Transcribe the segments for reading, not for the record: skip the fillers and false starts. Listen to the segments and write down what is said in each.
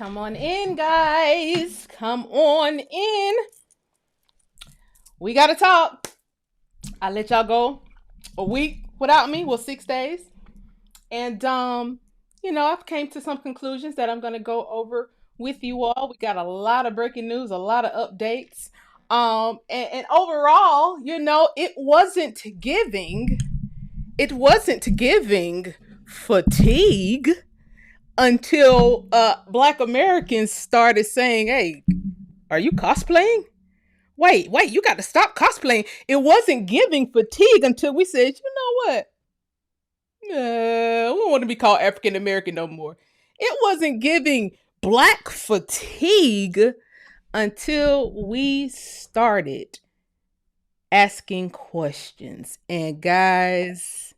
Come on in, guys. Come on in. We got to talk. I let y'all go a week without me. Well, 6 days. And, I've came to some conclusions that I'm going to go over with you all. We got a lot of breaking news, a lot of updates. And overall, it wasn't giving fatigue until Black Americans started saying, "Hey, are you cosplaying? Wait, you got to stop cosplaying." It wasn't giving fatigue until we said, "You know what? We don't want to be called African American no more." It wasn't giving Black fatigue until we started asking questions. And guys,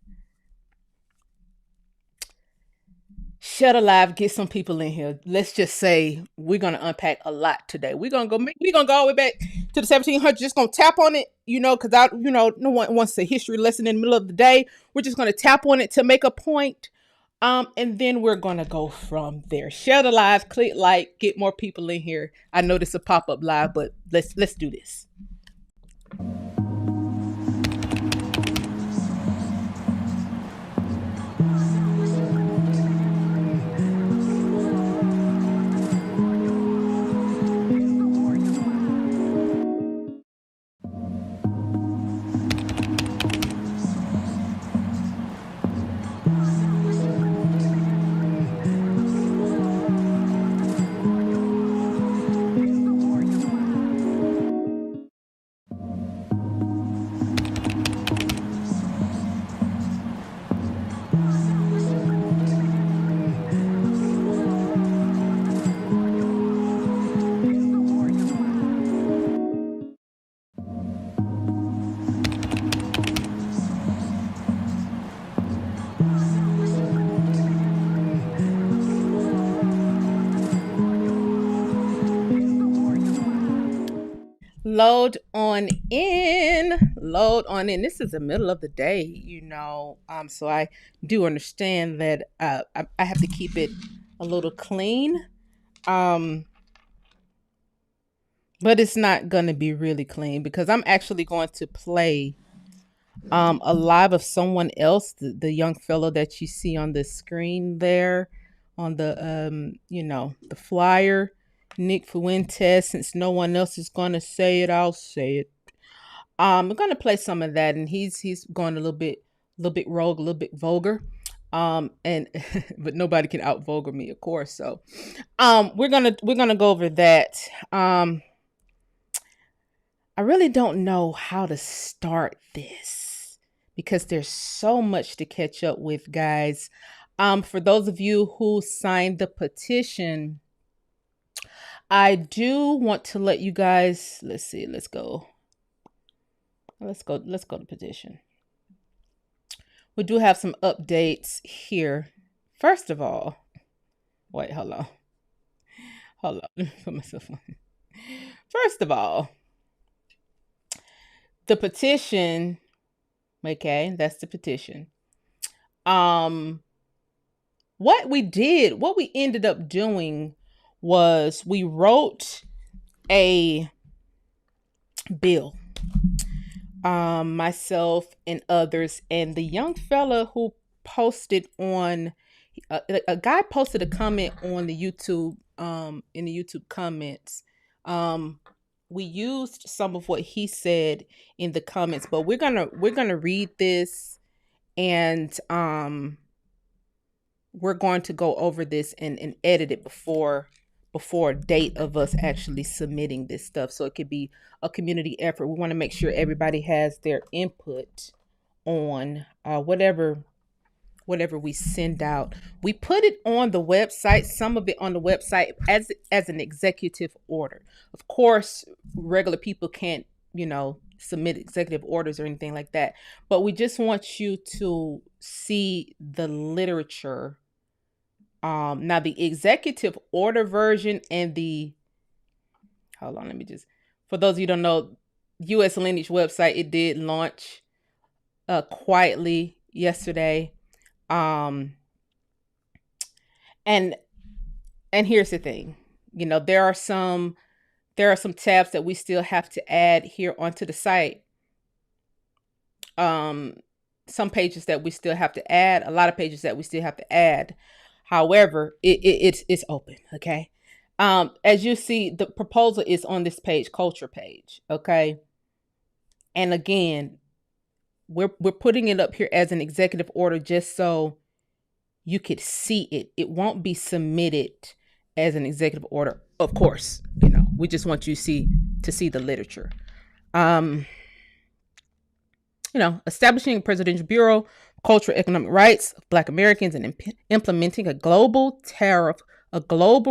Shut Alive, get some people in here. Let's just say we're gonna unpack a lot today. We're gonna go all the way back to the 1700s. Just gonna tap on it, because no one wants a history lesson in the middle of the day. We're just gonna tap on it to make a point. And then we're gonna go from there. Share the live, click like, get more people in here. I know this is a pop-up live, but let's do this. Load on in. Load on in. This is the middle of the day, so I do understand that I have to keep it a little clean. Um, but it's not going to be really clean because I'm actually going to play a live of someone else, the young fellow that you see on the screen there on the flyer. Nick Fuentes, since no one else is gonna say it, I'll say it. I'm gonna play some of that, and he's going a little bit rogue, a little bit vulgar. And but nobody can out vulgar me, of course. So, we're gonna go over that. I really don't know how to start this because there's so much to catch up with, guys. For those of you who signed the petition, I do want to let you guys, let's see, let's go. Let's go to petition. We do have some updates here. First of all, wait, hold on. Hold on. Let me put myself on. First of all, the petition, okay, that's the petition. What we ended up doing was we wrote a bill, myself and others, and the young fella who posted on a guy posted a comment on the YouTube, in the YouTube comments. We used some of what he said in the comments, but we're gonna read this, and we're going to go over this and edit it before a date of us actually submitting this stuff, so it could be a community effort. We want to make sure everybody has their input on whatever we send out. We put it on the website, some of it on the website as an executive order. Of course, regular people can't, submit executive orders or anything like that. But we just want you to see the literature. Now the executive order version and hold on, let me just, for those of you who don't know, US Lineage website, it did launch quietly yesterday. And And here's the thing, there are some tabs that we still have to add here onto the site. Um, some pages that we still have to add, a lot of pages that we still have to add. However, it's open. Okay. As you see, the proposal is on this page, culture page. Okay. And again, we're putting it up here as an executive order just so you could see it. It won't be submitted as an executive order, of course. We just want you to see the literature. Um, establishing a presidential bureau, cultural economic rights of Black Americans, and implementing a global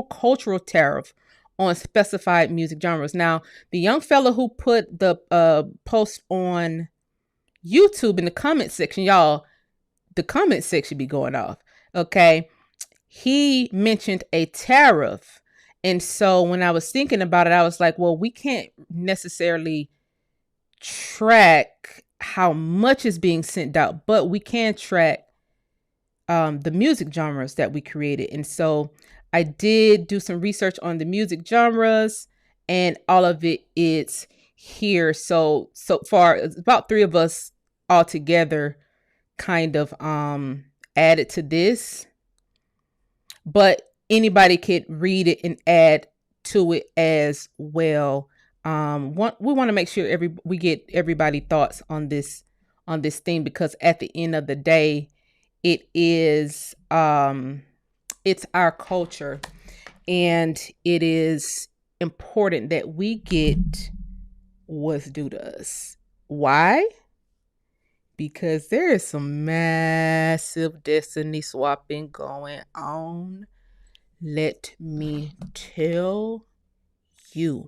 cultural tariff on specified music genres. Now, the young fellow who put the post on YouTube in the comment section, y'all, the comment section be going off. Okay. He mentioned a tariff. And so when I was thinking about it, I was like, well, we can't necessarily track how much is being sent out, but we can track the music genres that we created. And so I did do some research on the music genres, and all of it is here. So far, it's about three of us all together kind of added to this, but anybody could read it and add to it as well. We want to make sure we get everybody thoughts on this thing, because at the end of the day, it is it's our culture, and it is important that we get what's due to us. Why? Because there is some massive destiny swapping going on. Let me tell you.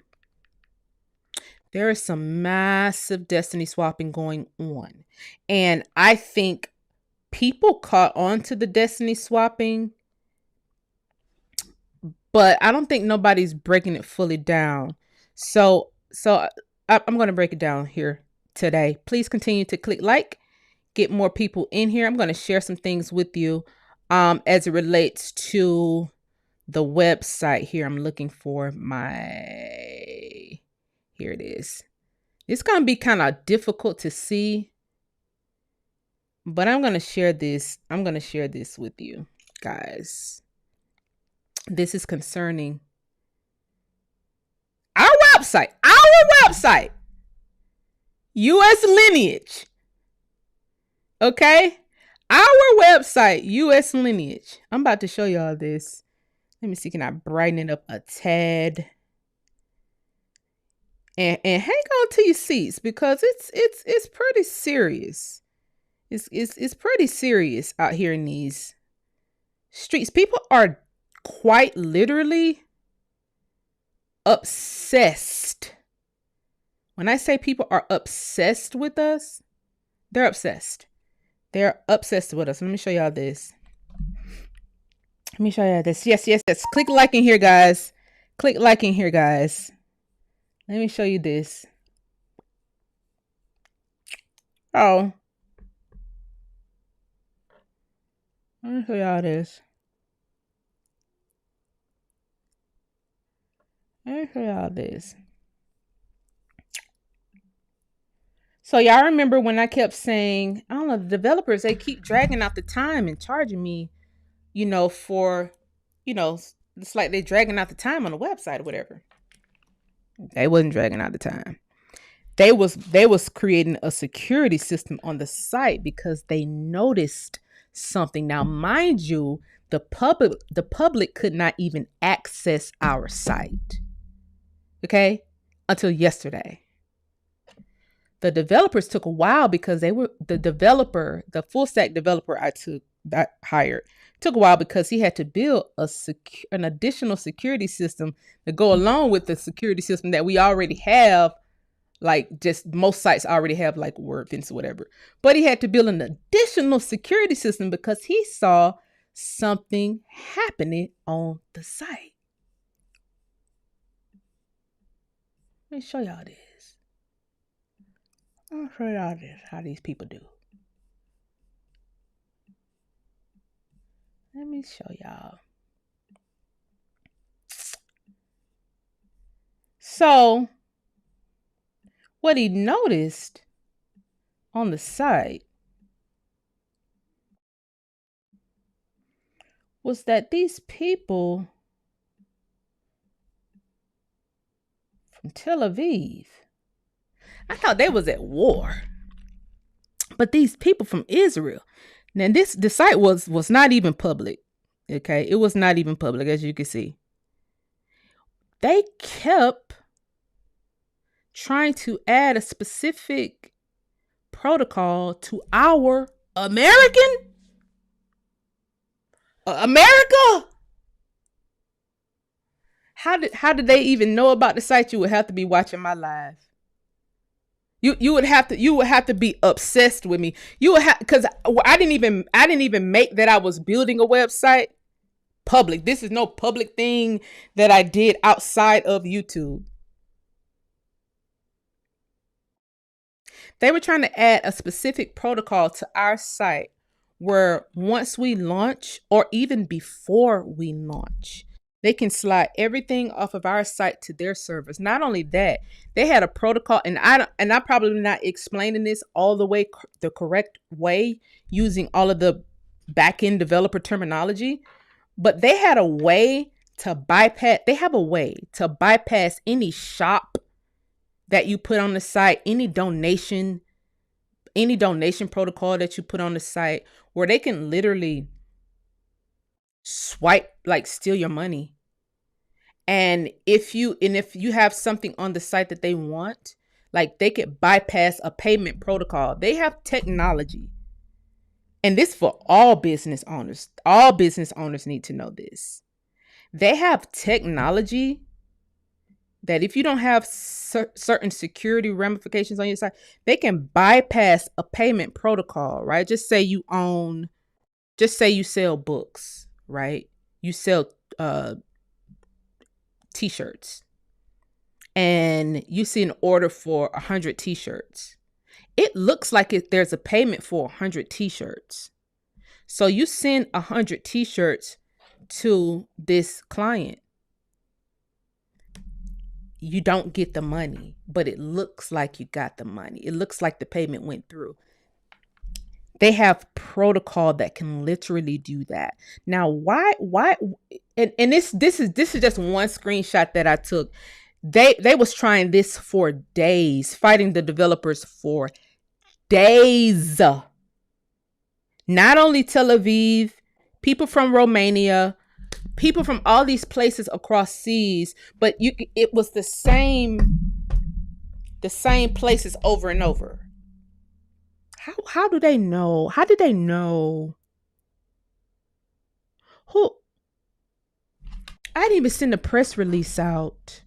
There is some massive destiny swapping going on. And I think people caught on to the destiny swapping, but I don't think nobody's breaking it fully down. So I'm going to break it down here today. Please continue to click like, get more people in here. I'm going to share some things with you as it relates to the website here. I'm looking for here it is. It's going to be kind of difficult to see, but I'm going to share this. I'm going to share this with you guys. This is concerning our website, U.S. lineage. Okay. Our website, U.S. lineage. I'm about to show y'all this. Let me see. Can I brighten it up a tad? And hang on to your seats, because it's pretty serious. It's pretty serious out here in these streets. People are quite literally obsessed. When I say people are obsessed with us, they're obsessed. They're obsessed with us. Let me show y'all this. Yes. Click like in here, guys. Let me show you this. Oh. Let me show y'all this. So y'all remember when I kept saying, I don't know, the developers, they keep dragging out the time and charging me, for, it's like they're dragging out the time on the website or whatever. They wasn't dragging out the time. They was creating a security system on the site because they noticed something. Now, mind you, the public could not even access our site. Okay? Until yesterday. The developers took a while because the full stack developer I hired took a while because he had to build an additional security system to go along with the security system that we already have. Like, just most sites already have like word fence or whatever, but he had to build an additional security system because he saw something happening on the site. Let me show y'all this. I'll show y'all this, how these people do. Let me show y'all. So what he noticed on the site was that these people from Tel Aviv, I thought they was at war, but these people from Israel. Now the site was not even public. Okay, it was not even public, as you can see. They kept trying to add a specific protocol to our America. How did they even know about the site? You would have to be watching my live. You would have to be obsessed with me. You would have, because I didn't even make that I was building a website public. This is no public thing that I did outside of YouTube. They were trying to add a specific protocol to our site where once we launch, or even before we launch, they can slide everything off of our site to their servers. Not only that, they had a protocol, and I'm probably not explaining this all the way the correct way using all of the back-end developer terminology, but they had a way to bypass. They have a way to bypass any shop that you put on the site, any donation protocol that you put on the site, where they can literally swipe, like steal your money. And if you have something on the site that they want, like they could bypass a payment protocol. They have technology. And this for all business owners. All business owners need to know this. They have technology that if you don't have certain security ramifications on your site, they can bypass a payment protocol, right? Just say you sell books, right? You sell t-shirts, and you see an order for 100 t-shirts. It looks like there's a payment for 100 t-shirts. So you send 100 t-shirts to this client. You don't get the money, but it looks like you got the money. It looks like the payment went through. They have protocol that can literally do that. Now, why and this is just one screenshot that I took. They was trying this for days, fighting the developers for days. Not only Tel Aviv, people from Romania, people from all these places across seas, but it was the same places over and over. How do they know? How did they know? Who? I didn't even send a press release out.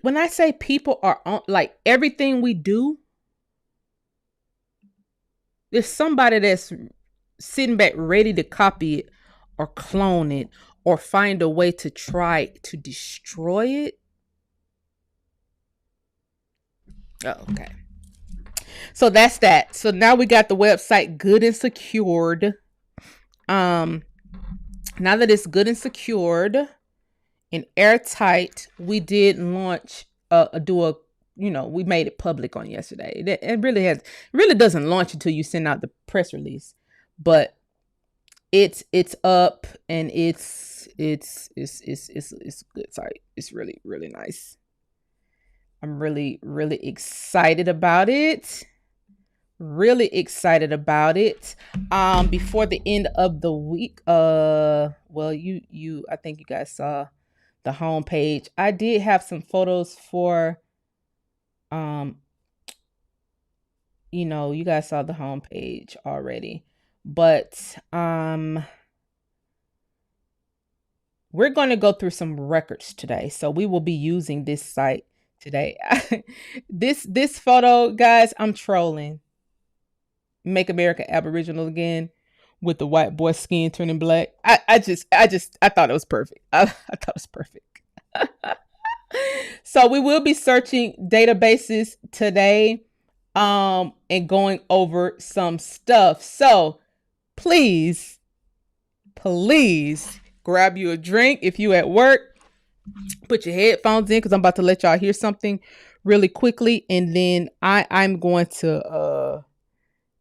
When I say people are on, like, everything we do, there's somebody that's sitting back ready to copy it or clone it or find a way to try to destroy it. Oh, okay. So that's that. So now we got the website good and secured. Now that it's good and secured and airtight, we did launch we made it public on yesterday. It really doesn't launch until you send out the press release, but it's up, and it's a good site. It's really, really nice. I'm really, really excited about it. Really excited about it. Before the end of the week, I think you guys saw the homepage. I did have some photos for, you guys saw the homepage already, but we're going to go through some records today. So we will be using this site today. This photo, guys, I'm trolling. Make America Aboriginal again with the white boy skin turning black. I thought it was perfect. I thought it was perfect. So we will be searching databases today, and going over some stuff. So please please grab you a drink if you at work. Put your headphones in because I'm about to let y'all hear something really quickly, and then I'm going to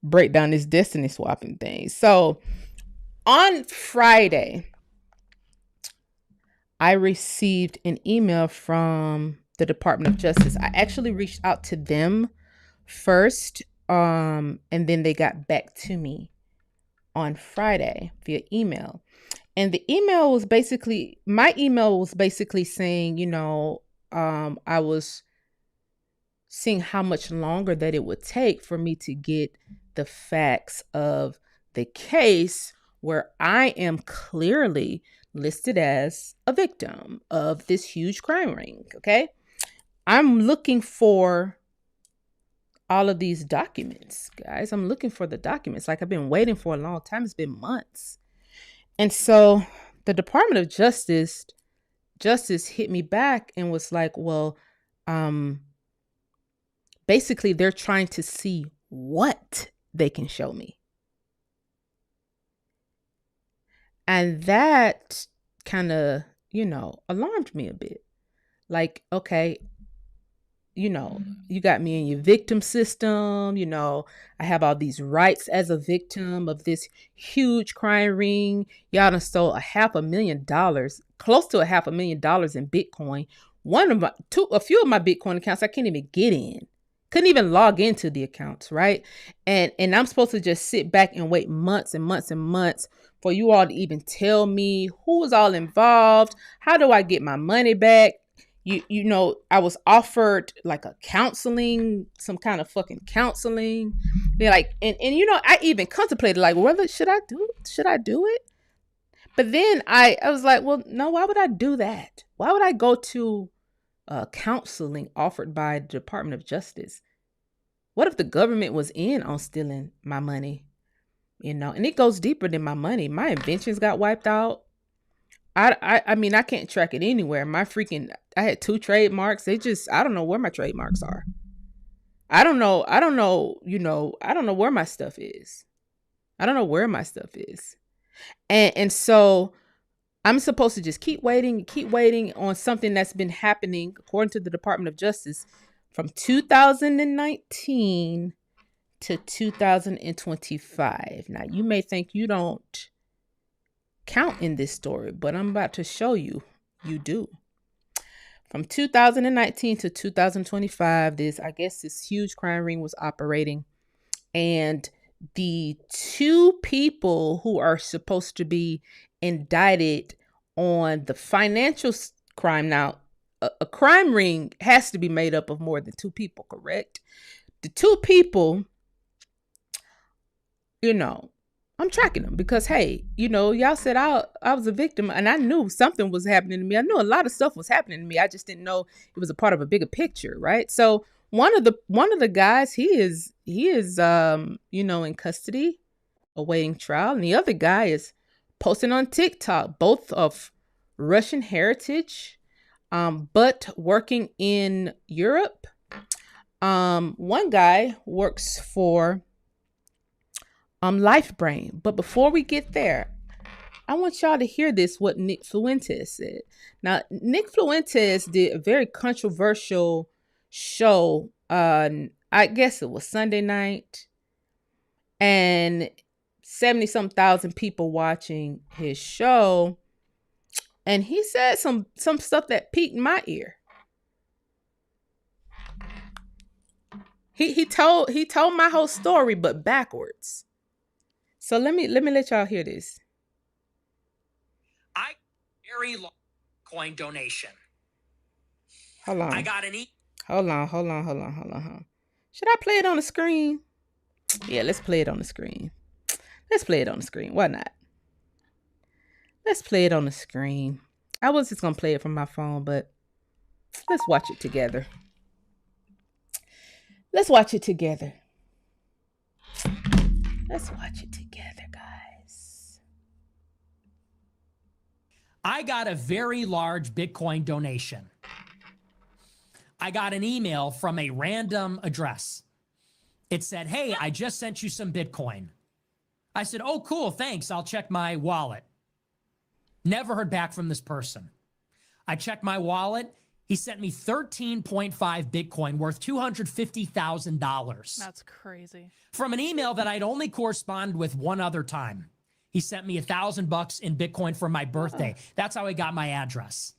break down this destiny swapping thing. So on Friday, I received an email from the Department of Justice. I actually reached out to them first, and then they got back to me on Friday via email. And the email was basically, my email was basically saying, I was seeing how much longer that it would take for me to get the facts of the case where I am clearly listed as a victim of this huge crime ring. Okay. I'm looking for all of these documents, guys. I'm looking for the documents. Like, I've been waiting for a long time. It's been months. And so the Department of Justice hit me back and was like, well, basically they're trying to see what they can show me. And that kind of, alarmed me a bit. Like, okay, you got me in your victim system. I have all these rights as a victim of this huge crime ring. Y'all done stole $500,000, close to $500,000 in Bitcoin. A few of my Bitcoin accounts, I can't even get in. Couldn't even log into the accounts, right? And I'm supposed to just sit back and wait months and months and months for you all to even tell me who was all involved. How do I get my money back? I was offered like a counseling, some kind of fucking counseling. They're like, and I even contemplated like, whether should I do it? But then I was like, well, no, why would I do that? Why would I go to counseling offered by the Department of Justice? What if the government was in on stealing my money? And it goes deeper than my money. My inventions got wiped out. I mean, I can't track it anywhere. I had 2 trademarks. I don't know where my trademarks are. I don't know where my stuff is. I don't know where my stuff is. And so I'm supposed to just keep waiting on something that's been happening, according to the Department of Justice, from 2019 to 2025. Now, you may think you don't count in this story, but I'm about to show you do. From 2019 to 2025, this huge crime ring was operating, and the 2 people who are supposed to be indicted on the financial crime. Now, a crime ring has to be made up of more than 2 people, correct? The 2 people, I'm tracking them because, hey, y'all said I was a victim, and I knew something was happening to me. I knew a lot of stuff was happening to me. I just didn't know it was a part of a bigger picture, right? So one of the guys, he is in custody awaiting trial, and the other guy is posting on TikTok, both of Russian heritage, but working in Europe. One guy works for Life Brain. But before we get there, I want y'all to hear what Nick Fuentes said. Now, Nick Fuentes did a very controversial show. I guess it was Sunday night, and 70-some thousand people watching his show. And he said some stuff that piqued my ear. He told my whole story, but backwards. So let me let y'all hear this. I very long coin donation. Hold on. I got an Hold on. Should I play it on the screen? Yeah, let's play it on the screen. Why not? Let's play it on the screen. I was just gonna play it from my phone, but let's watch it together. Let's watch it together, guys. I got a very large Bitcoin donation. I got an email from a random address. It said, hey, I just sent you some Bitcoin. I said, oh, cool, thanks. I'll check my wallet. Never heard back from this person. I checked my wallet. He sent me 13.5 Bitcoin worth $250,000. That's crazy. From an email that I'd only corresponded with one other time. He sent me $1,000 in Bitcoin for my birthday. That's how he got my address.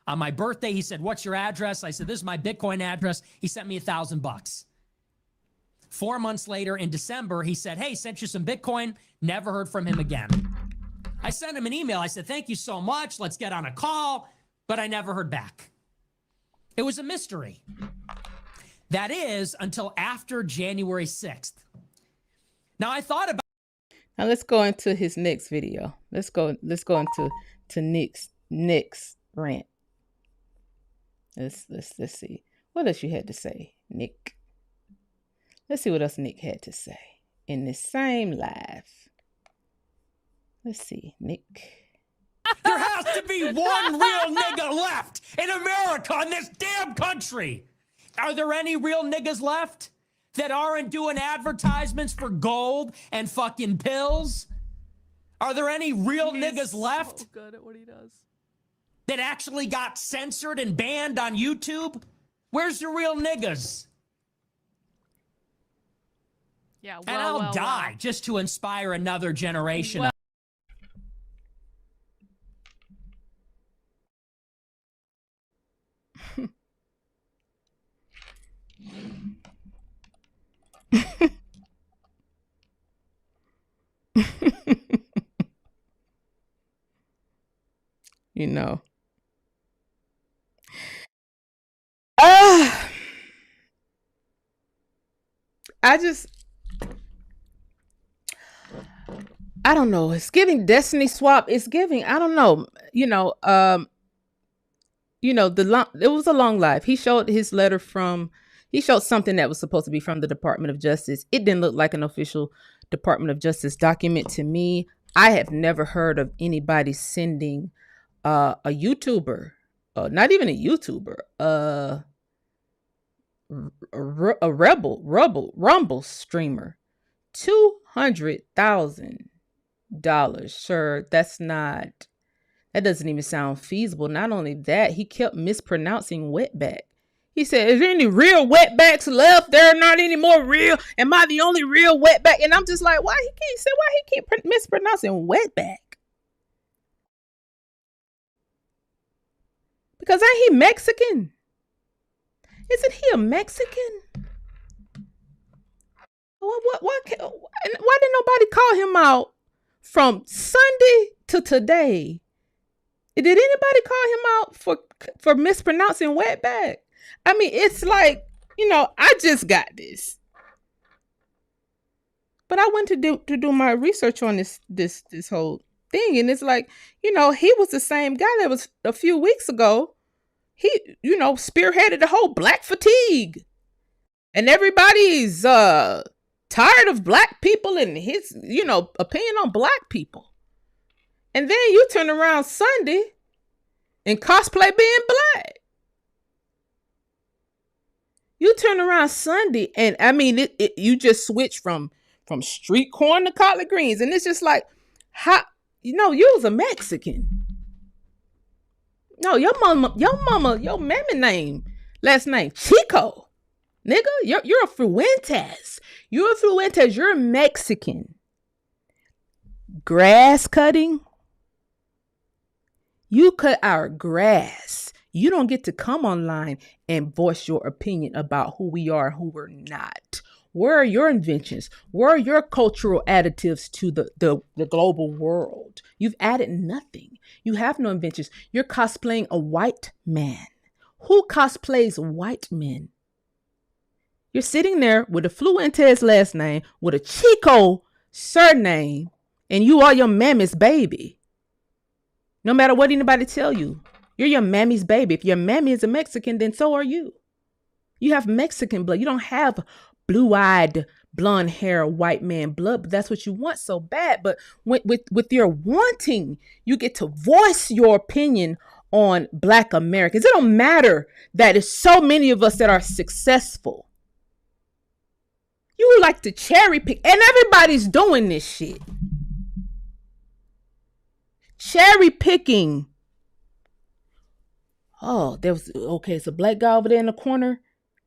On my birthday, he said, "What's your address?" I said, "This is my Bitcoin address." He sent me $1,000. 4 months later, in December, he said, "Hey, sent you some Bitcoin." Never heard from him again. I sent him an email. I said, "Thank you so much. Let's get on a call." But I never heard back. It was a mystery. That is until after January 6th. Now, I thought about. Now let's go into his next video. Let's go into Nick's rant. Let's see. What else you had to say, Nick? Let's see what else Nick had to say in this same live. Let's see, Nick. There has to be one real nigga left in America, in this damn country. Are there any real niggas left that aren't doing advertisements for gold and fucking pills? Are there any real niggas left? So good at what he does. That actually got censored and banned on YouTube? Where's the real niggas? Yeah, And I'll die just to inspire another generation. You know. I don't know. It's giving Destiny Swap. It's giving, I don't know. It was a long live. He showed his letter he showed something that was supposed to be from the Department of Justice. It didn't look like an official Department of Justice document to me. I have never heard of anybody sending a YouTuber, not even a YouTuber, a Rumble streamer, $200,000. Sure, that doesn't even sound feasible. Not only that, he kept mispronouncing wetback. He said, "Is there any real wetbacks left? There are not any more real. Am I the only real wetback?" And I'm just like, why he keep mispronouncing wetback? Because ain't he Mexican? Isn't he a Mexican? Why didn't nobody call him out from Sunday to today? Did anybody call him out for mispronouncing wetback? I mean, it's like, I just got this. But I went to do my research on this whole thing, and it's like, he was the same guy that was a few weeks ago. He, spearheaded the whole black fatigue. And everybody's tired of black people and his, opinion on black people. And then you turn around Sunday and cosplay being black. You turn around Sunday and you just switch from street corn to collard greens. And it's just like, you was a Mexican. No, your mammy last name Chico. Nigga, you're a Fuentes. You're Mexican. Grass cutting. You cut our grass. You don't get to come online and voice your opinion about who we are and who we're not. Where are your inventions? Where are your cultural additives to the global world? You've added nothing. You have no inventions. You're cosplaying a white man. Who cosplays white men? You're sitting there with a Fuentes last name, with a Chico surname, and you are your mammy's baby. No matter what anybody tell you, you're your mammy's baby. If your mammy is a Mexican, then so are you. You have Mexican blood. You don't have blue-eyed, blonde hair, white man blood, but that's what you want so bad. But with your wanting, you get to voice your opinion on Black Americans. It don't matter that there's so many of us that are successful. You like to cherry pick, and everybody's doing this shit. cherry picking. Oh, there was okay. It's a black guy over there in the corner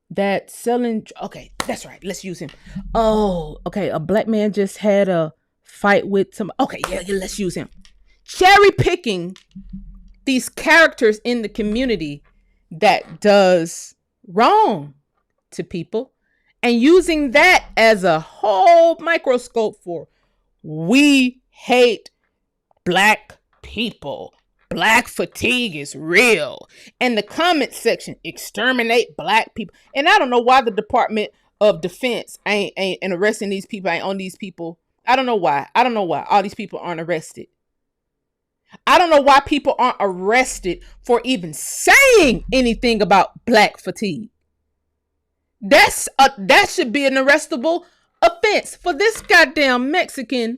that's selling. Okay, that's right. Let's use him. Oh, okay. A black man just had a fight with some. Okay, yeah, let's use him. Cherry picking these characters in the community that does wrong to people and using that as a whole microscope for we hate black people. Black fatigue is real. And the comment section, exterminate black people. And I don't know why the Department of Defense ain't arresting these people, ain't on these people. I don't know why. I don't know why all these people aren't arrested. I don't know why people aren't arrested for even saying anything about black fatigue. That should be an arrestable offense for this goddamn Mexican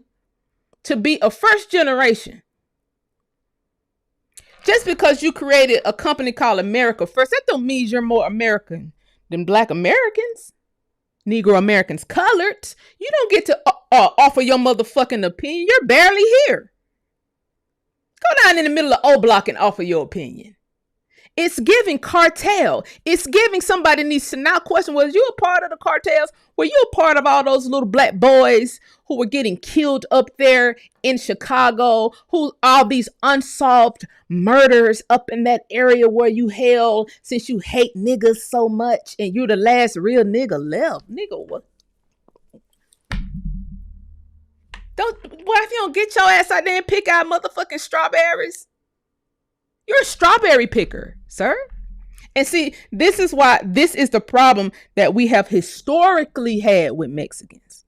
to be a first generation. Just because you created a company called America First, that don't mean you're more American than black Americans, Negro Americans, coloreds. You don't get to offer your motherfucking opinion. You're barely here. Go down in the middle of O Block and offer your opinion. It's giving cartel. It's giving somebody needs to now question, was you a part of the cartels? Were you a part of all those little black boys who were getting killed up there in Chicago? Who all these unsolved murders up in that area where you hail since you hate niggas so much and you're the last real nigga left? Nigga, what? If you don't get your ass out there and pick out motherfucking strawberries, you're a strawberry picker, sir. And see, this is the problem that we have historically had with Mexicans.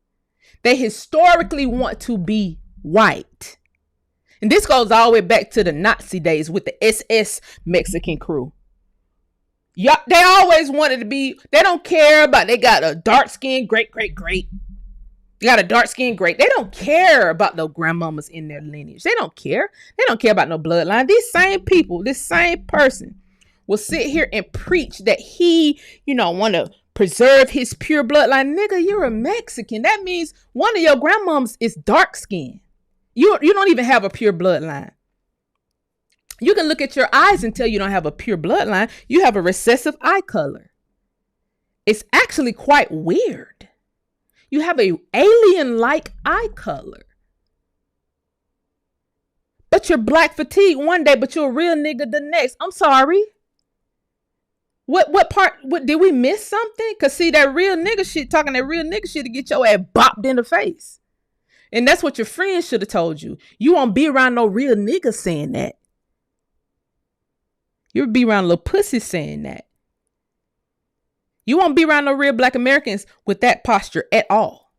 They historically want to be white. And this goes all the way back to the Nazi days with the SS Mexican crew. Yeah, they always wanted to be, they don't care about, they got a dark skin, great. You got a dark skin, great. They don't care about no grandmamas in their lineage. They don't care. They don't care about no bloodline. These same people, this same person will sit here and preach that he, want to preserve his pure bloodline. Nigga, you're a Mexican. That means one of your grandmoms is dark skin. You don't even have a pure bloodline. You can look at your eyes and tell you don't have a pure bloodline. You have a recessive eye color. It's actually quite weird. You have a alien-like eye color. But you're black fatigue one day, but you're a real nigga the next. I'm sorry. What part, did we miss something? Because see, that real nigga shit, talking that real nigga shit to get your ass bopped in the face. And that's what your friends should have told you. You won't be around no real nigga saying that. You'll be around little pussies saying that. You won't be around no real black Americans with that posture at all.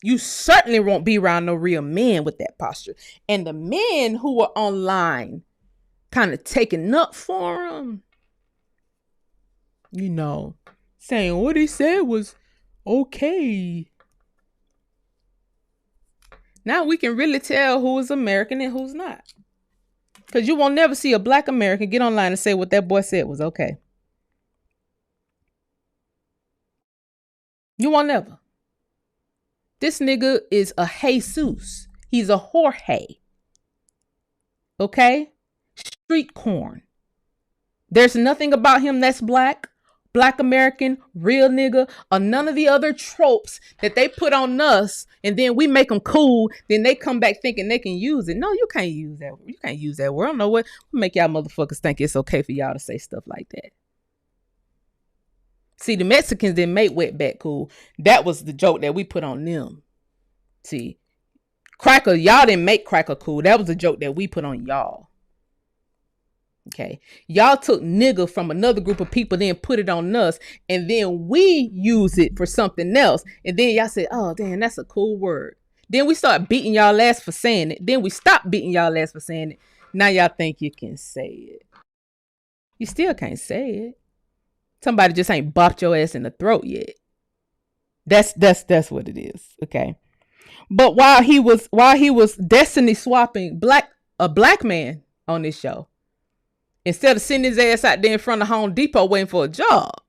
You certainly won't be around no real men with that posture. And the men who were online kind of taking up for him, saying what he said was okay. Now we can really tell who is American and who's not. Because you won't never see a black American get online and say what that boy said was okay. You won't never. This nigga is a Jesus. He's a Jorge. Okay? Street corn. There's nothing about him that's black American, real nigga, or none of the other tropes that they put on us, and then we make them cool, then they come back thinking they can use it. No, you can't use that. You can't use that word. I don't know what make y'all motherfuckers think it's okay for y'all to say stuff like that. See, the Mexicans didn't make wetback cool. That was the joke that we put on them. See, cracker, y'all didn't make cracker cool. That was the joke that we put on y'all. Okay. Y'all took nigga from another group of people, then put it on us, and then we use it for something else. And then y'all said, oh, damn, that's a cool word. Then we start beating y'all ass for saying it. Then we stop beating y'all ass for saying it. Now y'all think you can say it. You still can't say it. Somebody just ain't bopped your ass in the throat yet. That's what it is. Okay. But while he was destiny swapping a black man on this show, instead of sending his ass out there in front of Home Depot waiting for a job,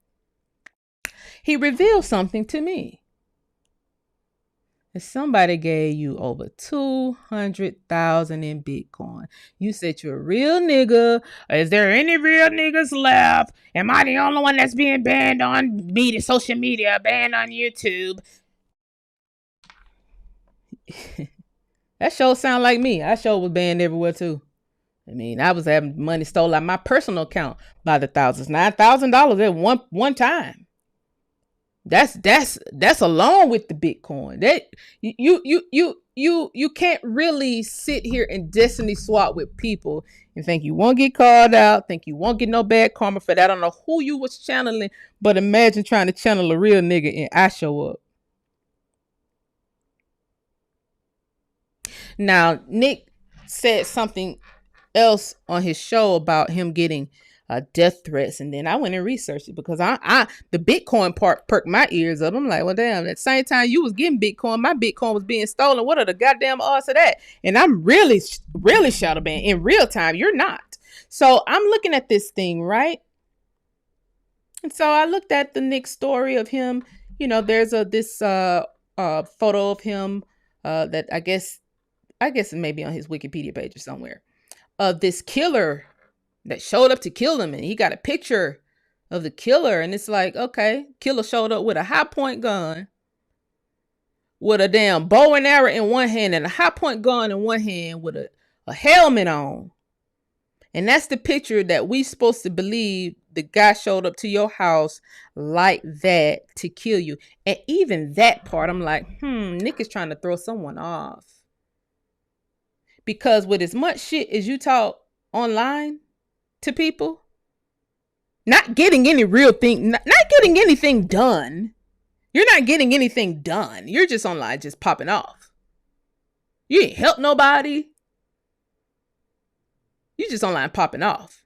he revealed something to me. If somebody gave you over 200,000 in Bitcoin, you said you're a real nigga. Is there any real niggas left? Am I the only one that's being banned on media, social media, banned on YouTube? That show sound like me. That show was banned everywhere too. I mean, I was having money stolen out my personal account by the thousands, $9,000 at one time. That's along with the Bitcoin. That you can't really sit here and destiny swap with people and think you won't get called out, think you won't get no bad karma for that. I don't know who you was channeling, but imagine trying to channel a real nigga and I show up. Now, Nick said something else on his show about him getting death threats, and then I went and researched it because I the Bitcoin part perked my ears up. I'm like, well, damn! At the same time you was getting Bitcoin, my Bitcoin was being stolen. What are the goddamn odds of that? And I'm really shadow banned in real time. You're not. So I'm looking at this thing, right? And so I looked at the Nick story of him. You know, there's this photo of him that I guess it may be on his Wikipedia page or somewhere, of this killer that showed up to kill him, and he got a picture of the killer, and it's like, okay, killer showed up with a high point gun, with a damn bow and arrow in one hand and a high point gun in one hand with a helmet on. And that's the picture that we supposed to believe the guy showed up to your house like that to kill you. And even that part, I'm like, Nick is trying to throw someone off. Because with as much shit as you talk online to people, not getting any real thing, not getting anything done. You're not getting anything done. You're just online just popping off. You ain't help nobody. You just online popping off.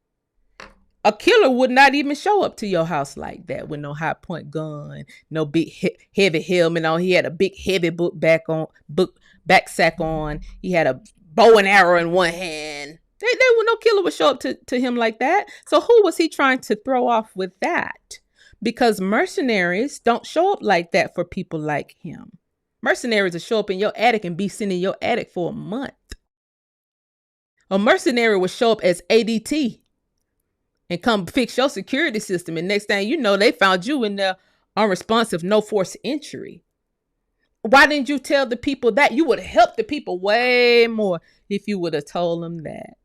A killer would not even show up to your house like that with no high point gun, no big heavy helmet on. He had a big heavy book sack on. He had a bow and arrow in one hand. No killer would show up to him like that. So who was he trying to throw off with that? Because mercenaries don't show up like that for people like him. Mercenaries will show up in your attic and be sitting in your attic for a month. A mercenary will show up as ADT and come fix your security system. And next thing you know, they found you in the unresponsive, no force entry. Why didn't you tell the people that? You would have helped the people way more if you would have told them that.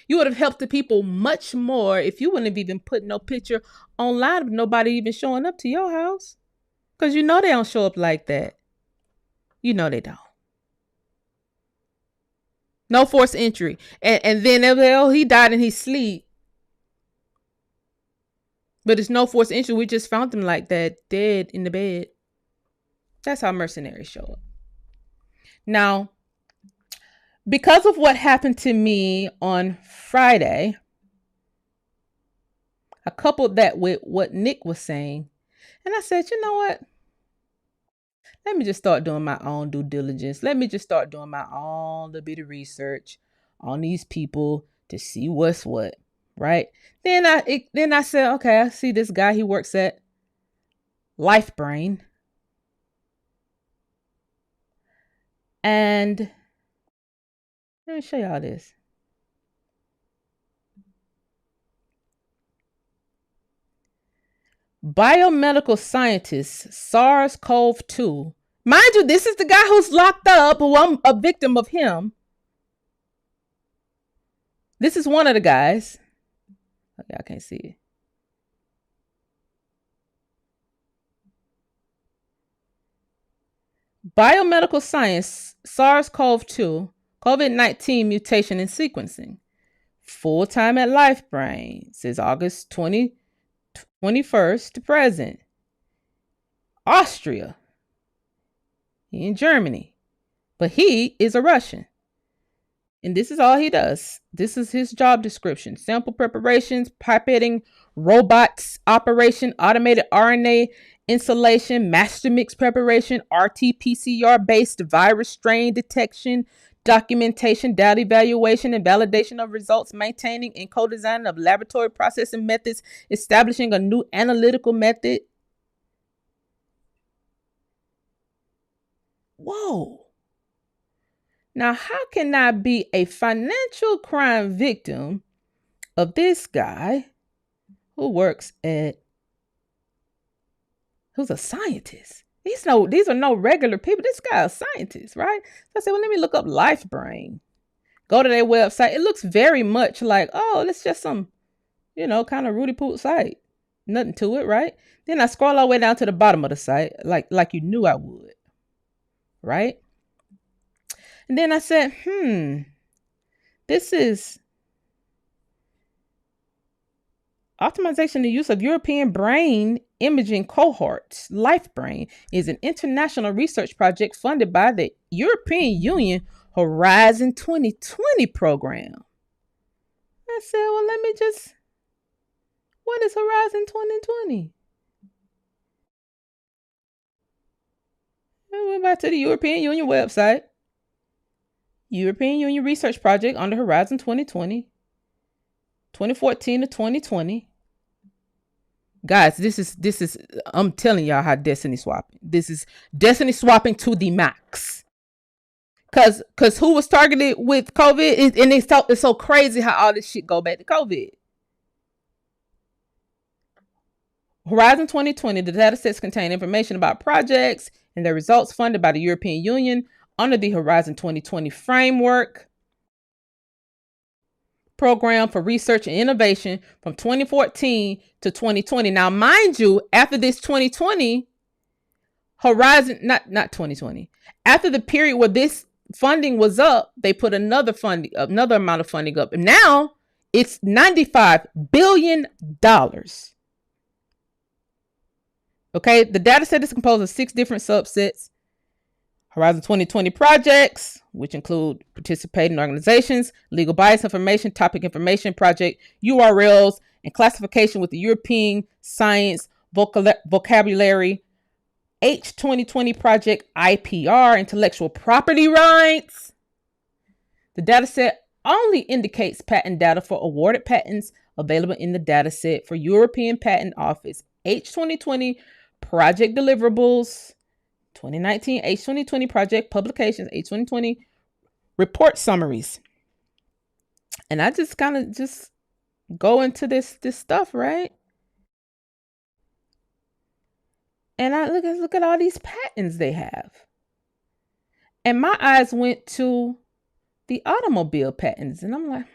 You would have helped the people much more if you wouldn't have even put no picture online of nobody even showing up to your house. Because you know they don't show up like that. You know they don't. No force entry. And then he died in his sleep. But it's no force entry. We just found him like that, dead in the bed. That's how mercenaries show up. Now, because of what happened to me on Friday, I coupled that with what Nick was saying. And I said, you know what? Let me just start doing my own due diligence. Let me just start doing my own little bit of research on these people to see what's what, right? Then I said, okay, I see this guy. He works at LifeBrain. And let me show y'all this. Biomedical scientist, SARS-CoV-2. Mind you, this is the guy who's locked up, who I'm a victim of him. This is one of the guys. Okay, I can't see it. Biomedical science, SARS-CoV-2, COVID-19 mutation and sequencing. Full-time at LifeBrain, since August 21st to present. Austria. He in Germany. But he is a Russian. And this is all he does. This is his job description. Sample preparations, pipetting, robots operation, automated RNA insulation, master mix preparation, RT-PCR-based virus strain detection, documentation, data evaluation, and validation of results, maintaining and co-designing of laboratory processing methods, establishing a new analytical method. Whoa. Now, how can I be a financial crime victim of this guy who who's a scientist? These are no regular people. This guy is a scientist, right? So I said, well, let me look up LifeBrain. Go to their website. It looks very much like, oh, it's just some, kind of Rudy Poot site. Nothing to it, right? Then I scroll all the way down to the bottom of the site, like you knew I would, right? And then I said, this is optimization the use of European brain imaging cohorts. LifeBrain is an international research project funded by the European Union Horizon 2020 program. I said, well, what is Horizon 2020? I went back to the European Union website. European Union Research Project under Horizon 2020, 2014 to 2020. Guys, this is I'm telling y'all how destiny swapping. This is destiny swapping to the max. Cause who was targeted with COVID? And it's so crazy how all this shit go back to COVID. Horizon 2020, the data sets contain information about projects and their results funded by the European Union under the Horizon 2020 framework program for research and innovation from 2014 to 2020. Now, mind you, after this 2020 Horizon, not 2020, after the period where this funding was up, they put another amount of funding up. And now it's $95 billion. Okay, the data set is composed of 6 different subsets. Horizon 2020 projects, which include participating organizations, legal bias information, topic information, project URLs, and classification with the European Science Vocabulary. H2020 project IPR, intellectual property rights. The dataset only indicates patent data for awarded patents available in the dataset for European Patent Office. H2020 project deliverables. 2019 H2020 project publications. H2020 report summaries. And I just kind of just go into this stuff, right? And I look at all these patents they have. And my eyes went to the automobile patents. And I'm like,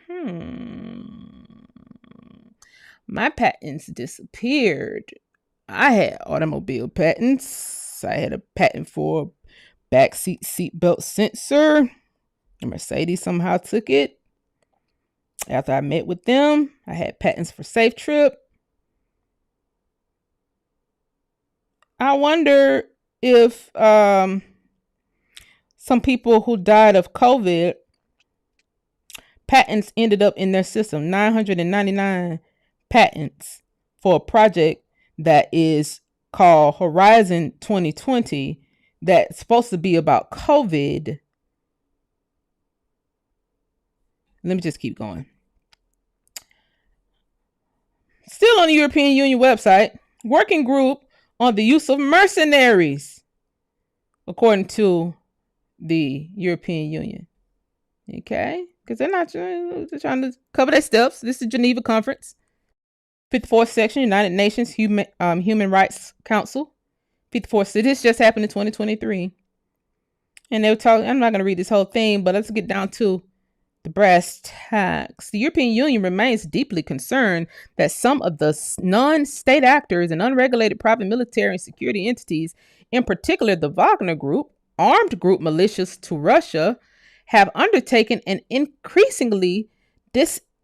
my patents disappeared. I had automobile patents. I had a patent for backseat seatbelt sensor. Mercedes somehow took it. After I met with them, I had patents for Safe Trip. I wonder if some people who died of COVID, patents ended up in their system. 999 patents for a project that is called Horizon 2020 that's supposed to be about COVID. Let me just keep going. Still on the European Union website, working group on the use of mercenaries, according to the European Union. Okay? Because they're trying to cover their steps. This is the Geneva Conference. 54th section, United Nations Human Rights Council. 54th. So this just happened in 2023. And they were talking, I'm not going to read this whole thing, but let's get down to the brass tacks. The European Union remains deeply concerned that some of the non-state actors and unregulated private military and security entities, in particular the Wagner Group, armed group militias to Russia, have undertaken an increasingly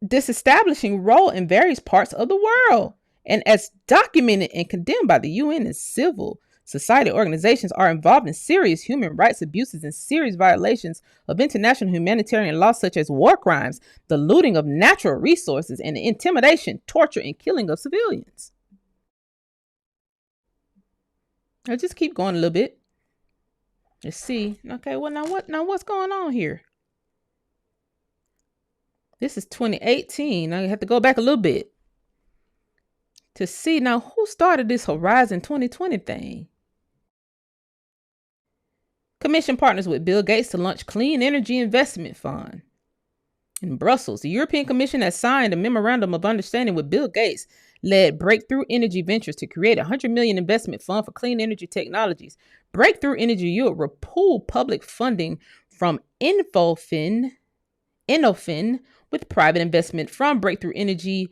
disestablishing role in various parts of the world. And as documented and condemned by the UN and civil society organizations, are involved in serious human rights abuses and serious violations of international humanitarian law, such as war crimes, the looting of natural resources, and the intimidation, torture, and killing of civilians. I'll just keep going a little bit. Let's see. Okay, well, what's going on here? This is 2018. I have to go back a little bit to see now who started this Horizon 2020 thing. Commission partners with Bill Gates to launch Clean Energy Investment Fund. In Brussels, the European Commission has signed a memorandum of understanding with Bill Gates led Breakthrough Energy Ventures to create a $100 million investment fund for clean energy technologies. Breakthrough Energy Europe will pool public funding from Innofin with private investment from Breakthrough Energy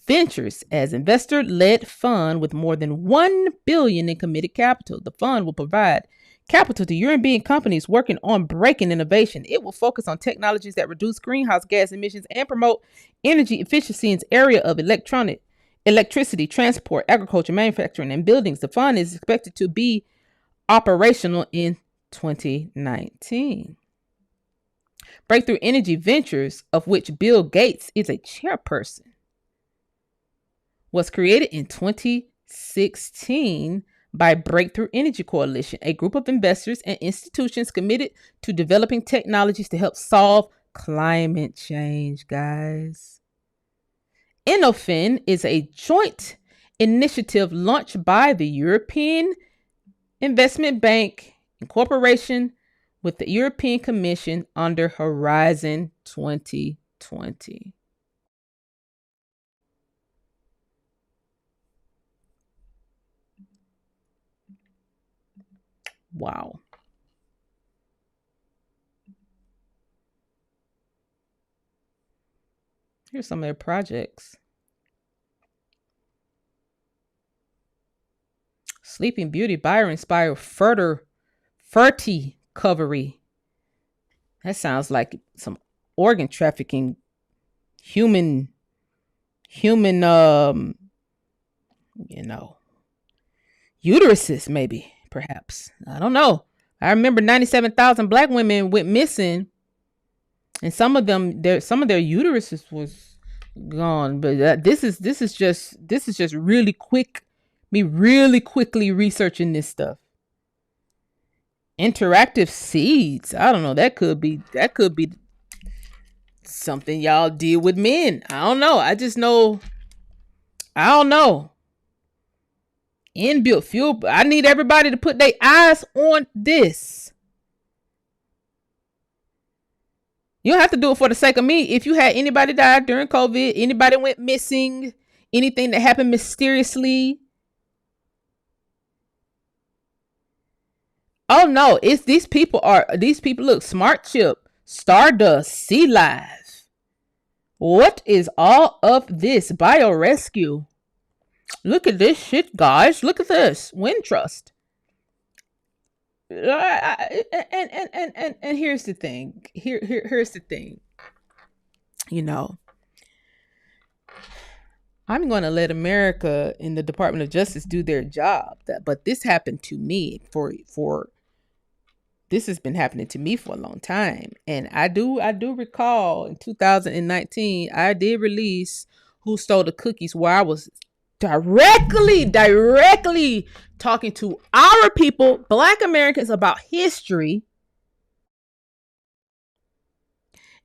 Ventures as investor-led fund with more than $1 billion in committed capital. The fund will provide capital to European companies working on breaking innovation. It will focus on technologies that reduce greenhouse gas emissions and promote energy efficiency in the area of electricity, transport, agriculture, manufacturing, and buildings. The fund is expected to be operational in 2019. Breakthrough Energy Ventures, of which Bill Gates is a chairperson, was created in 2016 by Breakthrough Energy Coalition, a group of investors and institutions committed to developing technologies to help solve climate change, guys. Innofin is a joint initiative launched by the European Investment Bank in cooperation with the European Commission under Horizon 2020. Wow. Here's some of their projects. Sleeping Beauty bio-inspired fertility recovery. That sounds like some organ trafficking, human, uteruses, maybe, perhaps. I don't know. I remember 97,000 black women went missing, and some of their uteruses was gone. But this is just really quick. Me really quickly researching this stuff. Interactive seeds. I don't know. That could be something y'all deal with men. I don't know. I don't know. Inbuilt fuel. I need everybody to put their eyes on this. You don't have to do it for the sake of me. If you had anybody die during COVID, anybody went missing, anything that happened mysteriously. Oh no, it's these people look, Smart Chip, Stardust, Sea Live. What is all of this? Biorescue. Look at this shit, guys. Look at this. Wintrust. And here's the thing. Here's the thing. I'm going to let America and the Department of Justice do their job. But this happened to me this has been happening to me for a long time. And I do recall in 2019, I did release Who Stole the Cookies, where I was directly talking to our people, Black Americans, about history.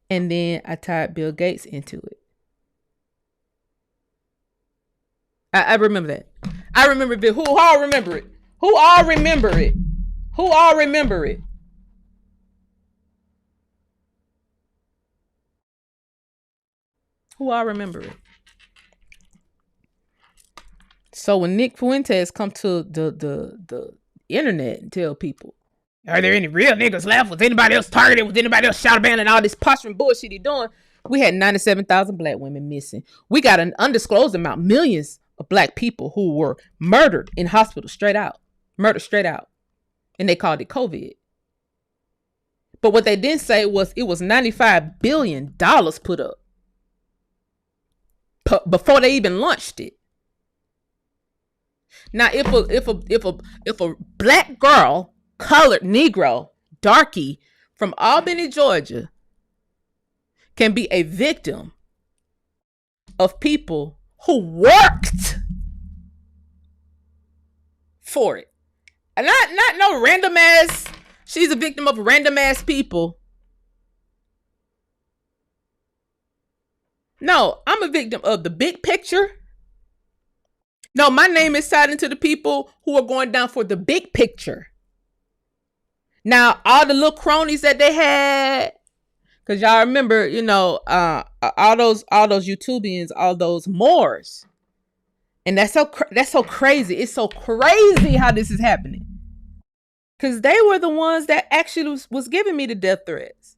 And then I tied Bill Gates into it. I remember that. I remember Bill. Who all remember it? Who all remember it? Who all remember it? Who all remember it? So when Nick Fuentes come to the internet and tell people, are there any real niggas left? Was anybody else targeted? Was anybody else shot banned and all this posturing bullshit he doing? We had 97,000 black women missing. We got an undisclosed amount, millions of black people who were murdered in hospitals straight out. Murdered straight out. And they called it COVID. But what they didn't say was it was $95 billion put up before they even launched it. Now, if a black girl, colored Negro, darky from Albany, Georgia, can be a victim of people who worked for it, and not no random ass. She's a victim of random ass people. No, I'm a victim of the big picture. No, my name is tied into the people who are going down for the big picture. Now, all the little cronies that they had, because y'all remember, all those YouTubians, all those Moors, and that's so crazy. It's so crazy how this is happening, because they were the ones that actually was giving me the death threats.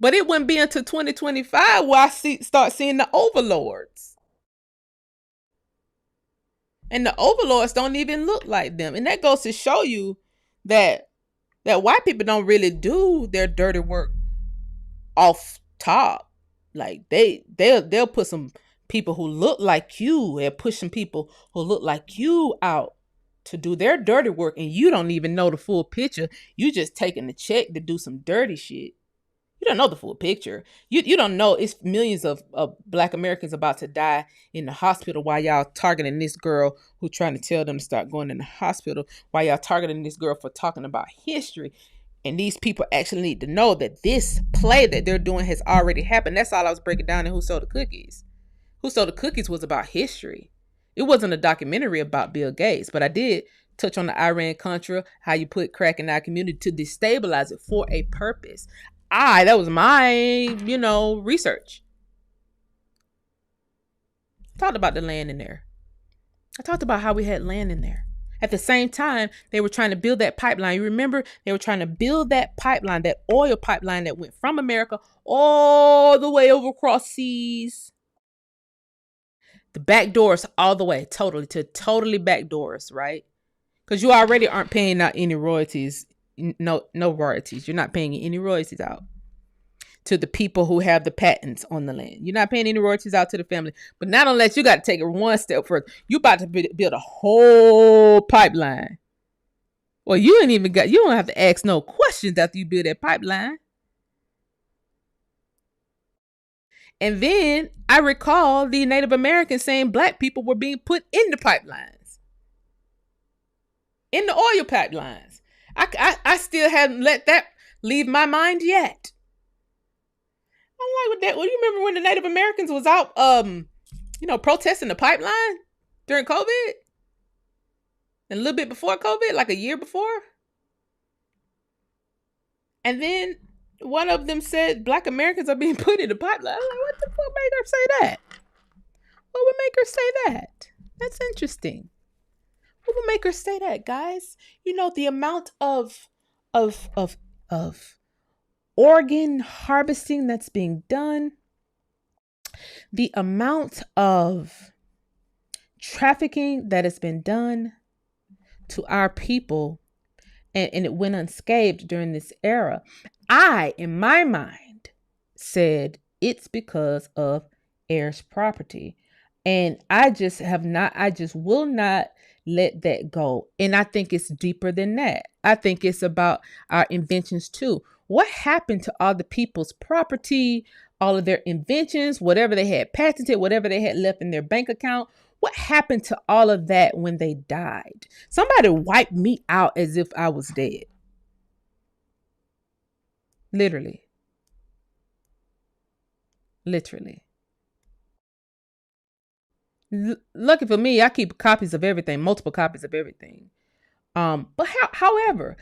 But it wouldn't be until 2025 where start seeing the overlords, and the overlords don't even look like them, and that goes to show you that white people don't really do their dirty work off top. Like they'll put some people who look like you and push some people who look like you out to do their dirty work, and you don't even know the full picture. You just taking the check to do some dirty shit. You don't know the full picture. You don't know it's millions of Black Americans about to die in the hospital while y'all targeting this girl who trying to tell them to start going in the hospital, while y'all targeting this girl for talking about history. And these people actually need to know that this play that they're doing has already happened. That's all I was breaking down in Who Sold the Cookies. Who Sold the Cookies was about history. It wasn't a documentary about Bill Gates, but I did touch on the Iran-Contra, how you put crack in our community to destabilize it for a purpose. That was my, research. I talked about the land in there. I talked about how we had land in there. At the same time, they were trying to build that pipeline. You remember, they were trying to build that pipeline, that oil pipeline that went from America all the way over across seas. The back doors all the way, totally back doors, right? Because you already aren't paying out any royalties. No royalties. You're not paying any royalties out to the people who have the patents on the land. You're not paying any royalties out to the family. But not unless you got to take it one step further. You about to build a whole pipeline. Well, you don't have to ask no questions after you build that pipeline. And then I recall the Native Americans saying Black people were being put in the pipelines, in the oil pipelines. I still haven't let that leave my mind yet. I'm like, with that. Well, you remember when the Native Americans was out, protesting the pipeline during COVID, and a little bit before COVID, like a year before, and then one of them said Black Americans are being put in the pipeline. I'm like, what the fuck made her say that? What would make her say that? That's interesting. What would make her say that, guys? The amount of organ harvesting that's being done, the amount of trafficking that has been done to our people, and it went unscathed during this era. I, in my mind, said it's because of heirs property. And I just will not let that go. And I think it's deeper than that. I think it's about our inventions too. What happened to all the people's property, all of their inventions, whatever they had patented, whatever they had left in their bank account? What happened to all of that when they died? Somebody wiped me out as if I was dead. Literally. Lucky for me, I keep copies of everything, multiple copies of everything. But however,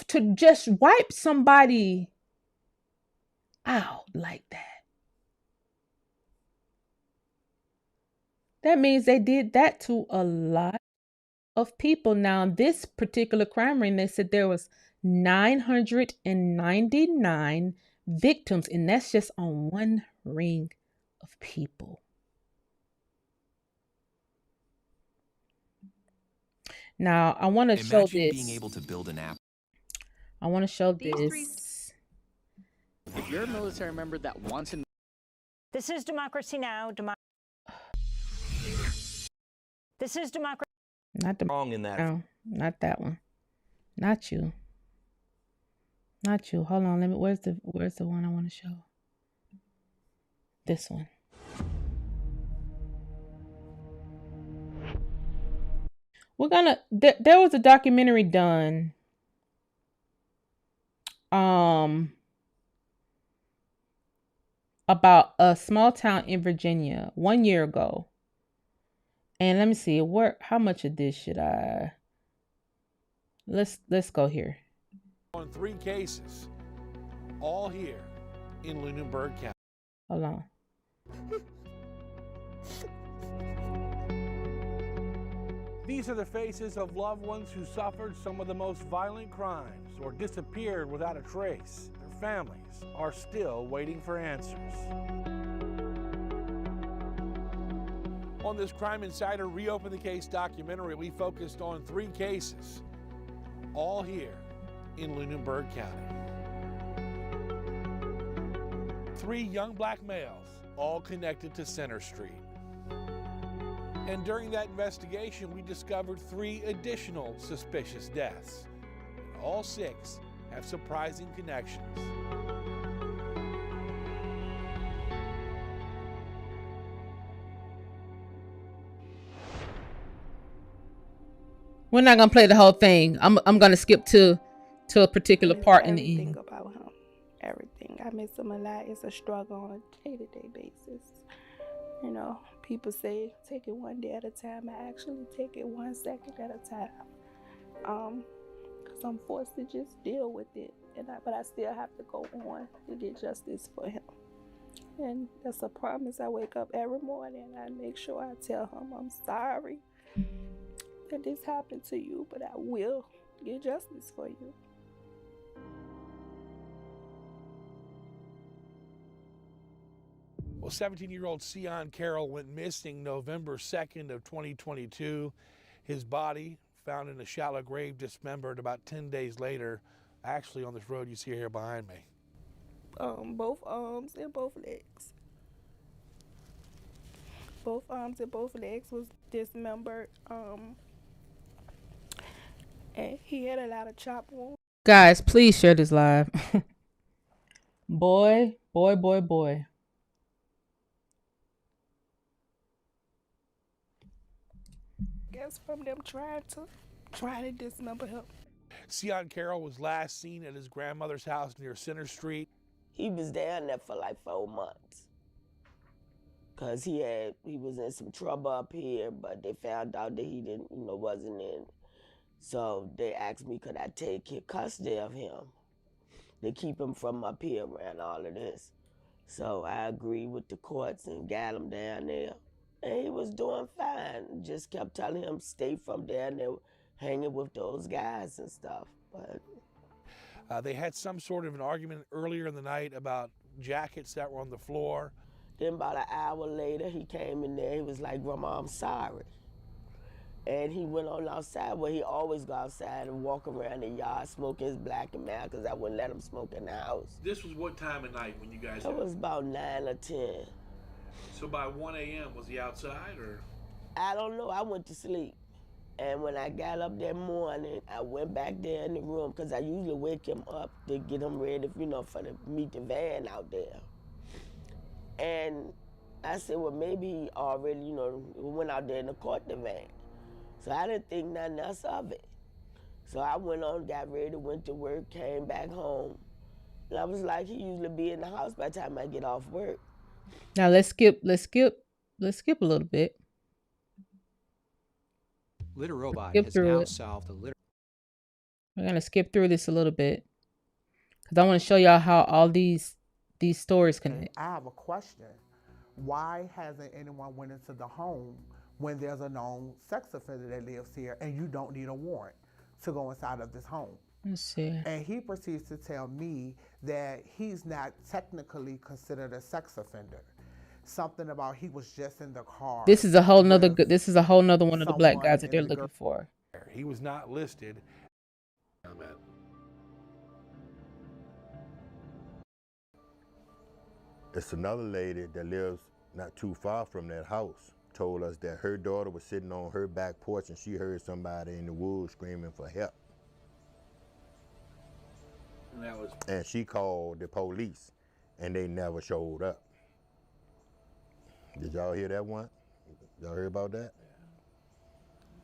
to just wipe somebody out like that means they did that to a lot of people. Now, this particular crime ring, they said there was 999 victims, and that's just on one ring of people. Now, I want to show this. Being able to build an app. I want to show this. If you're a military member that wants to... This is Democracy Now! This is Democracy... Not the wrong in that. No, not that one. Not you. Not you. Hold on. Where's the one I want to show? This one. There was a documentary done about a small town in Virginia 1 year ago. And let me see, how much of this should I... Let's go here. On 3 cases, all here in Lunenburg County. Hold on. These are the faces of loved ones who suffered some of the most violent crimes or disappeared without a trace. Their families are still waiting for answers. On this Crime Insider Reopen the Case documentary, we focused on 3 cases, all here in Lunenburg County. 3 young black males, all connected to Center Street. And during that investigation, we discovered 3 additional suspicious deaths. All 6 have surprising connections. We're not gonna play the whole thing. I'm gonna skip to a particular part in the Everything end. about him. Everything. I miss him a lot. It's a struggle on a day-to-day basis. You know, people say take it one day at a time. I actually take it 1 second at a time. Because I'm forced to just deal with it. But I still have to go on to get justice for him. And that's a promise. I wake up every morning and I make sure I tell him I'm sorry that this happened to you, but I will get justice for you. Well, 17-year-old Sion Carroll went missing November 2nd of 2022. His body found in a shallow grave, dismembered about 10 days later, actually on this road you see here behind me. Both arms and both legs. Both arms and both legs was dismembered. And he had a lot of chop wounds. Guys, please share this live. Boy. Guess from them trying to dismember him. Sion Carroll was last seen at his grandmother's house near Center Street. He was down there for like 4 months. Cause he was in some trouble up here, but they found out that he didn't, wasn't in. So they asked me, could I take custody of him to keep him from up here around all of this. So I agreed with the courts and got him down there. And he was doing fine. Just kept telling him stay from down there hanging with those guys and stuff. But they had some sort of an argument earlier in the night about jackets that were on the floor. Then about an hour later, he came in there. He was like, Grandma, I'm sorry. And he went on outside where he always go outside and walk around the yard smoking his black and mild because I wouldn't let him smoke in the house. This was what time of night when you guys It was about 9 or 10. So by 1 a.m., was he outside or? I don't know. I went to sleep. And when I got up that morning, I went back there in the room because I usually wake him up to get him ready, for the meet the van out there. And I said, well, maybe he already, went out there in the court the van. So I didn't think nothing else of it. So I went on, got ready, went to work, came back home. And I was like, he usually be in the house by the time I get off work. Now let's skip a little bit. Litter Robot Skip has through now it. solved the litter. We're gonna skip through this a little bit because I want to show y'all how all these stories connect. I have a question. Why hasn't anyone went into the home when there's a known sex offender that lives here and you don't need a warrant to go inside of this home? Let's see. And he proceeds to tell me that he's not technically considered a sex offender. Something about he was just in the car. This is a whole nother one of the black guys that they're looking for. He was not listed. It's another lady that lives not too far from that house. Told us that her daughter was sitting on her back porch and she heard somebody in the woods screaming for help. And she called the police and they never showed up. Did y'all hear that one? Y'all heard about that?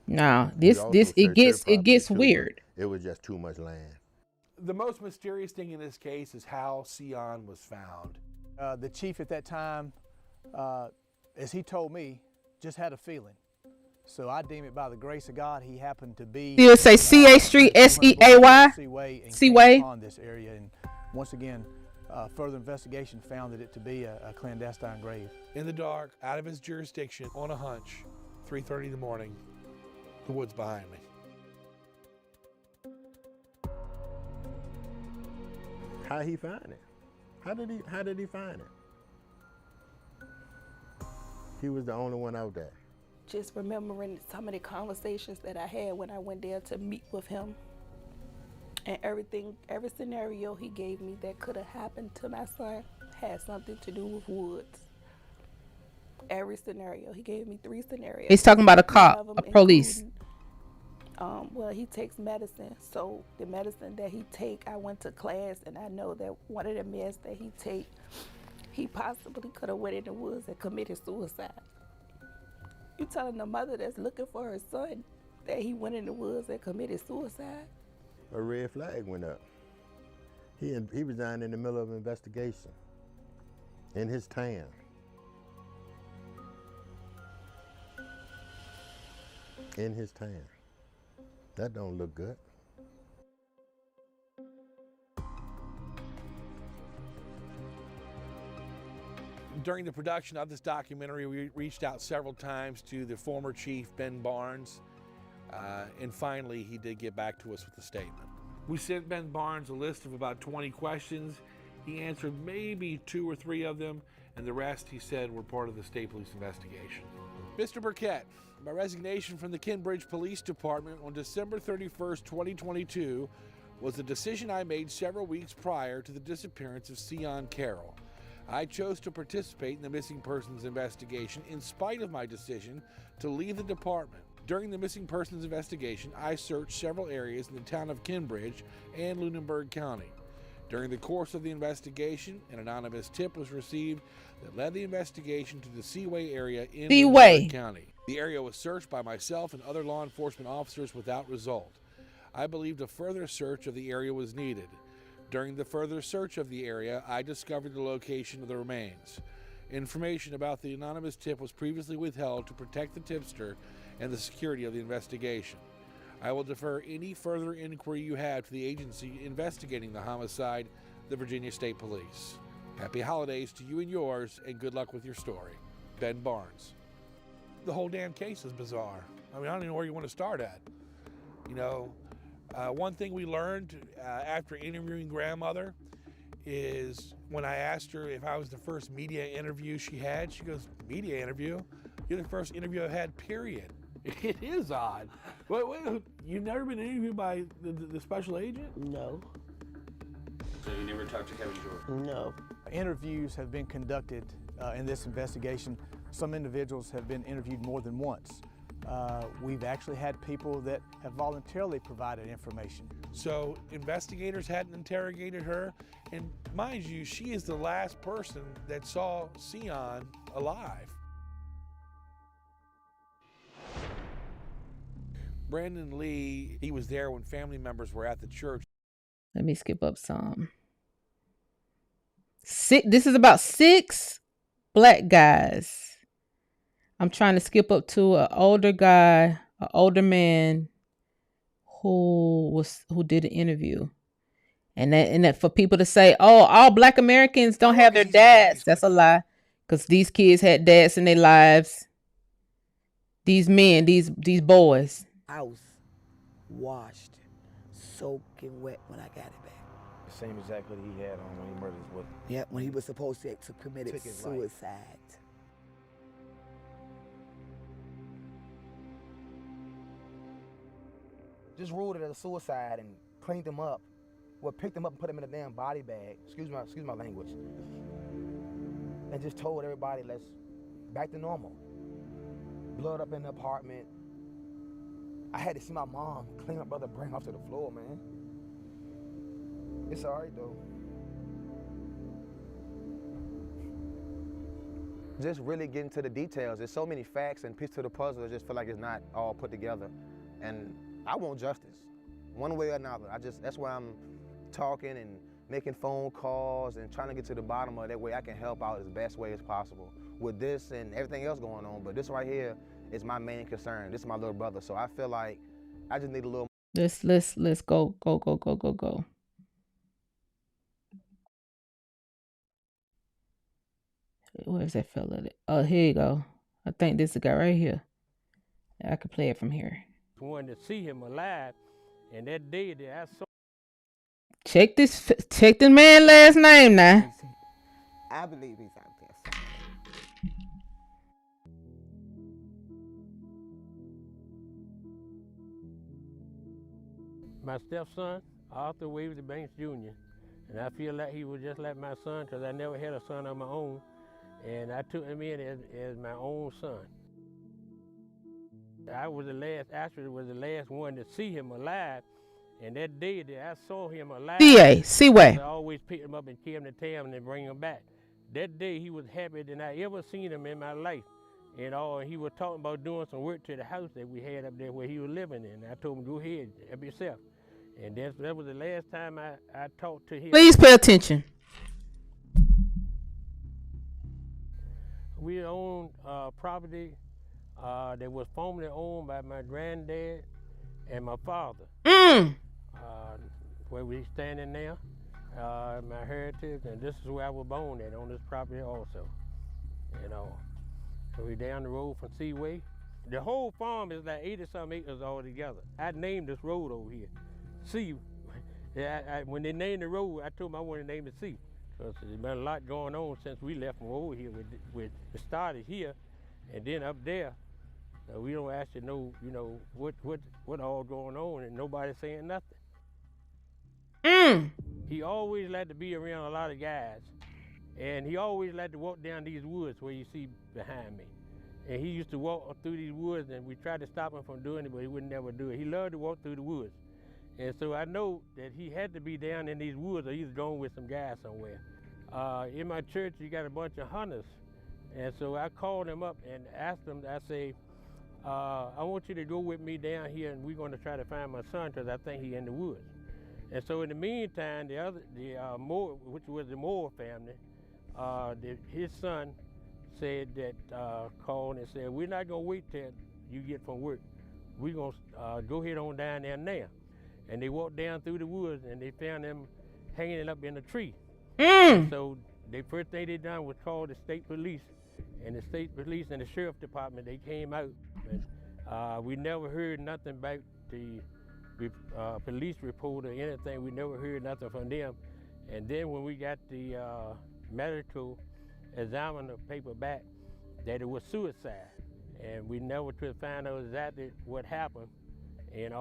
No, it gets weird. It was just too much land. The most mysterious thing in this case is how Sion was found. The chief at that time, as he told me, just had a feeling So I deem it by the grace of God, he happened to be. You would say CA Street, SEAY? Seaway? On this area, and once again, further investigation found that it to be a clandestine grave. In the dark, out of his jurisdiction, on a hunch, 3:30 in the morning, the woods behind me. How he find it? How did he find it? He was the only one out there. Just remembering some of the conversations that I had when I went there to meet with him. And everything, every scenario he gave me that could have happened to my son had something to do with woods. Every scenario. He gave me 3 scenarios. He's talking about a cop, a police. Well, he takes medicine. So the medicine that he take, I went to class and I know that one of the meds that he take, he possibly could have went in the woods and committed suicide. You telling the mother that's looking for her son that he went in the woods and committed suicide? A red flag went up. He resigned in the middle of an investigation in his town. In his town. That don't look good. During the production of this documentary, we reached out several times to the former chief, Ben Barnes, and finally he did get back to us with a statement. We sent Ben Barnes a list of about 20 questions. He answered maybe 2 or 3 of them, and the rest, he said, were part of the state police investigation. Mr. Burkett, my resignation from the Kinbridge Police Department on December 31st, 2022 was a decision I made several weeks prior to the disappearance of Sion Carroll. I chose to participate in the missing persons investigation in spite of my decision to leave the department. During the missing persons investigation, I searched several areas in the town of Kinbridge and Lunenburg County. During the course of the investigation, an anonymous tip was received that led the investigation to the Seaway area in Lunenburg County. The area was searched by myself and other law enforcement officers without result. I believed a further search of the area was needed. During the further search of the area, I discovered the location of the remains. Information about the anonymous tip was previously withheld to protect the tipster and the security of the investigation. I will defer any further inquiry you have to the agency investigating the homicide, the Virginia State Police. Happy holidays to you and yours, and good luck with your story. Ben Barnes. The whole damn case is bizarre. I mean, I don't even know where you want to start at. You know, one thing we learned after interviewing grandmother is when I asked her if I was the first media interview she had, she goes, media interview? You're the first interview I had, period. It is odd. Wait, you've never been interviewed by the special agent? No. So you never talked to Kevin Jordan? No. Interviews have been conducted in this investigation. Some individuals have been interviewed more than once. We've actually had people that have voluntarily provided information. So investigators hadn't interrogated her, and mind you, she is the last person that saw Sion alive. Brandon Lee, he was there when family members were at the church. Let me skip up some. This is about 6 black guys. I'm trying to skip up to an older guy, an older man who did an interview. And that for people to say, oh, all black Americans don't have their dads. That's a lie. Because these kids had dads in their lives. These men, these boys. House washed, soaking wet when I got it back. The same exactly he had on when he murdered his wife. Yeah, when he was supposed to commit suicide. Just ruled it as a suicide and cleaned him up. Well, picked him up and put him in a damn body bag. Excuse my language. And just told everybody, let's back to normal. Blood up in the apartment. I had to see my mom clean my brother brain off to the floor, man. It's all right, though. Just really getting to the details. There's so many facts and pieces to the puzzle. I just feel like it's not all put together. And I want justice, one way or another. That's why I'm talking and making phone calls and trying to get to the bottom of it. That way I can help out as best way as possible with this and everything else going on. But this right here is my main concern. This is my little brother, so I feel like I just need a little. Let's go. Where's that fella? Oh, here you go. I think this is the guy right here. I can play it from here. Wanted to see him alive, and that day that I saw. Check the man last name now. I believe he's out there. My stepson, Arthur Waverly Banks Jr., and I feel like he was just like my son because I never had a son of my own, and I took him in as my own son. I was the last one to see him alive, and that day that I saw him alive, C-Way. I always pick him up and carry him to town and bring him back. That day he was happier than I ever seen him in my life. And he was talking about doing some work to the house that we had up there where he was living in. I told him, go ahead, help yourself. And that was the last time I talked to him. Please pay attention. We owned property that was formerly owned by my granddad and my father. Where we standing now, my heritage, and this is where I was born at, on this property also. So we down the road from Seaway. The whole farm is like 80-some acres all together. I named this road over here, Sea. When they named the road, I told them I wanted to name it Sea, because there's been a lot going on since we left from over here. It started here, and then up there. We don't actually know, what all going on, and nobody's saying nothing. He always liked to be around a lot of guys, and he always liked to walk down these woods where you see behind me. And he used to walk through these woods, and we tried to stop him from doing it, but he would never do it. He loved to walk through the woods. And so I know that he had to be down in these woods, or he's going with some guys somewhere. In my church, you got a bunch of hunters. And so I called him up and asked him, I say, I want you to go with me down here, and we're going to try to find my son, because I think he's in the woods. And so in the meantime, Moore, which was the Moore family, his son said that, called and said, we're not going to wait till you get from work. We're going to go ahead on down there now. And they walked down through the woods, and they found them hanging up in a tree. So the first thing they done was call the state police. And the state police and the sheriff department, they came out. And we never heard nothing back the police report or anything. We never heard nothing from them. And then when we got the medical examiner paper back, that it was suicide. And we never could find out exactly what happened, and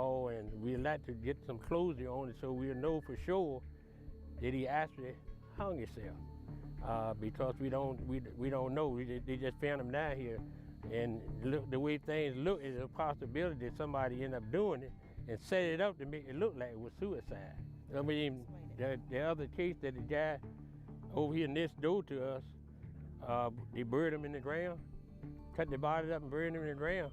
we'd like to get some closure on it so we'll know for sure that he actually hung himself. Because we don't know. They just found him down here. And look, the way things look, is a possibility that somebody ended up doing it and set it up to make it look like it was suicide. I mean, the other case that the guy over here next door to us, they buried him in the ground, cut the body up and buried him in the ground.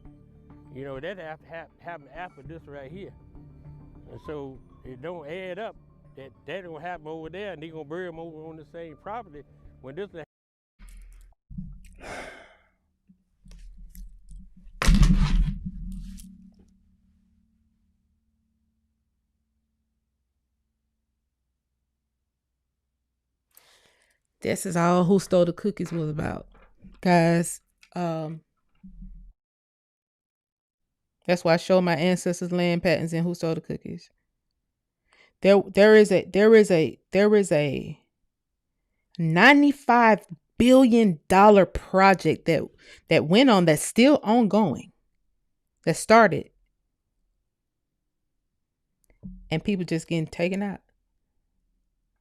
That happened after this right here. And so it don't add up that don't happen over there, and they're gonna bury him over on the same property when this. This is all Who Stole the Cookies was about, guys. That's why I show my ancestors' land patents in Who Stole the Cookies. There is a $95 billion project that went on, that's still ongoing, that started, and people just getting taken out.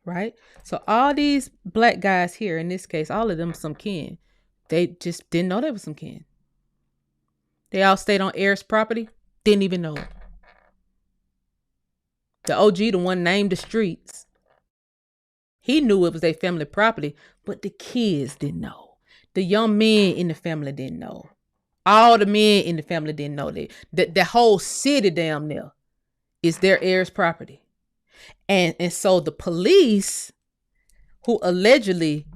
Right? So all these black guys here, in this case, all of them some kin. They just didn't know there was some kin. They all stayed on heirs property, didn't even know it. The OG, the one named the streets, he knew it was their family property, but the kids didn't know. The young men in the family didn't know. All the men in the family didn't know that. The whole city damn near is their heirs property. And so the police, who allegedly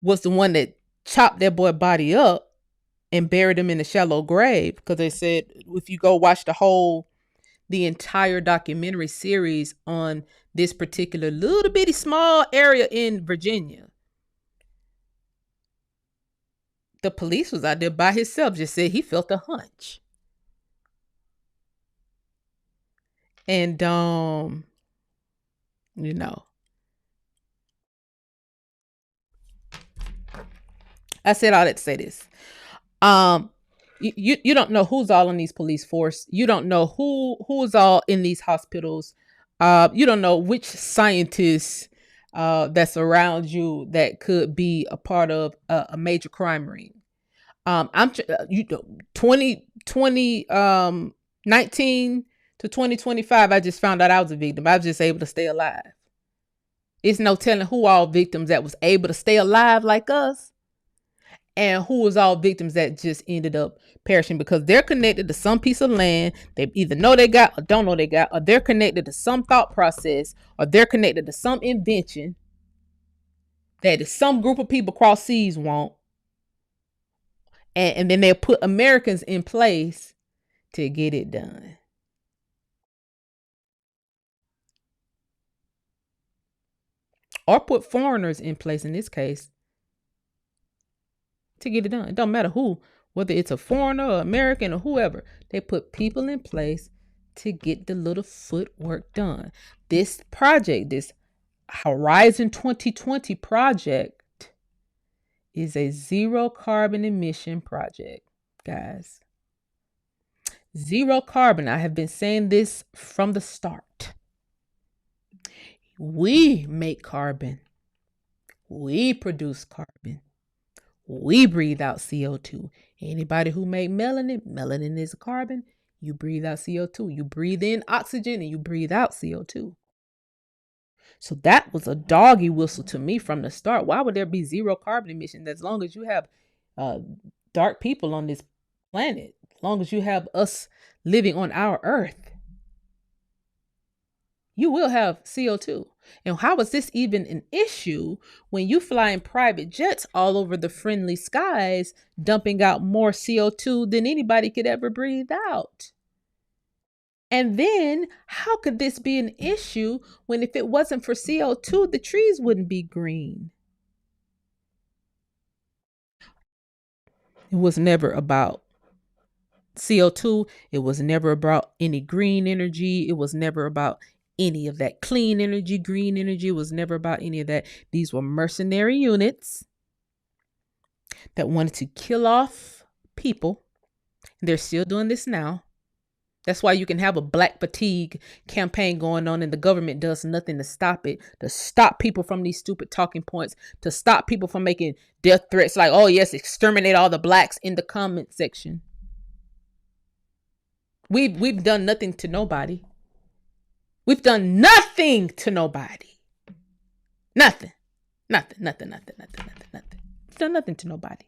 was the one that chopped that boy body up and buried them in a shallow grave, because they said if you go watch the entire documentary series on this particular little bitty small area in Virginia, the police was out there by himself, just said he felt a hunch. And you know, I said all that to say this. You don't know who's all in these police force. You don't know who's all in these hospitals. You don't know which scientists that's around you that could be a part of a major crime ring. 19 to 2025, I just found out I was a victim. I was just able to stay alive. It's no telling who all victims that was able to stay alive like us, and who was all victims that just ended up perishing because they're connected to some piece of land they either know they got or don't know they got, or they're connected to some thought process, or they're connected to some invention that some group of people across seas want. And then they'll put Americans in place to get it done. Or put foreigners in place in this case to get it done. It don't matter who, whether it's a foreigner or American or whoever, they put people in place to get the little footwork done. This project, this Horizon 2020 project, is a zero carbon emission project, guys. Zero carbon. I have been saying this from the start. We make carbon. We produce carbon. We breathe out CO2. Anybody who made melanin is a carbon. You breathe out CO2. You breathe in oxygen and you breathe out CO2. So that was a doggy whistle to me from the start. Why would there be zero carbon emissions as long as you have dark people on this planet, as long as you have us living on our earth? You will have CO2. And how is this even an issue when you fly in private jets all over the friendly skies, dumping out more CO2 than anybody could ever breathe out? And then how could this be an issue when if it wasn't for CO2, the trees wouldn't be green? It was never about CO2. It was never about any green energy. It was never about any of that clean energy, green energy. It was never about any of that. These were mercenary units that wanted to kill off people. They're still doing this now. That's why you can have a black fatigue campaign going on and the government does nothing to stop it, to stop people from these stupid talking points, to stop people from making death threats like, oh yes, exterminate all the blacks in the comment section. We've done nothing to nobody. We've done nothing to nobody. Nothing. We've done nothing to nobody.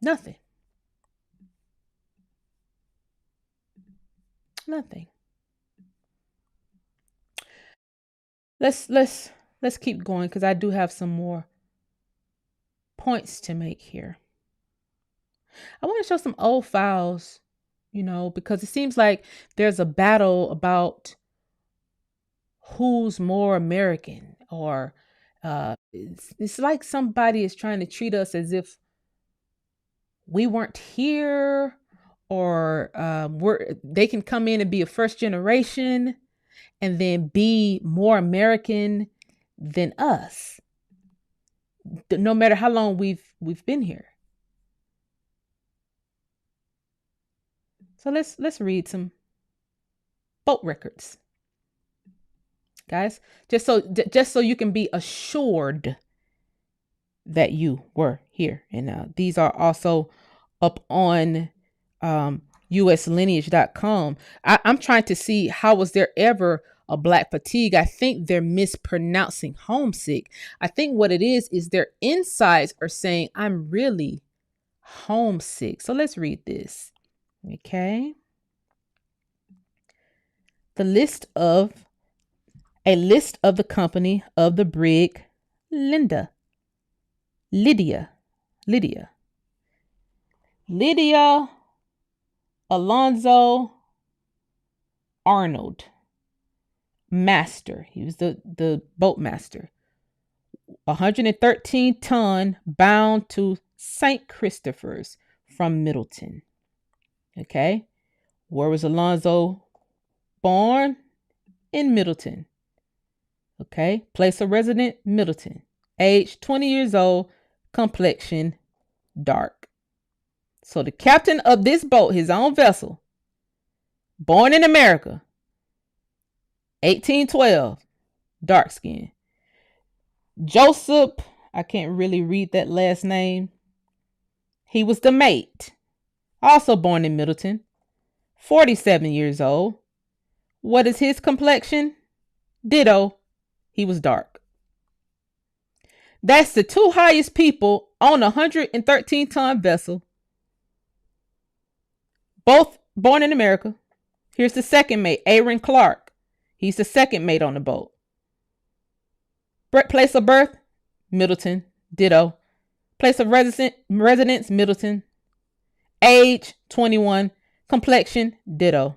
Nothing. Let's keep going because I do have some more points to make here. I want to show some old files, because it seems like there's a battle about who's more American, or it's like somebody is trying to treat us as if we weren't here, or they can come in and be a first generation and then be more American than us, no matter how long we've been here. So let's read some boat records, guys, just so you can be assured that you were here. And these are also up on uslineage.com. I'm trying to see, how was there ever a black fatigue? I think they're mispronouncing homesick. I think what it is their insides are saying, I'm really homesick. So let's read this. Okay. A list of the company of the brig Lydia, Lydia. Lydia Alonzo Arnold. Master. He was the boat master. 113 ton bound to St. Christopher's from Middleton. Okay. Where was Alonzo born? In Middleton. Okay. Place of residence, Middleton. Age 20 years old. Complexion, dark. So the captain of this boat, his own vessel, born in America, 1812, dark skin. Joseph, I can't really read that last name. He was the mate, also born in Middleton, 47 years old. What is his complexion? Ditto, he was dark. That's the two highest people on a 113-ton vessel, both born in America. Here's the second mate, Aaron Clark. He's the second mate on the boat. Place of birth, Middleton, ditto. Place of residence, Middleton. Age, 21. Complexion, ditto.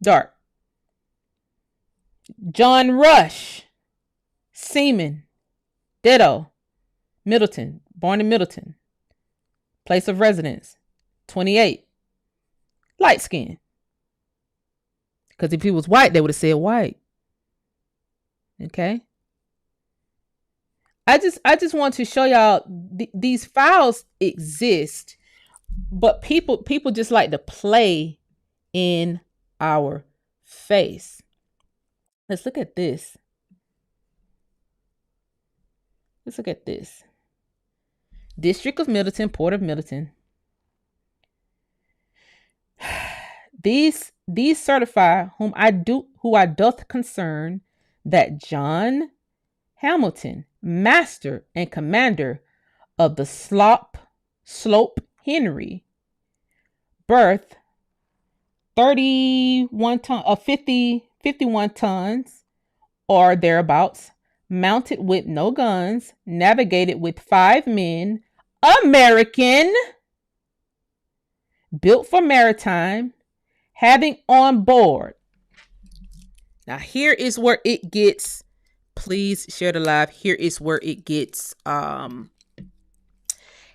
Dark. John Rush, seaman, ditto. Middleton, born in Middleton. Place of residence, 28. Light skin. Because if he was white, they would have said white. Okay. I just want to show y'all these files exist, but people just like to play in our face. Let's look at this. Let's look at this. District of Middleton, Port of Middleton. These certify who I doth concern that John Hamilton, master and commander of the Slope Henry, birth 51 tons or thereabouts, mounted with no guns, navigated with 5 men, American, built for maritime, having on board. Now here is where it gets, please share the live. Here is where it gets,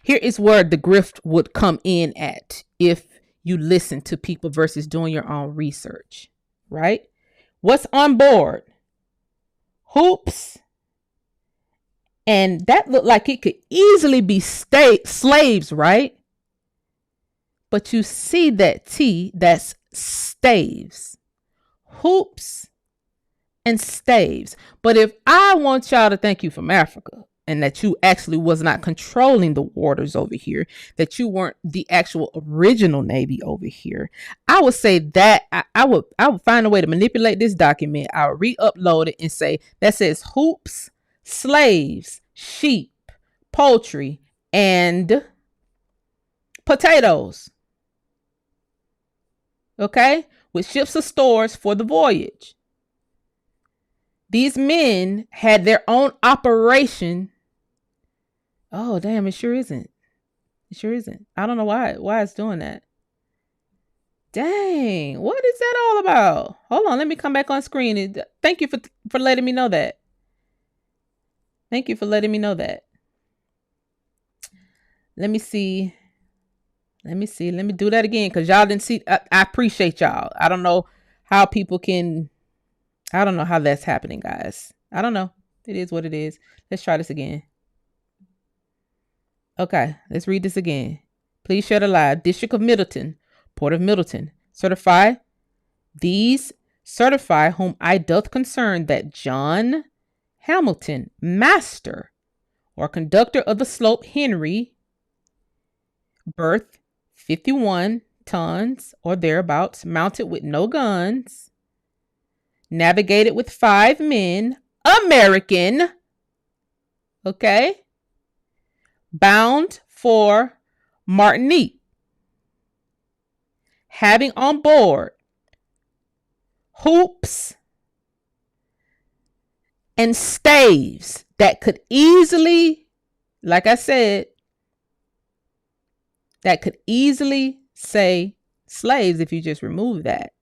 here is where the grift would come in at if you listen to people versus doing your own research, right? What's on board? Hoops. And that looked like it could easily be slaves, right? But you see that T, that's staves. Hoops and staves. But if I want y'all to thank you from Africa, and that you actually was not controlling the waters over here, that you weren't the actual original Navy over here, I would say that I would find a way to manipulate this document. I would re-upload it and say that says hoops, slaves, sheep, poultry, and potatoes. Okay? With ships of stores for the voyage. These men had their own operation. Oh, damn, it sure isn't. It sure isn't. I don't know why it's doing that. Dang, what is that all about? Hold on, let me come back on screen. Thank you for letting me know that. Thank you for letting me know that. Let me see. Let me do that again, because y'all didn't see. I appreciate y'all. I don't know how people can. I don't know how that's happening, guys. I don't know. It is what it is. Let's try this again. Okay, let's read this again. Please share the live. District of Middleton, Port of Middleton. Certify. These certify whom I doth concern that John Hamilton, master or conductor of the Slope Henry, birth 51 tons or thereabouts, mounted with no guns, navigated with 5 men, American, okay, bound for Martinique, having on board hoops and staves that could easily, like I said, that could easily say slaves if you just remove that.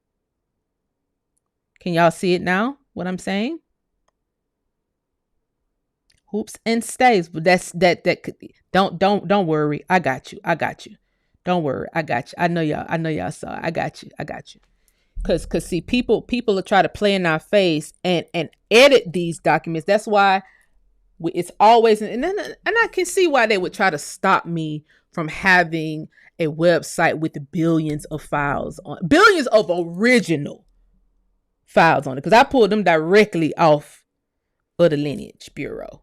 Can y'all see it now? What I'm saying? Hoops and staves, but that could don't worry. I got you. Don't worry. I got you. I know y'all saw it. I got you. Cause see, people will try to play in our face and edit these documents. That's why it's always, and I can see why they would try to stop me from having a website with billions of original files on it. Cause I pulled them directly off of the Lineage Bureau.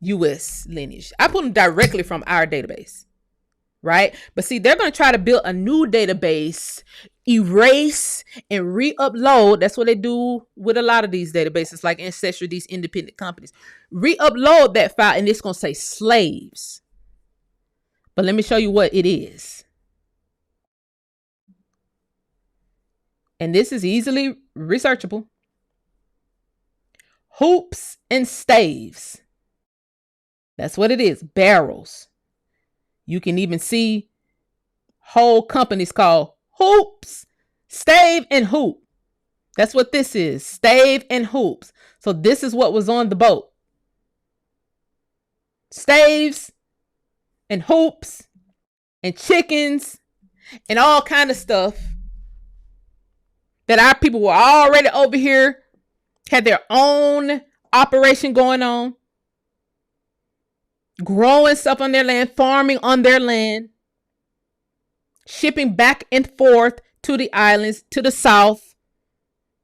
U.S. lineage. I pulled them directly from our database, right? But see, they're going to try to build a new database, erase and re-upload. That's what they do with a lot of these databases, like Ancestry, these independent companies. Re-upload that file, and it's going to say slaves. But let me show you what it is. And this is easily researchable. Hoops and staves. That's what it is. Barrels. You can even see whole companies called Hoops, Stave, and Hoop. That's what this is. Stave and Hoops. So this is what was on the boat. Staves and hoops and chickens and all kind of stuff that our people were already over here, had their own operation going on. Growing stuff on their land, farming on their land, shipping back and forth to the islands, to the south,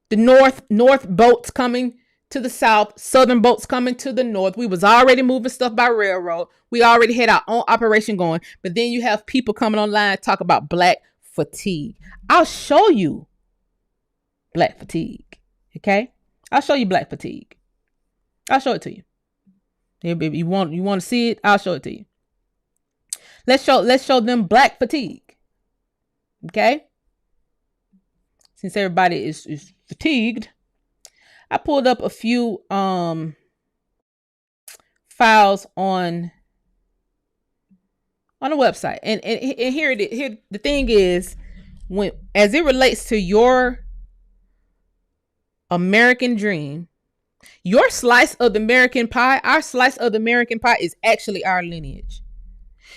the north boats coming to the south, southern boats coming to the north. We was already moving stuff by railroad. We already had our own operation going. But then you have people coming online talk about black fatigue. I'll show you black fatigue. Okay? I'll show you black fatigue. I'll show it to you. If you want to see it, I'll show it to you. Let's show them black fatigue. Okay? Since everybody is fatigued, I pulled up a few files on a website. And here it is. Here the thing is, when as it relates to your American dream, your slice of the American pie, our slice of the American pie is actually our lineage.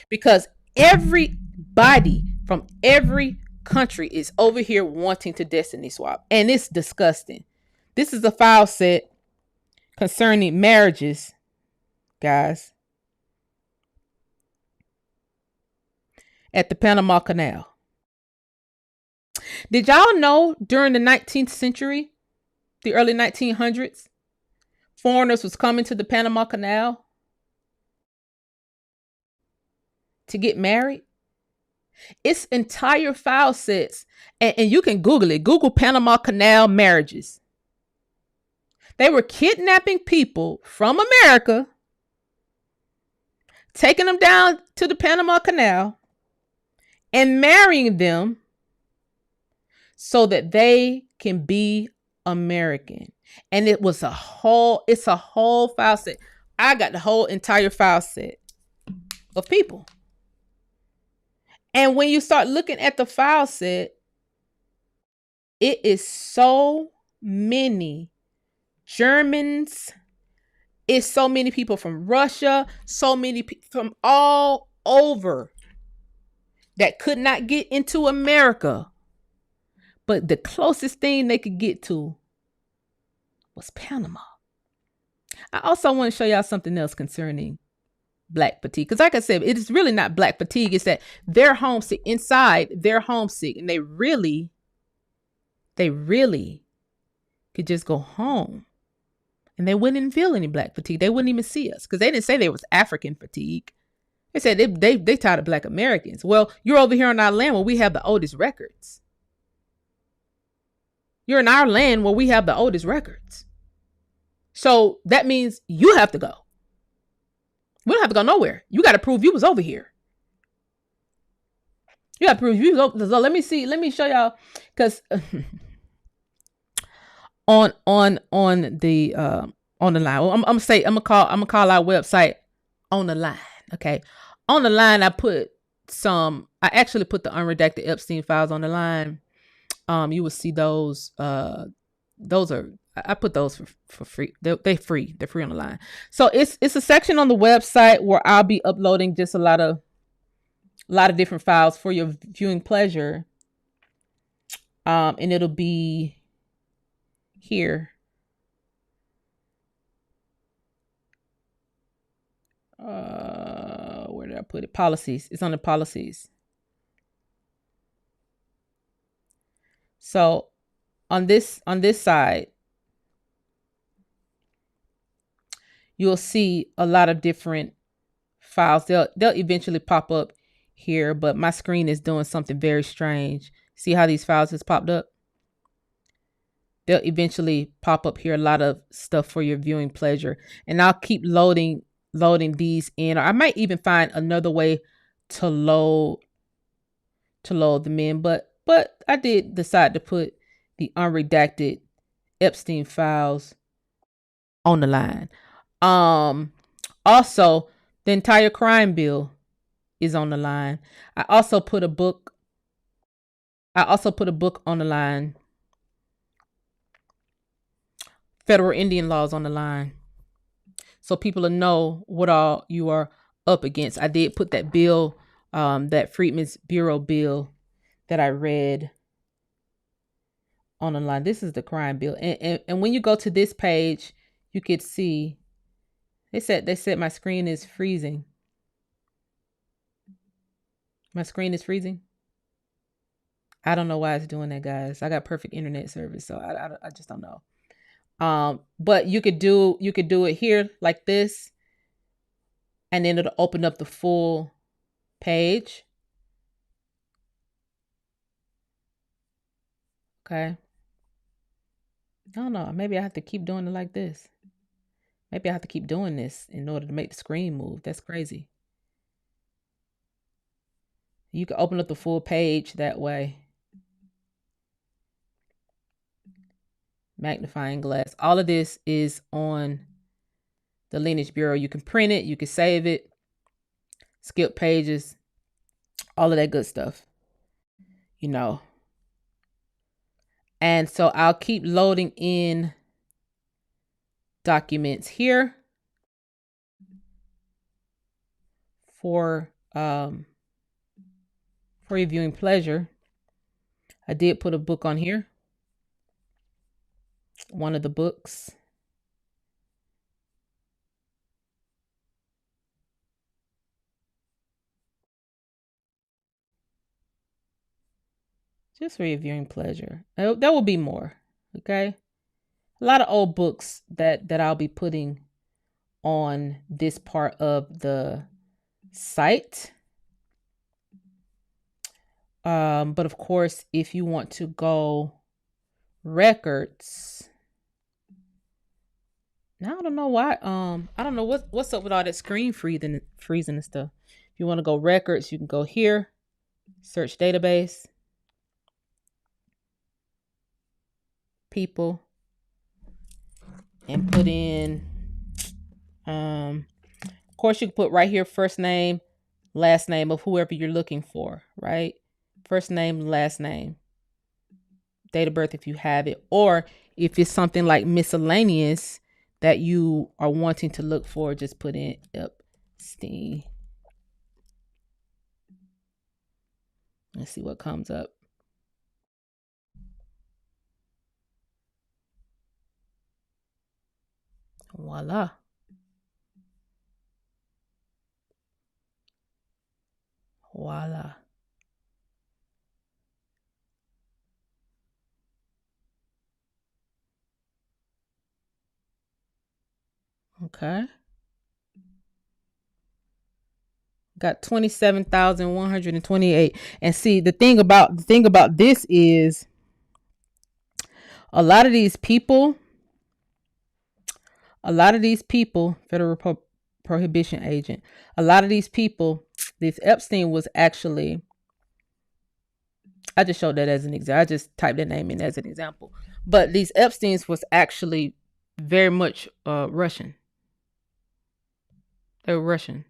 Because everybody from every country is over here wanting to destiny swap. And it's disgusting. This is a file set concerning marriages, guys, at the Panama Canal. Did y'all know during the 19th century, the early 1900s, foreigners was coming to the Panama Canal to get married? It's entire file sets, and you can Google it. Google Panama Canal marriages. They were kidnapping people from America, taking them down to the Panama Canal, and marrying them so that they can be American. And it's a whole file set. I got the whole entire file set of people. And when you start looking at the file set, it is so many Germans. It's so many people from Russia, so many people from all over that could not get into America. But the closest thing they could get to was Panama. I also want to show y'all something else concerning black fatigue. Because like I said, it is really not black fatigue. It's that they're homesick. Inside, they're homesick. And they really could just go home. And they wouldn't even feel any black fatigue. They wouldn't even see us. Because they didn't say there was African fatigue. They said they tired of black Americans. Well, you're over here on our land where we have the oldest records. You're in our land where we have the oldest records. So that means you have to go. We don't have to go nowhere. You got to prove you was over here. You got to prove you was over. So let me show y'all. Because on the line, I'm gonna call our website On the Line. Okay. On the Line, I put I actually put the unredacted Epstein files on the line. You will see those. Those are, I put those for free. They're free. They're free on the line. So it's a section on the website where I'll be uploading just a lot of different files for your viewing pleasure. And it'll be here. Where did I put it? Policies. It's on the policies. So on this side, you'll see a lot of different files. They'll eventually pop up here, but my screen is doing something very strange. See how these files has popped up? They'll eventually pop up here, a lot of stuff for your viewing pleasure. And I'll keep loading these in. Or I might even find another way to load them in. But I did decide to put the unredacted Epstein files on the line. Also, the entire crime bill is on the line. I also put a book on the line. Federal Indian laws on the line. So people will know what all you are up against. I did put that bill, that Freedmen's Bureau bill that I read on the line. This is the crime bill. And when you go to this page, you could see they said my screen is freezing. My screen is freezing. I don't know why it's doing that, guys. I got perfect internet service, so I just don't know. But you could do it here like this, and then it'll open up the full page. Okay. I don't know. Maybe I have to keep doing it like this. Maybe I have to keep doing this in order to make the screen move. That's crazy. You can open up the full page that way. Magnifying glass. All of this is on the Lineage Bureau. You can print it. You can save it. Skip pages. All of that good stuff. You know. And so I'll keep loading in documents here for your viewing pleasure. I did put a book on here. One of the books. Just for your viewing pleasure. There will be more. Okay. A lot of old books that I'll be putting on this part of the site. But of course, if you want to go records, now I don't know why. I don't know what's up with all that screen freezing and stuff. If you want to go records, you can go here, search database, people, and put in. Of course, you can put right here first name, last name of whoever you're looking for, right? First name, last name, date of birth if you have it, or if it's something like miscellaneous that you are wanting to look for, just put in Epstein. Let's see what comes up. Voila. Voila. Okay. Got 27,128. And see, the thing about this is a lot of these people, federal prohibition agent, a lot of these people, this Epstein was actually, I just showed that as an example. I just typed that name in as an example. But these Epsteins was actually very much Russian. They were Russian.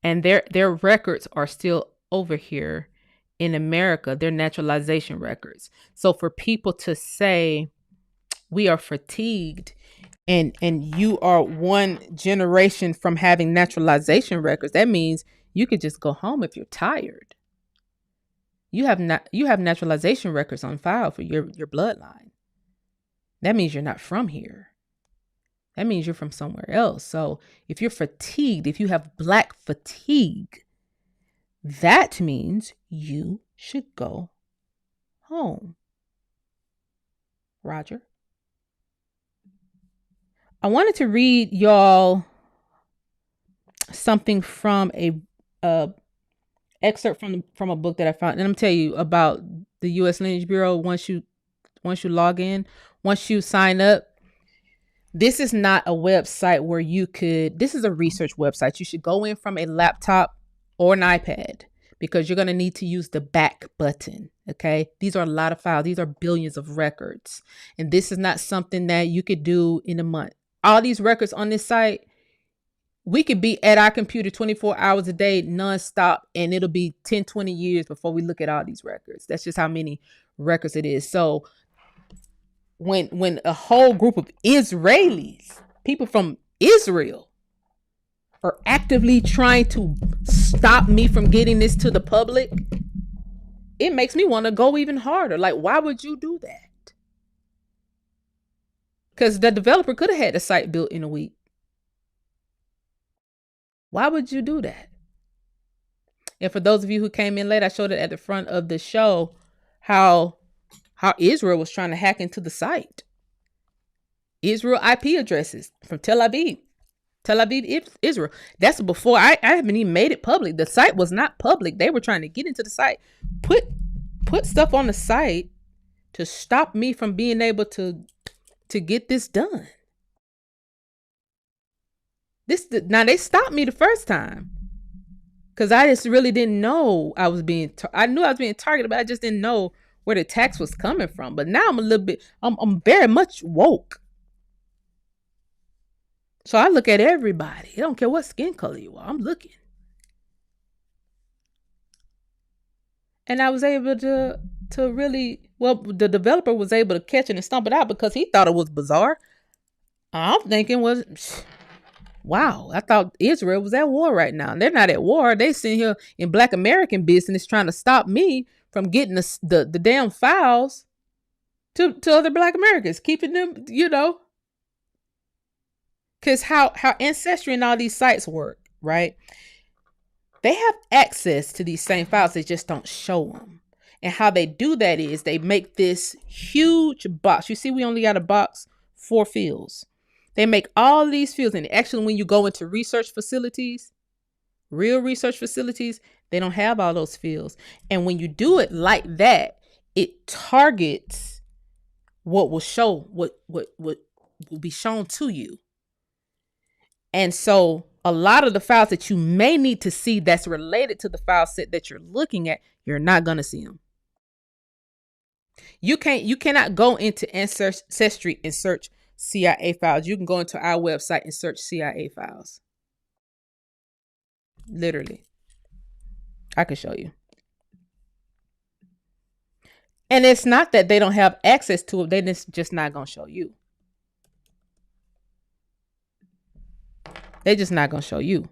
and their records are still over here in America. They're naturalization records. So for people to say we are fatigued and you are one generation from having naturalization records, that means you could just go home if you're tired. You have naturalization records on file for your bloodline. That means you're not from here. That means you're from somewhere else. So if you're fatigued, if you have Black fatigue, that means you should go home. Roger. I wanted to read y'all something from a excerpt from a book that I found. And I'm tell you about the U.S. Lineage Bureau. Once you log in, once you sign up, this is not a website where you could, this is a research website. You should go in from a laptop or an iPad because you're going to need to use the back button. Okay. These are a lot of files. These are billions of records. And this is not something that you could do in a month. All these records on this site, we could be at our computer 24 hours a day, nonstop, and it'll be 10, 20 years before we look at all these records. That's just how many records it is. So when a whole group of Israelis, people from Israel, are actively trying to stop me from getting this to the public, it makes me want to go even harder. Like, why would you do that? Because the developer could have had the site built in a week. Why would you do that? And for those of you who came in late, I showed it at the front of the show how Israel was trying to hack into the site. Israel IP addresses from Tel Aviv, Israel. That's before I haven't even made it public. The site was not public. They were trying to get into the site, put stuff on the site to stop me from being able to get this done. Now they stopped me the first time because I just really didn't know I was being. I knew I was being targeted, but I just didn't know where the tax was coming from. But now I'm a little bit. I'm very much woke. So I look at everybody. I don't care what skin color you are. I'm looking. And I was able to really, well, the developer was able to catch it and stomp it out because he thought it was bizarre. I'm thinking wow, I thought Israel was at war right now. They're not at war. They sitting here in Black American business trying to stop me from getting the damn files to other Black Americans, keeping them, because how Ancestry and all these sites work, right? They have access to these same files. They just don't show them. And how they do that is they make this huge box. You see, we only got a box, 4 fields. They make all these fields. And actually, when you go into research facilities, real research facilities, they don't have all those fields. And when you do it like that, it targets what will show, what will be shown to you. And so a lot of the files that you may need to see that's related to the file set that you're looking at, you're not going to see them. You cannot go into Ancestry and search CIA files. You can go into our website and search CIA files. Literally. I can show you. And it's not that they don't have access to it. They're just not going to show you. They're just not going to show you.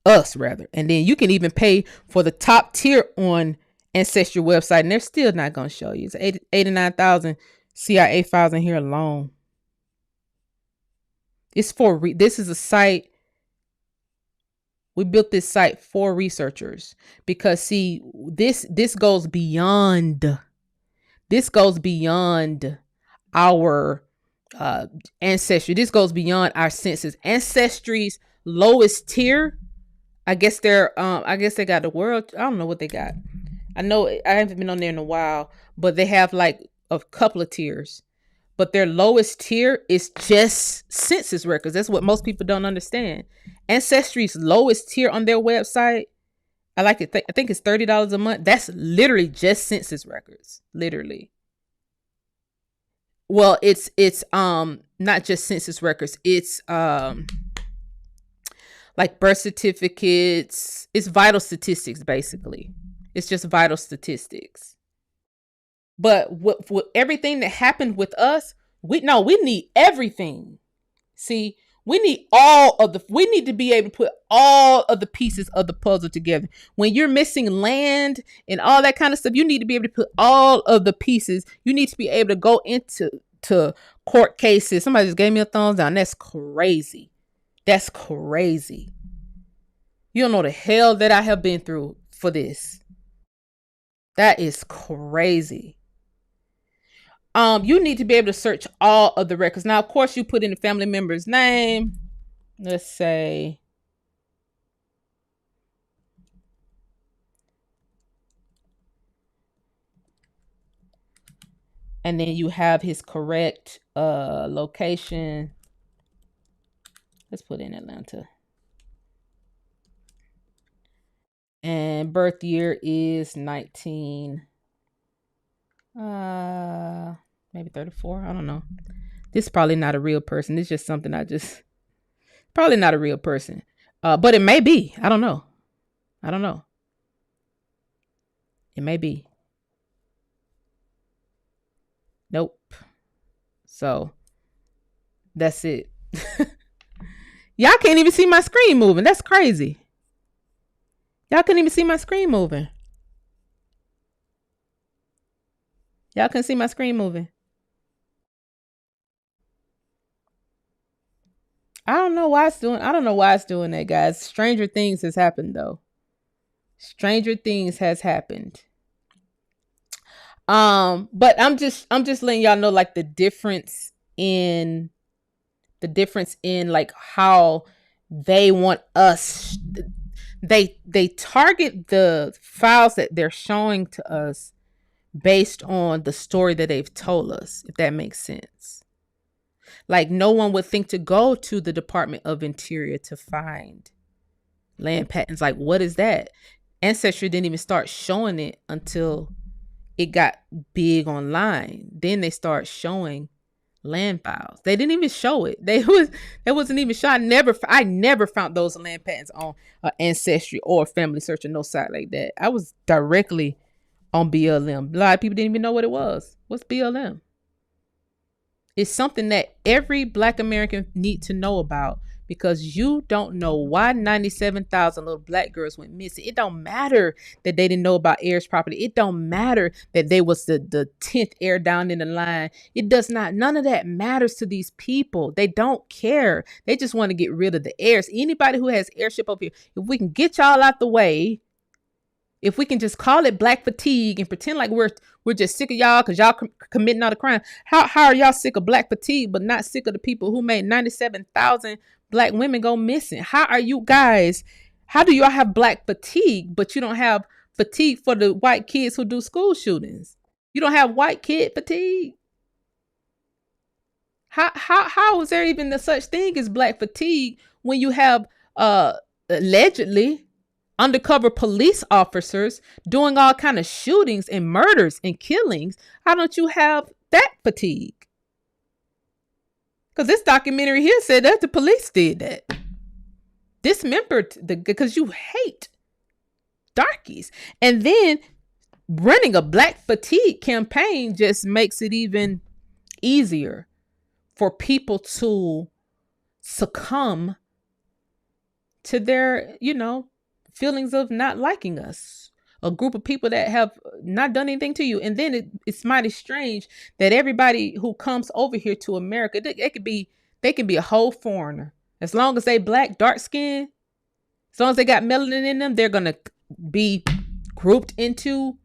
Us, rather. And then you can even pay for the top tier on Ancestry website, and they're still not going to show you. It's 89,000 CIA files in here alone. It's this is a site. We built this site for researchers because, see, this goes beyond. This goes beyond our Ancestry. This goes beyond our census. Ancestry's lowest tier, I guess they got the world. I don't know what they got. I know I haven't been on there in a while, but they have like a couple of tiers. But their lowest tier is just census records. That's what most people don't understand. Ancestry's lowest tier on their website, I like it. I think it's $30 a month. That's literally just census records. Literally. Well, it's not just census records. It's like birth certificates. It's vital statistics, basically. It's just vital statistics. But what everything that happened with us, we need everything. See, we need to be able to put all of the pieces of the puzzle together. When you're missing land and all that kind of stuff, you need to be able to put all of the pieces. You need to be able to go into court cases. Somebody just gave me a thumbs down. That's crazy. That's crazy. You don't know the hell that I have been through for this. That is crazy. You need to be able to search all of the records. Now, of course, you put in the family member's name. Let's say, and then you have his correct location. Let's put in Atlanta. And birth year is 19. Maybe 34. I don't know. This is probably not a real person. It's just something probably not a real person. But it may be. I don't know. It may be. Nope. So that's it. Y'all can't even see my screen moving. That's crazy. Y'all couldn't even see my screen moving. Y'all can see my screen moving. I don't know why it's doing that, guys. Stranger things has happened though. Stranger things has happened. But I'm just letting y'all know like the difference in like how they want us. They target the files that they're showing to us based on the story that they've told us, if that makes sense. Like no one would think to go to the Department of Interior to find land patents. Like, what is that? Ancestry didn't even start showing it until it got big online. Then they start showing land files. They didn't even show it. It wasn't even shown. I never found those land patents on Ancestry or Family Search or no site like that. I was directly on BLM. A lot of people didn't even know what it was. What's BLM? It's something that every Black American need to know about, because you don't know why 97,000 little Black girls went missing. It don't matter that they didn't know about heirs property. It don't matter that they was the 10th heir down in the line. It does not. None of that matters to these people. They don't care. They just want to get rid of the heirs. Anybody who has heirship up here, if we can get y'all out the way, if we can just call it Black fatigue and pretend like we're just sick of y'all because y'all committing all the crime. How are y'all sick of Black fatigue but not sick of the people who made 97,000 Black women go missing? How are you guys? How do y'all have Black fatigue but you don't have fatigue for the white kids who do school shootings? You don't have white kid fatigue? How is there even such thing as Black fatigue when you have allegedly undercover police officers doing all kind of shootings and murders and killings? How don't you have that fatigue? Because this documentary here said that the police did that. Dismembered because you hate darkies. And then running a Black fatigue campaign just makes it even easier for people to succumb to their, feelings of not liking us, a group of people that have not done anything to you. And then it's mighty strange that everybody who comes over here to America, they can be a whole foreigner. As long as they Black, dark skin, as long as they got melanin in them, they're going to be grouped into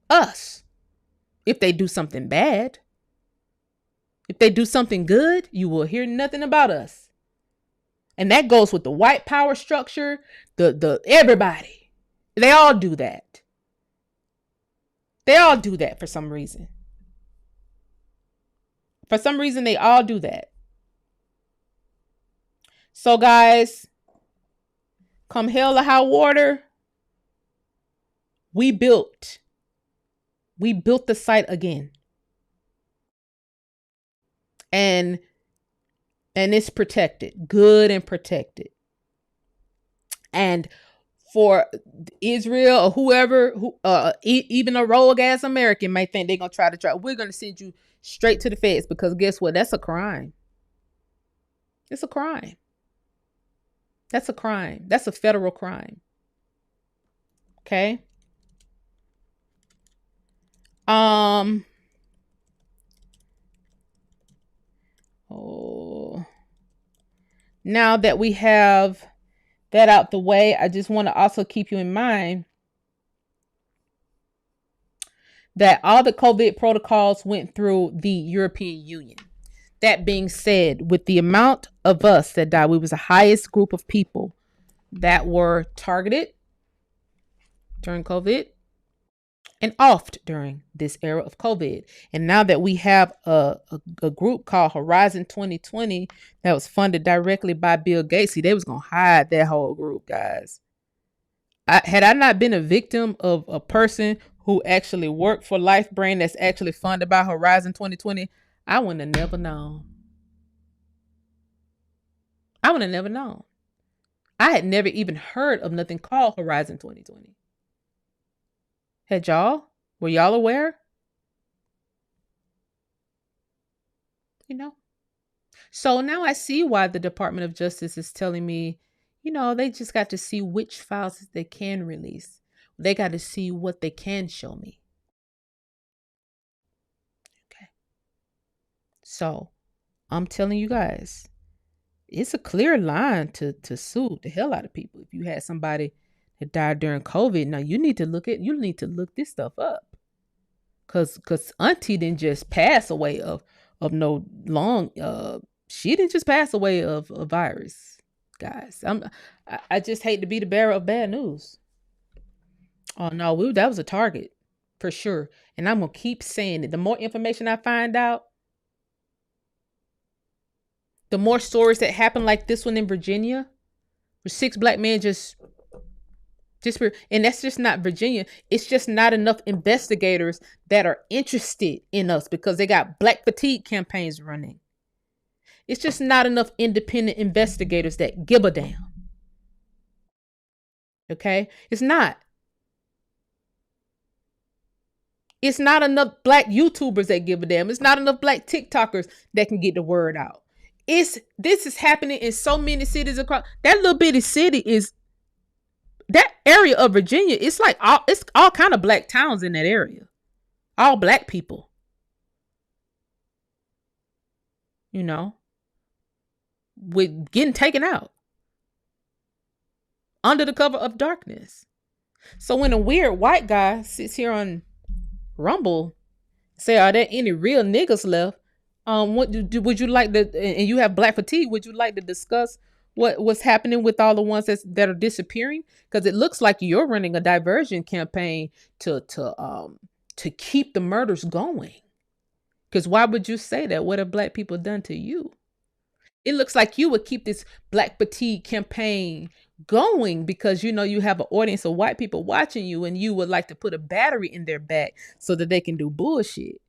us. If they do something bad, if they do something good, you will hear nothing about us. And that goes with the white power structure, the everybody. They all do that. They all do that for some reason. For some reason, they all do that. So guys, come hell or high water, we built the site again. And it's protected, good and protected. And for Israel or whoever, even a rogue ass American may think they're going to try. We're going to send you straight to the feds, because guess what? That's a crime. It's a crime. That's a crime. That's a federal crime. Okay. Now that we have that out the way, I just want to also keep you in mind that all the COVID protocols went through the European Union. That being said, with the amount of us that died, we was the highest group of people that were targeted during COVID and offed during this era of COVID. And now that we have a group called Horizon 2020 that was funded directly by Bill Gates, they was going to hide that whole group, guys. Had I not been a victim of a person who actually worked for LifeBrain that's actually funded by Horizon 2020, I wouldn't have never known. I would have never known. I had never even heard of nothing called Horizon 2020. Had y'all? Were y'all aware? You know? So now I see why the Department of Justice is telling me, they just got to see which files they can release. They got to see what they can show me. Okay. So I'm telling you guys, it's a clear line to sue the hell out of people. If you had somebody that died during COVID, now you need to look this stuff up. Cause Auntie didn't just pass away of no long she didn't just pass away of a virus, guys. I just hate to be the bearer of bad news. Oh no, that was a target for sure. And I'm gonna keep saying it. The more information I find out, the more stories that happen like this one in Virginia, where 6 black men just and that's just not Virginia. It's just not enough investigators that are interested in us because they got black fatigue campaigns running. It's just not enough independent investigators that give a damn. Okay? It's not. It's not enough black YouTubers that give a damn. It's not enough black TikTokers that can get the word out. This is happening in so many cities across. That little bitty city is that area of Virginia. It's like it's all kind of black towns in that area. All black people. With getting taken out under the cover of darkness. So when a weird white guy sits here on Rumble, say, are there any real niggas left? Would you like to, and you have black fatigue, would you like to discuss what's happening with all the ones that are disappearing? Because it looks like you're running a diversion campaign to keep the murders going. Because why would you say that? What have black people done to you? It looks like you would keep this black fatigue campaign going because you have an audience of white people watching you, and you would like to put a battery in their back so that they can do bullshit.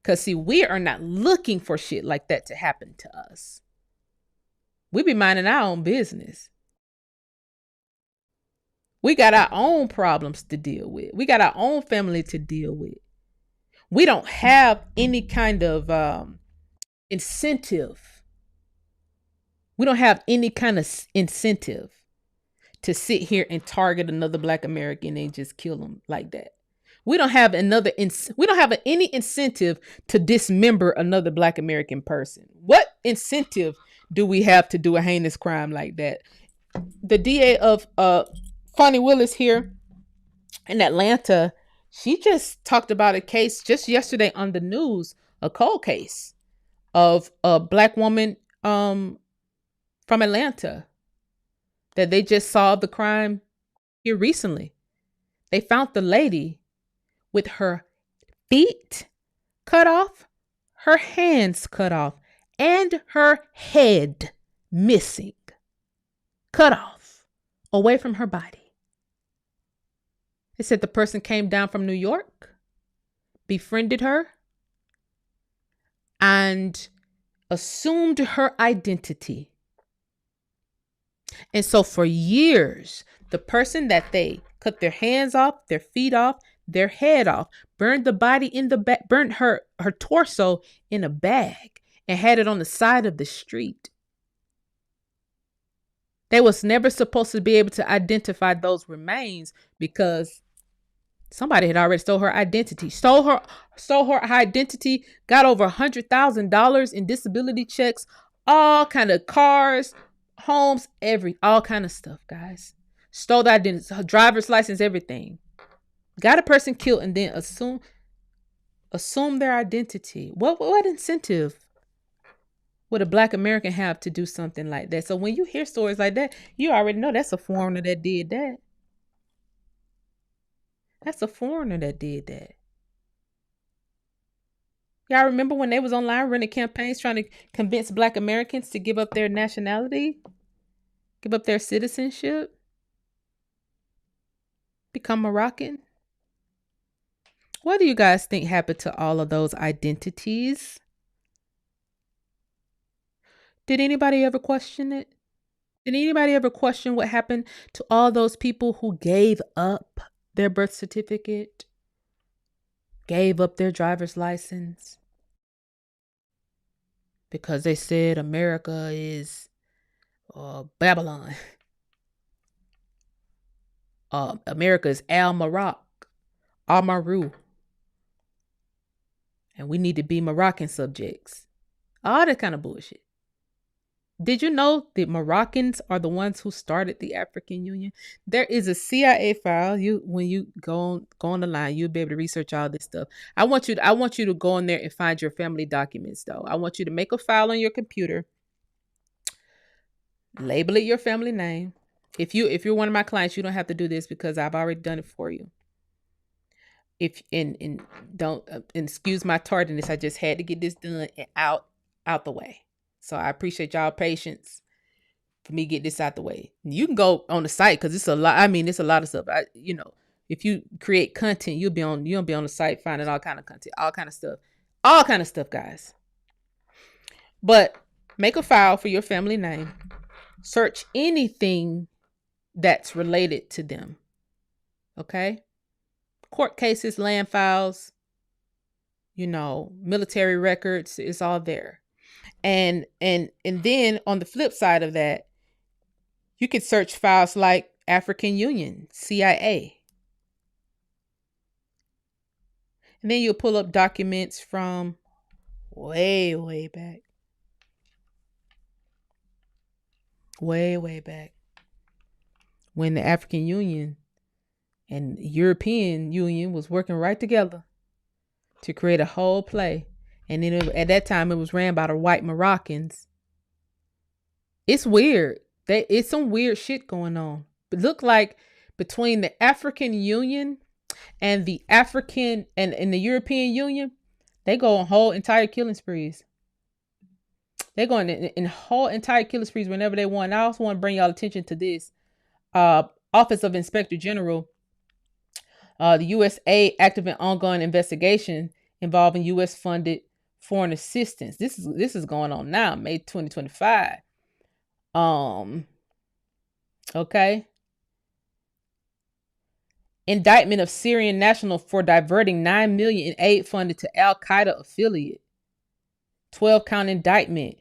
Because see, we are not looking for shit like that to happen to us. We be minding our own business. We got our own problems to deal with. We got our own family to deal with. We don't have any kind of incentive. We don't have any kind of incentive to sit here and target another black American and just kill them like that. We don't have any incentive to dismember another black American person. What incentive do we have to do a heinous crime like that? The DA of Fonnie Willis here in Atlanta, she just talked about a case just yesterday on the news, a cold case of a black woman from Atlanta that they just solved the crime here recently. They found the lady with her feet cut off, her hands cut off, and her head missing, cut off, away from her body. They said the person came down from New York, befriended her, and assumed her identity And so for years, the person that they cut their hands off, their feet off, their head off, burned the body in the back, burned her torso in a bag and had it on the side of the street. They was never supposed to be able to identify those remains because somebody had already stole her identity, stole her identity, got over $100,000 in disability checks, all kind of cars, homes, all kind of stuff, guys. Stole the identity, her driver's license, everything. Got a person killed and then assume their identity. What incentive would a Black American have to do something like that? So when you hear stories like that, you already know that's a foreigner that did that. That's a foreigner that did that. Y'all remember when they was online running campaigns trying to convince Black Americans to give up their nationality, give up their citizenship, become Moroccan? What do you guys think happened to all of those identities? Did anybody ever question it? Did anybody ever question what happened to all those people who gave up their birth certificate, gave up their driver's license because they said America is Babylon? America is Al-Maru, and we need to be Moroccan subjects. All that kind of bullshit. Did you know that Moroccans are the ones who started the African Union? There is a CIA file. When you go on the line, you'll be able to research all this stuff. I want you to go in there and find your family documents, though. I want you to make a file on your computer, label it your family name. If you're one of my clients, you don't have to do this because I've already done it for you. If and don't excuse my tardiness, I just had to get this done and out the way. So I appreciate y'all patience for me get this out the way. You can go on the site because it's a lot. I mean, it's a lot of stuff. If you create content, you'll be on the site finding all kind of content, all kind of stuff, guys. But make a file for your family name. Search anything that's related to them. Okay? Court cases, land files, military records, it's all there. And then on the flip side of that, you could search files like African Union, CIA. And then you'll pull up documents from way, way back. Way, way back. When the African Union and European Union was working right together to create a whole play. And then at that time, it was ran by the white Moroccans. It's weird. It's some weird shit going on. But look like between the African Union and the African and the European Union, they go on whole entire killing sprees. They go in whole entire killing sprees whenever they want. I also want to bring y'all attention to this. Office of Inspector General, the USA active and ongoing investigation involving U.S. funded foreign assistance. This is going on now, May 2025. Okay. Indictment of Syrian national for diverting $9 million in aid funded to Al Qaeda affiliate. 12-count indictment.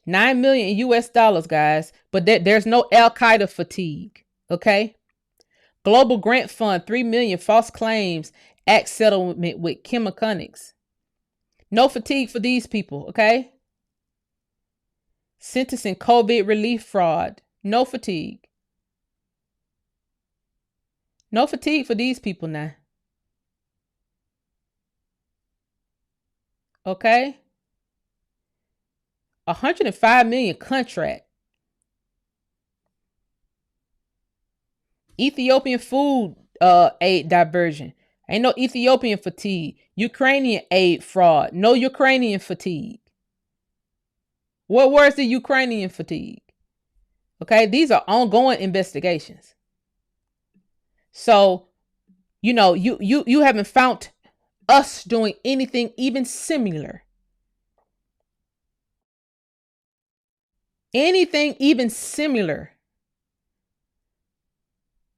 $9 million in US dollars, guys. But there's no Al Qaeda fatigue. Okay. Global Grant Fund, $3 million false claims act settlement with Kim Mechanics. No fatigue for these people, okay? Sentencing COVID relief fraud. No fatigue. No fatigue for these people now. Okay? $105 million contract. Ethiopian food aid diversion. Ain't no Ethiopian fatigue. Ukrainian aid fraud. No Ukrainian fatigue. Where's the Ukrainian fatigue? Okay, these are ongoing investigations. So, you haven't found us doing anything even similar. anything even similar.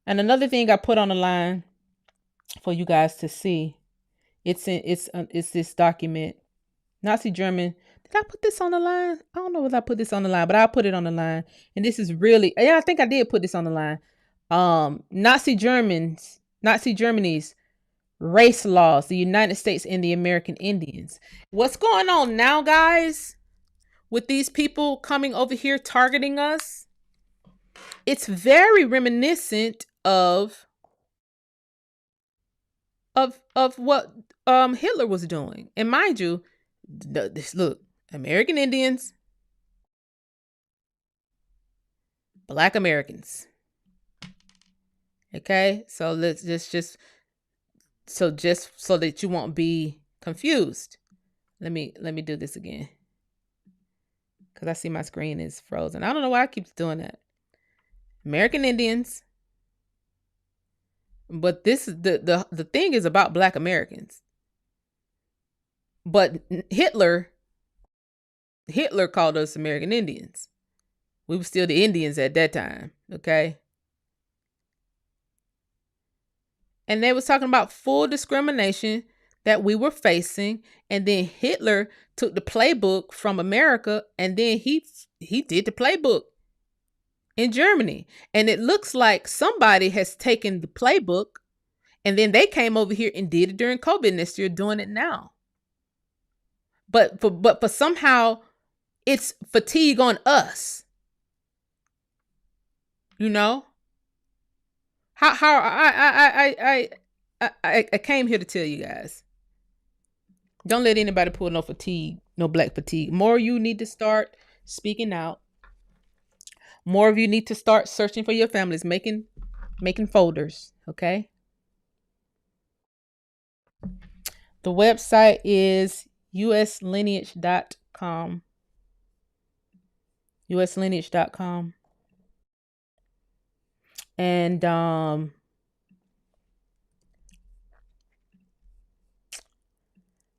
And another thing I put on the line for you guys to see, it's this document, Nazi German. Did I put this on the line? I don't know if I put this on the line, but I'll put it on the line. And this is really, yeah, I think I did put this on the line. Nazi Germany's race laws, the United States and the American Indians. What's going on now, guys, with these people coming over here targeting us? It's very reminiscent of what Hitler was doing. And mind you, look, American Indians, Black Americans. Okay, so let's just so that you won't be confused. Let me do this again, because I see my screen is frozen. I don't know why I keep doing that. American Indians, but this is the thing is about Black Americans. But Hitler called us American Indians. We were still the Indians at that time, okay? And they was talking about full discrimination that we were facing. And then Hitler took the playbook from America, and then he did the playbook in Germany. And it looks like somebody has taken the playbook, and then they came over here and did it during COVID, and they're still doing it now. But for somehow it's fatigue on us. You know? How I came here to tell you guys. Don't let anybody pull no fatigue, no Black fatigue. More of you need to start speaking out. More of you need to start searching for your families, making folders, okay? The website is uslineage.com. uslineage.com. And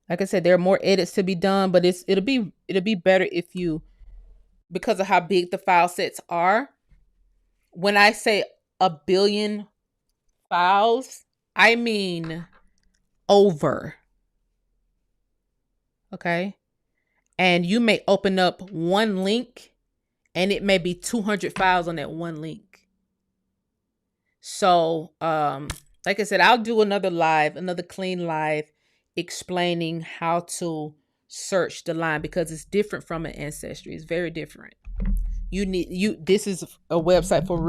like I said, there are more edits to be done, but it'll be better if you, because of how big the file sets are. When I say 1 billion files, I mean over. Okay? And you may open up one link and it may be 200 files on that one link. So, like I said, I'll do another clean live explaining how to search the line, because it's different from an ancestry. It's very different. This is a website for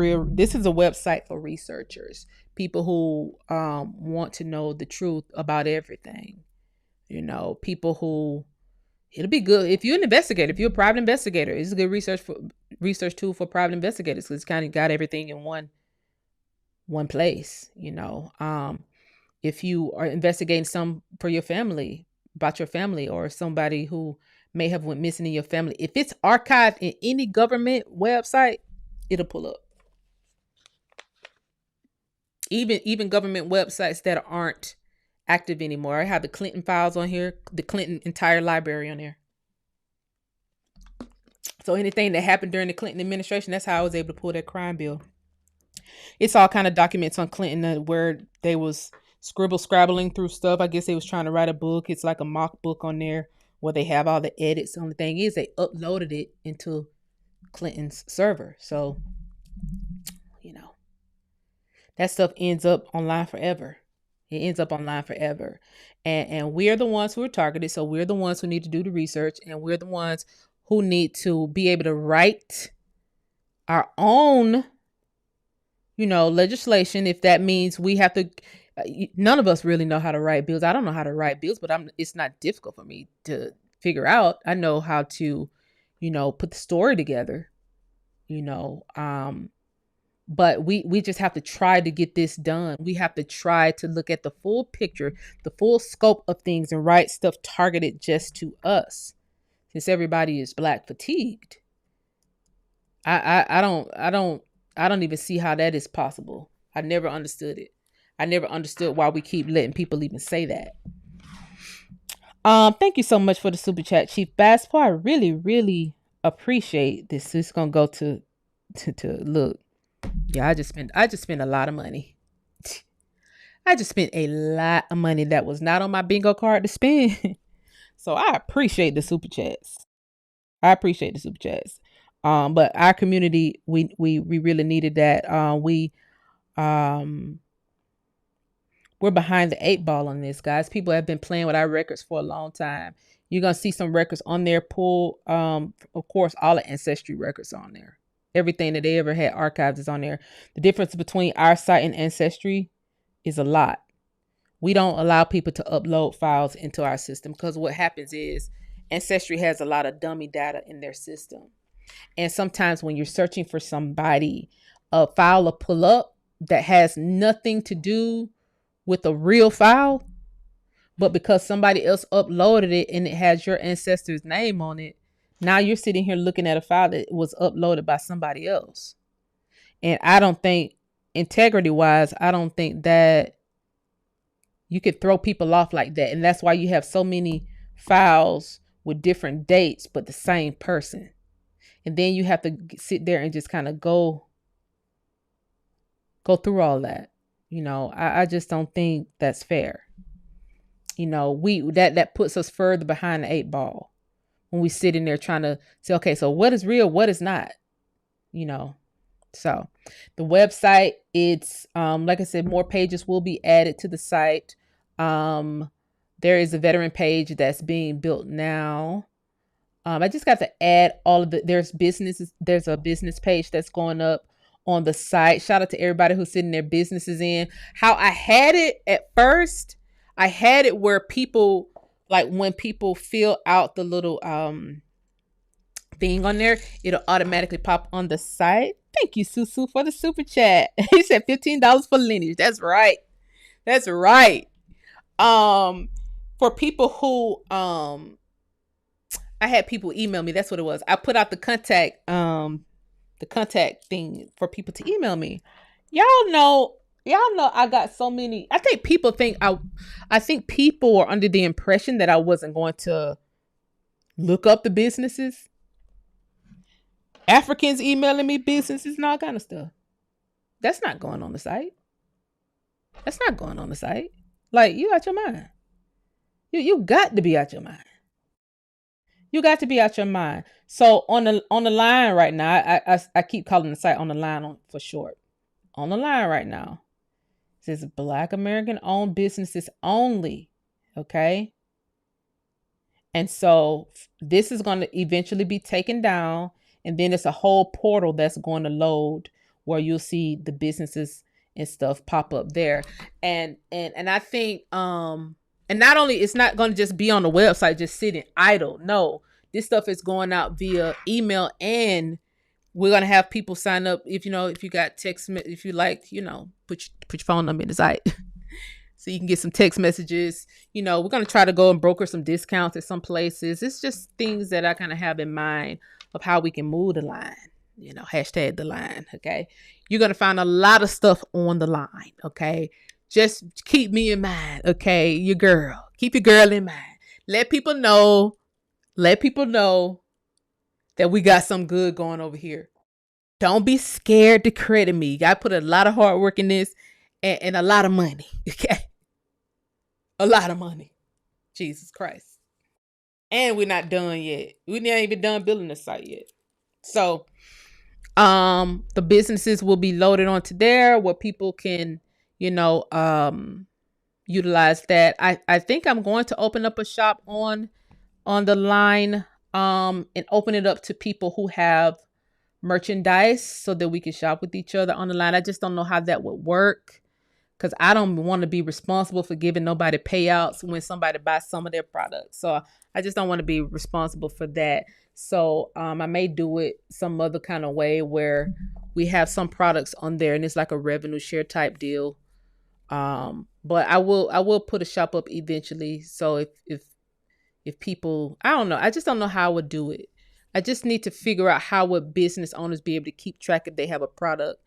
researchers, people who want to know the truth about everything. You know, people who, it'll be good if you're an investigator, if you're a private investigator, it's a good research tool for private investigators, because it's kind of got everything in one place. You know, if you are investigating some for your family, about your family, or somebody who may have went missing in your family, if it's archived in any government website, it'll pull up. Even government websites that aren't active anymore. I have the Clinton files on here, the Clinton entire library on there. So anything that happened during the Clinton administration, that's how I was able to pull that crime bill. It's all kind of documents on Clinton where they was scrabbling through stuff. I guess they was trying to write a book. It's like a mock book on there where they have all the edits. The only thing is they uploaded it into Clinton's server. So, you know, that stuff ends up online forever. It ends up online forever. And we're the ones who are targeted. So we're the ones who need to do the research, and we're the ones who need to be able to write our own, you know, legislation. If that means we have to, none of us really know how to write bills. I don't know how to write bills, but it's not difficult for me to figure out. I know how to, you know, put the story together, you know, but we just have to try to get this done. We have to try to look at the full picture, the full scope of things, and write stuff targeted just to us, since everybody is Black fatigued. I don't even see how that is possible. I never understood it. I never understood why we keep letting people even say that. Thank you so much for the super chat, Chief Basketball. I really appreciate this. It's gonna go to look. Yeah, I just spent a lot of money. I just spent a lot of money that was not on my bingo card to spend. So I appreciate the super chats. I appreciate the super chats. But our community, we really needed that. Um we're behind the eight ball on this, guys. People have been playing with our records for a long time. You're gonna see some records on there. Pull, of course, all the ancestry records on there. Everything that they ever had archived is on there. The difference between our site and ancestry is a lot. We don't allow people to upload files into our system because what happens is ancestry has a lot of dummy data in their system. And sometimes when you're searching for somebody, a file will pull up that has nothing to do with a real file, but because somebody else uploaded it and it has your ancestor's name on it, now you're sitting here looking at a file that was uploaded by somebody else. And I don't think, integrity wise, I don't think that you could throw people off like that. And that's why you have so many files with different dates, but the same person. And then you have to sit there and just kind of go through all that. You know, I just don't think that's fair. You know, that puts us further behind the eight ball when we sit in there trying to say, okay, so what is real, what is not, you know. So the website, it's like I said, more pages will be added to the site. There is a veteran page that's being built now. I just got to add all of there's a business page that's going up on the site. Shout out to everybody who's sitting their businesses in. How I had it at first, I had it where people, like when people fill out the little thing on there, it'll automatically pop on the site. Thank you, Susu, for the super chat. He said $15 for lineage. That's right. That's right. For people who I had people email me. That's what it was. I put out the contact thing for people to email me. Y'all know I got so many. I think people are under the impression that I wasn't going to look up the businesses. Africans emailing me businesses and all kind of stuff. That's not going on the site. That's not going on the site. Like, you out your mind. You got to be out your mind. You got to be out your mind. So on the line right now, I keep calling the site on the line for short. On the line right now, it says Black American owned businesses only. Okay. And so this is going to eventually be taken down. And then it's a whole portal that's going to load where you'll see the businesses and stuff pop up there. And I think, and not only, it's not going to just be on the website, just sitting idle. No, this stuff is going out via email, and we're going to have people sign up. If you got text, if you like, put your phone number in the site so you can get some text messages. We're going to try to go and broker some discounts at some places. It's just things that I kind of have in mind of how we can move the line, hashtag the line. Okay. You're going to find a lot of stuff on the line. Okay. Just keep me in mind. Okay. Keep your girl in mind. Let people know that we got some good going over here. Don't be scared to credit me. I put a lot of hard work in this and a lot of money. Okay. A lot of money. Jesus Christ. And we're not done yet. We ain't even done building the site yet. So, the businesses will be loaded onto there where people can, utilize that. I think I'm going to open up a shop on the line, and open it up to people who have merchandise so that we can shop with each other on the line. I just don't know how that would work, because I don't want to be responsible for giving nobody payouts when somebody buys some of their products. So I just don't want to be responsible for that. So I may do it some other kind of way where we have some products on there and it's like a revenue share type deal. But I will put a shop up eventually. So if people, I don't know, I just don't know how I would do it. I just need to figure out how would business owners be able to keep track if they have a product.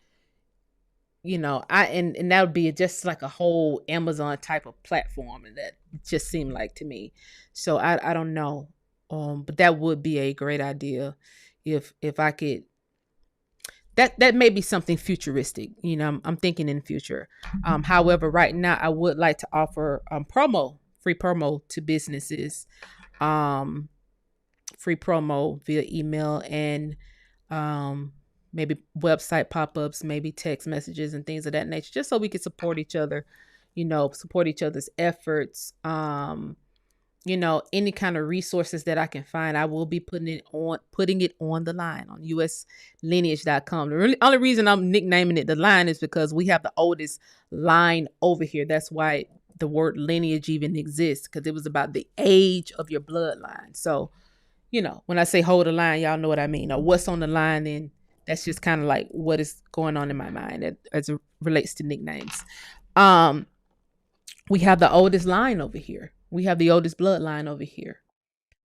And that would be just like a whole Amazon type of platform, and that just seemed like to me. So I don't know. But that would be a great idea. if I could, that may be something futuristic. You know, I'm thinking in the future. However, right now I would like to offer free promo to businesses, free promo via email and maybe website pop-ups, maybe text messages and things of that nature, just so we can support each other, support each other's efforts. Any kind of resources that I can find, I will be putting it on the line on uslineage.com. The only reason I'm nicknaming it the line is because we have the oldest line over here. That's why the word lineage even exists, because it was about the age of your bloodline. So, when I say hold the line, y'all know what I mean, or what's on the line, then that's just kind of like what is going on in my mind as it relates to nicknames. We have the oldest line over here. We have the oldest bloodline over here.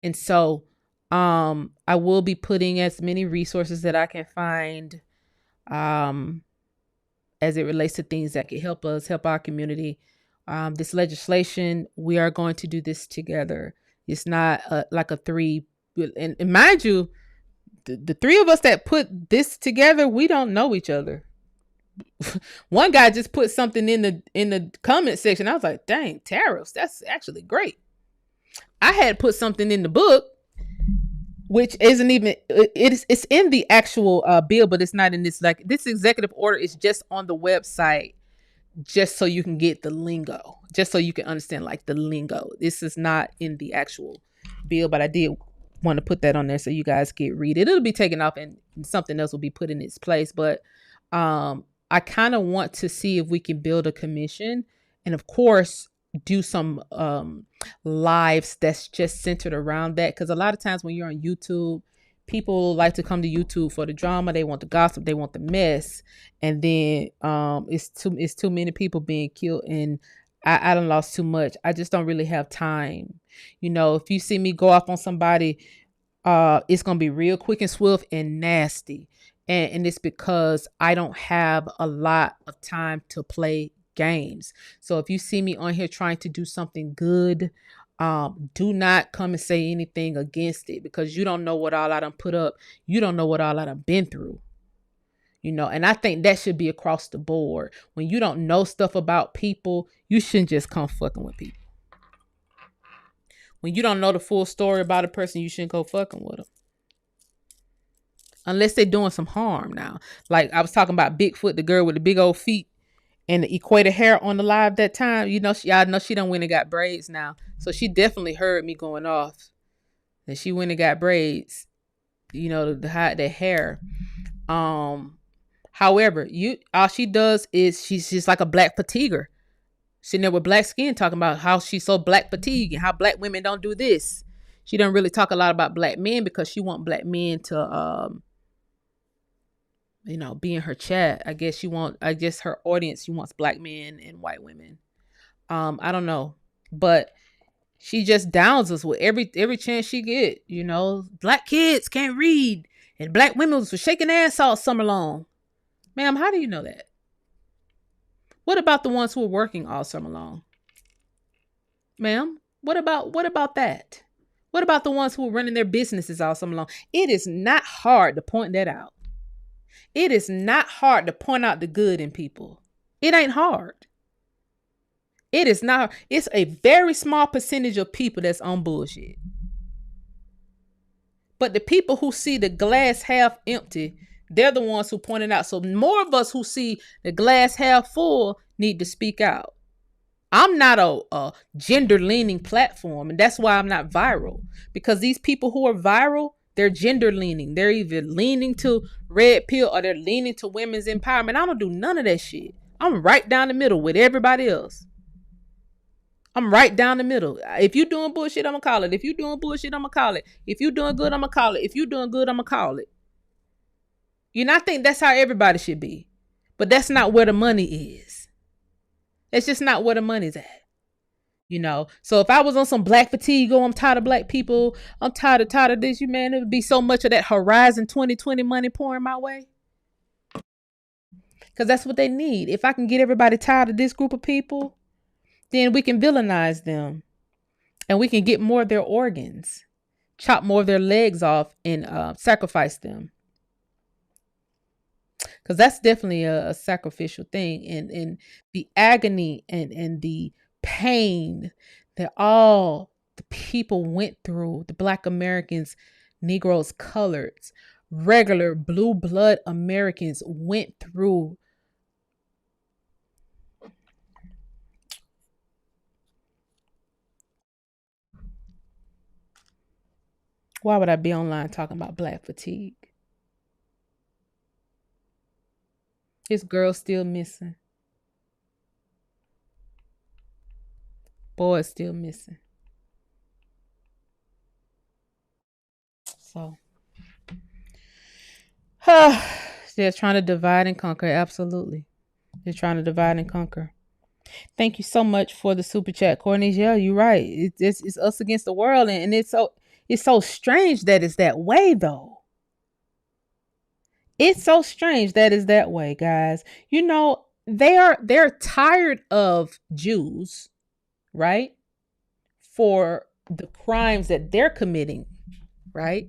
And so I will be putting as many resources that I can find as it relates to things that can help us, help our community. This legislation, we are going to do this together. It's not like a three. And mind you, the three of us that put this together, we don't know each other. One guy just put something in the comment section. I was like, dang, tariffs, that's actually great. I had put something in the book, which isn't even, it's in the actual bill, but it's not in this. Like, this executive order is just on the website, just so you can get the lingo, just so you can understand like the lingo. This is not in the actual bill, but I did want to put that on there so you guys can read it. It'll be taken off and something else will be put in its place. But I kind of want to see if we can build a commission and, of course, do some lives that's just centered around that. Because a lot of times when you're on YouTube, people like to come to YouTube for the drama. They want the gossip. They want the mess. And then it's too many people being killed. And I done lost too much. I just don't really have time. If you see me go off on somebody, it's going to be real quick and swift and nasty. And it's because I don't have a lot of time to play games. So if you see me on here trying to do something good, do not come and say anything against it, because you don't know what all I done put up. You don't know what all I done been through. And I think that should be across the board. When you don't know stuff about people, you shouldn't just come fucking with people. When you don't know the full story about a person, you shouldn't go fucking with them. Unless they're doing some harm now. Like I was talking about Bigfoot, the girl with the big old feet and the equator hair on the live that time. Y'all know she done went and got braids now. So she definitely heard me going off. And she went and got braids. To hide that hair. However, all she does is she's just like a black fatiguer. Sitting there with black skin talking about how she's so black fatigue and how black women don't do this. She doesn't really talk a lot about black men because she want black men to be in her chat. I guess her audience, she wants black men and white women. I don't know. But she just downs us with every chance she get. Black kids can't read and black women was shaking ass all summer long. Ma'am, how do you know that? What about the ones who are working all summer long? Ma'am, what about that? What about the ones who are running their businesses all summer long? It is not hard to point that out. It is not hard to point out the good in people. It ain't hard. It is not. It's a very small percentage of people that's on bullshit. But the people who see the glass half empty, they're the ones who point it out. So more of us who see the glass half full need to speak out. I'm not a gender-leaning platform, and that's why I'm not viral. Because these people who are viral, they're gender-leaning. They're either leaning to red pill or they're leaning to women's empowerment. I don't do none of that shit. I'm right down the middle with everybody else. I'm right down the middle. If you doing bullshit, I'm going to call it. If you doing bullshit, I'm going to call it. If you doing good, I'm going to call it. If you doing good, I'm going to call it. I think that's how everybody should be. But that's not where the money is. It's just not where the money's at. So if I was on some black fatigue, I'm tired of black people, I'm tired of this, man, it would be so much of that Horizon 2020 money pouring my way. Because that's what they need. If I can get everybody tired of this group of people, then we can villainize them and we can get more of their organs. chop more of their legs off and sacrifice them. Because that's definitely a sacrificial thing. And the agony and the pain that all the people went through, the Black Americans, Negroes, coloreds, regular blue blood Americans went through. Why would I be online talking about Black fatigue? His girl's still missing. Boy's still missing. So, they're trying to divide and conquer. Absolutely. They're trying to divide and conquer. Thank you so much for the super chat, Courtney. Yeah, you're right. It's us against the world, and it's so strange that it's that way, though. It's so strange that it's that way, guys. You know, they're tired of Jews, right? For the crimes that they're committing, right?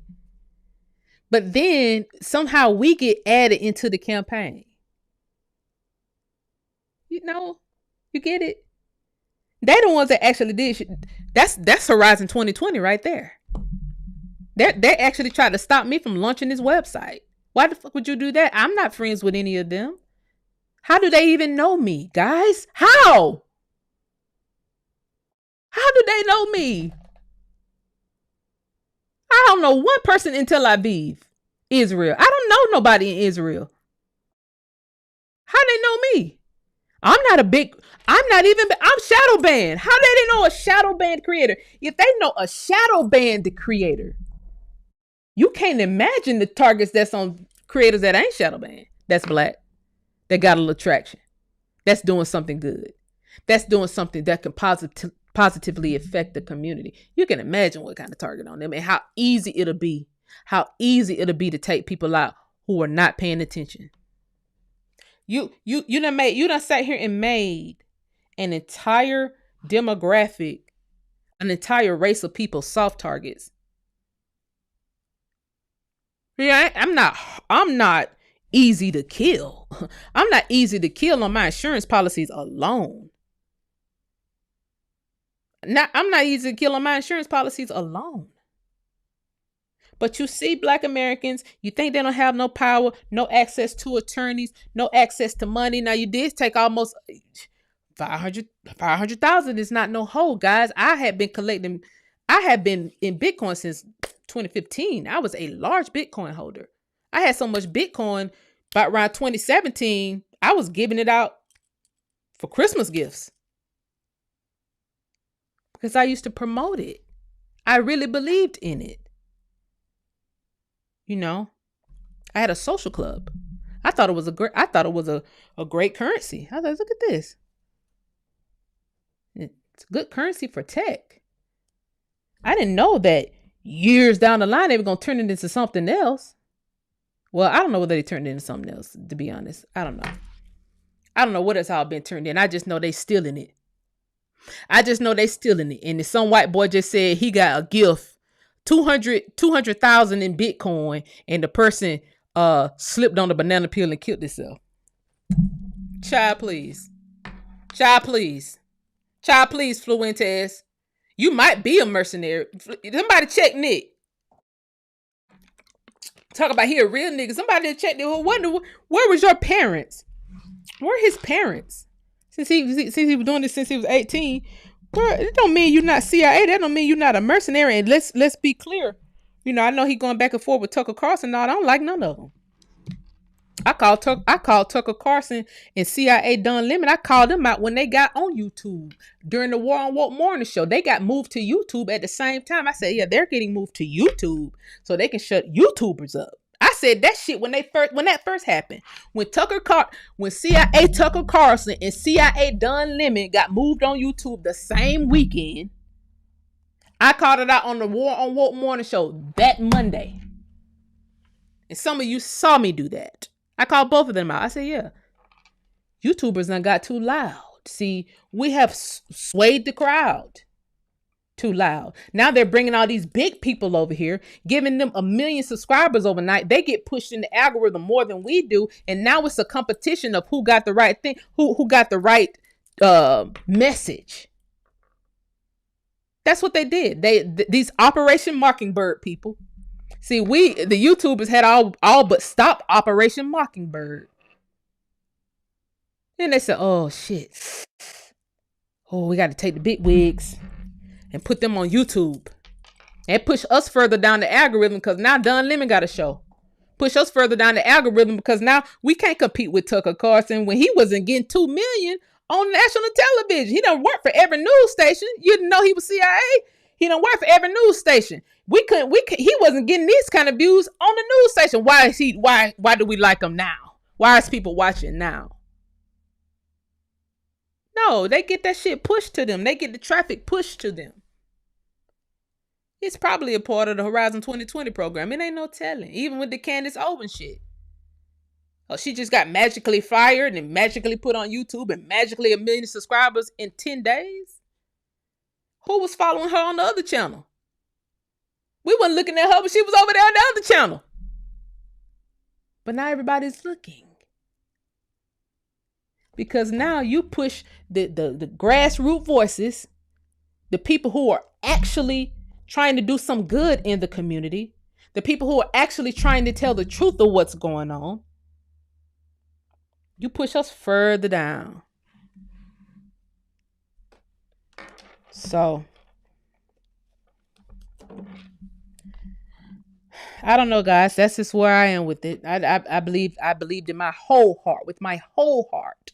But then somehow we get added into the campaign. You know, you get it? They're the ones that actually did. That's Horizon 2020 right there. They actually tried to stop me from launching this website. Why the fuck would you do that? I'm not friends with any of them. How do they even know me, guys? How? How do they know me? I don't know one person in Tel Aviv, Israel. I don't know nobody in Israel. How they know me? I'm shadow banned. How they know a shadow banned creator? If they know a shadow banned creator, you can't imagine the targets that's on creators that ain't shadow banned. That's Black. That got a little traction. That's doing something good. That's doing something that can positively affect the community. You can imagine what kind of target on them and how easy it'll be. How easy it'll be to take people out who are not paying attention. You done sat here and made an entire demographic, an entire race of people soft targets. Yeah, I'm not easy to kill. I'm not easy to kill on my insurance policies alone. I'm not easy to kill on my insurance policies alone. But you see Black Americans, you think they don't have no power, no access to attorneys, no access to money. Now you did take almost 500,000 is not no hole, guys. I have been in Bitcoin since 2015. I was a large Bitcoin holder. I had so much Bitcoin by around 2017, I was giving it out for Christmas gifts. Because I used to promote it. I really believed in it. You know, I had a social club. I thought it was a great currency. I thought, look at this. It's a good currency for tech. I didn't know that years down the line they were gonna turn it into something else. Well, I don't know whether they turned it into something else, to be honest. I don't know. I don't know what it's all been turned in. I just know they stealing it. And then some white boy just said he got a gift, 200,000 in Bitcoin, and the person slipped on the banana peel and killed himself. Child, please. Fluentes. You might be a mercenary. Somebody check Nick. Talk about he a real nigga. Somebody check Nick. Wonder where was your parents? Where are his parents? Since he was doing this since he was 18. Well, it don't mean you're not CIA. That don't mean you're not a mercenary. And let's be clear. You know, I know he going back and forth with Tucker Carlson. No, I don't like none of them. I called Tucker Carlson and CIA Done Limit. I called them out when they got on YouTube during the War on Woke Morning show. They got moved to YouTube at the same time. I said, yeah, they're getting moved to YouTube so they can shut YouTubers up. I said that shit when that first happened. When CIA Tucker Carlson and CIA Done Limit got moved on YouTube the same weekend, I called it out on the War on Woke Morning show that Monday. And some of you saw me do that. I called both of them out. I said, yeah, YouTubers done got too loud. See, we have swayed the crowd. too loud. Now they're bringing all these big people over here, giving them 1 million subscribers overnight. They get pushed in the algorithm more than we do, and now it's a competition of who got the right thing, who got the right message. That's what they did. These Operation Mockingbird people. See, the YouTubers had all but stopped Operation Mockingbird. Then they said, "Oh shit! Oh, we got to take the big wigs and put them on YouTube and push us further down the algorithm because now Don Lemon got a show. Push us further down the algorithm because now we can't compete with Tucker Carlson when he wasn't getting 2 million on national television. He done work for every news station. You didn't know he was CIA. He done work for every news station. He wasn't getting these kind of views on the news station. Why do we like him now? Why is people watching now? No, they get that shit pushed to them. They get the traffic pushed to them. It's probably a part of the Horizon 2020 program. It ain't no telling. Even with the Candace Owens shit. Oh, she just got magically fired and magically put on YouTube and magically 1 million subscribers in 10 days. Who was following her on the other channel? We weren't looking at her, but she was over there on the other channel. But now everybody's looking. Because now you push the grassroots voices, the people who are actually trying to do some good in the community, the people who are actually trying to tell the truth of what's going on. You push us further down. So, I don't know, guys. That's just where I am with it. I believed in my whole heart, with my whole heart,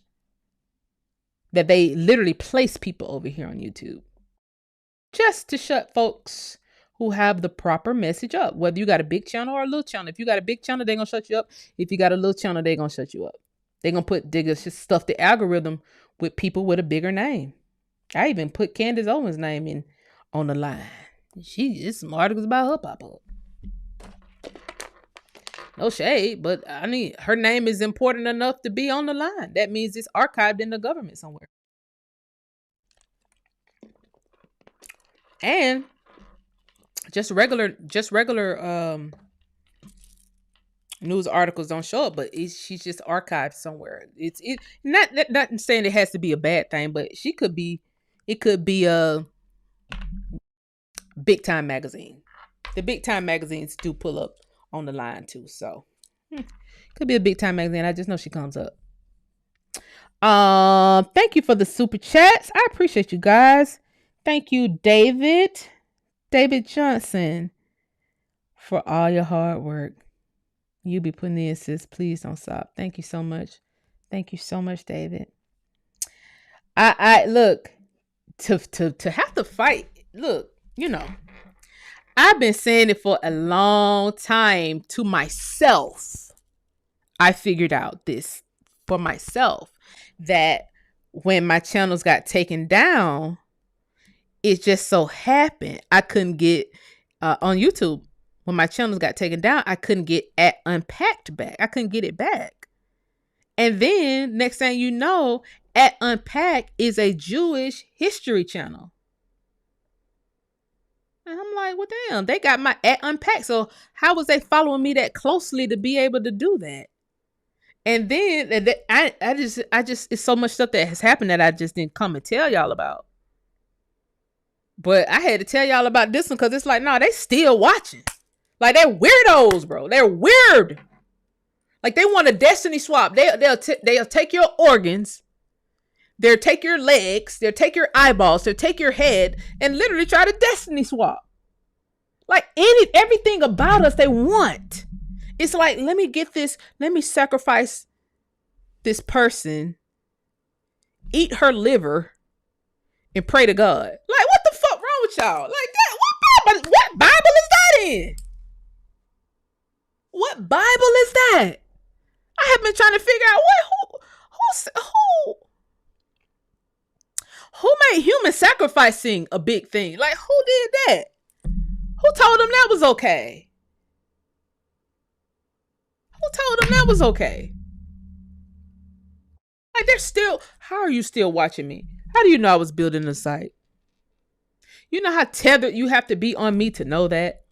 that they literally place people over here on YouTube just to shut folks who have the proper message up. Whether you got a big channel or a little channel. If you got a big channel, they're going to shut you up. If you got a little channel, they're going to shut you up. They're going to stuff the algorithm with people with a bigger name. I even put Candace Owens' name in on the line. It's some articles about her pop up. No shade, but I mean, her name is important enough to be on the line. That means it's archived in the government somewhere. And just regular news articles don't show up, but she's just archived somewhere. It's not saying it has to be a bad thing, but it could be a Big Time magazine. The Big Time magazines do pull up on the line too, so could be a Big Time magazine. I just know she comes up. Thank you for the super chats. I appreciate you guys. Thank you, David Johnson, for all your hard work. You be putting the assist. Please don't stop. Thank you so much. Thank you so much, David. I look to have to fight. Look, I've been saying it for a long time to myself. I figured out this for myself, that when my channels got taken down, it just so happened I couldn't get on YouTube. When my channels got taken down, I couldn't get at Unpacked back. I couldn't get it back. And then next thing you know, at Unpacked is a Jewish history channel. And I'm like, well, damn, they got my at Unpacked. So how was they following me that closely to be able to do that? And then I just, it's so much stuff that has happened that I just didn't come and tell y'all about. But I had to tell y'all about this one because it's like, no, they still watching. Like, they're weirdos, bro. They're weird. Like, they want a destiny swap. They'll take your organs. They'll take your legs. They'll take your eyeballs. They'll take your head and literally try to destiny swap. Like, everything about us they want. It's like, let me get this. Let me sacrifice this person, eat her liver, and pray to God. Like, what the fuck wrong with y'all? Like, that, what Bible is that in? What Bible is that? I have been trying to figure out who made human sacrificing a big thing. Like, who did that? Who told them that was okay? Who told them that was okay? Like, how are you still watching me? How do you know I was building a site? You know how tethered you have to be on me to know that?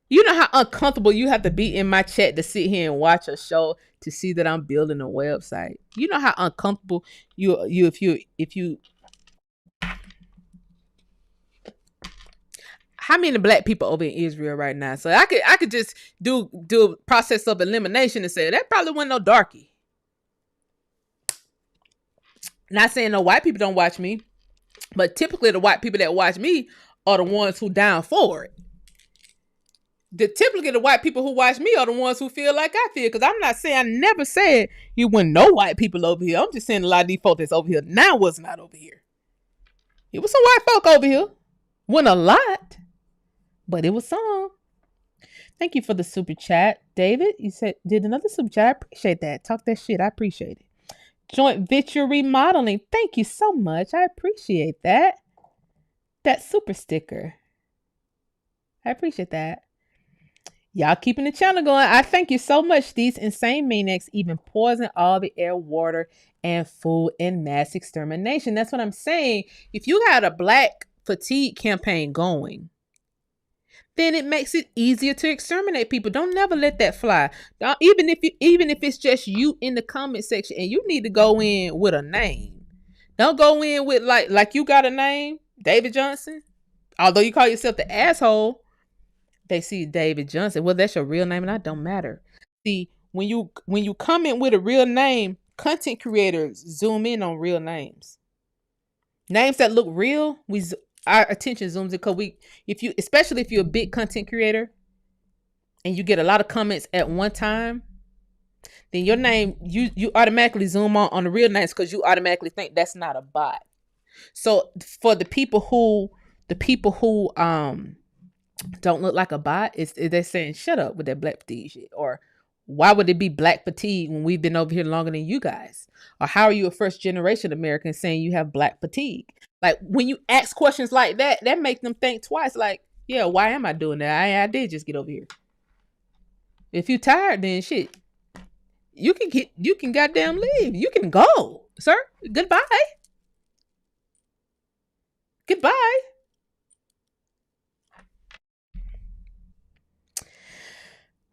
You know how uncomfortable you have to be in my chat to sit here and watch a show to see that I'm building a website. You know how uncomfortable you if you how many black people over in Israel right now? So I could just do a process of elimination and say that probably wasn't no darky. Not saying no white people don't watch me, but typically the white people that watch me are the ones who down for it. Typically the white people who watch me are the ones who feel like I feel. Because I'm not saying, I never said you wouldn't no white people over here. I'm just saying a lot of these folks that's over here now was not over here. It was some white folk over here. Wasn't a lot, but it was some. Thank you for the super chat, David. You said did another super chat. I appreciate that. Talk that shit. I appreciate it. Joint venture remodeling. Thank you so much. I appreciate that. That super sticker. I appreciate that. Y'all keeping the channel going. I thank you so much. These insane maniacs even poison all the air, water, and food in mass extermination. That's what I'm saying. If you had a black fatigue campaign going, then it makes it easier to exterminate people. Don't never let that fly. Even if it's just you in the comment section and you need to go in with a name. Don't go in with like you got a name, David Johnson. Although you call yourself the asshole, they see David Johnson. Well, that's your real name, and that don't matter. See, when you comment with a real name, content creators zoom in on real names. Names that look real, our attention zooms in because especially if you're a big content creator and you get a lot of comments at one time, then your name you automatically zoom on the real names because you automatically think that's not a bot. So for the people who don't look like a bot, they're saying shut up with that black fatigue shit, or why would it be black fatigue when we've been over here longer than you guys? Or how are you a first generation American saying you have black fatigue? Like when you ask questions like that, that make them think twice. Like, yeah, why am I doing that? I did just get over here. If you tired, then shit, you can goddamn leave. You can go, sir. Goodbye. Goodbye.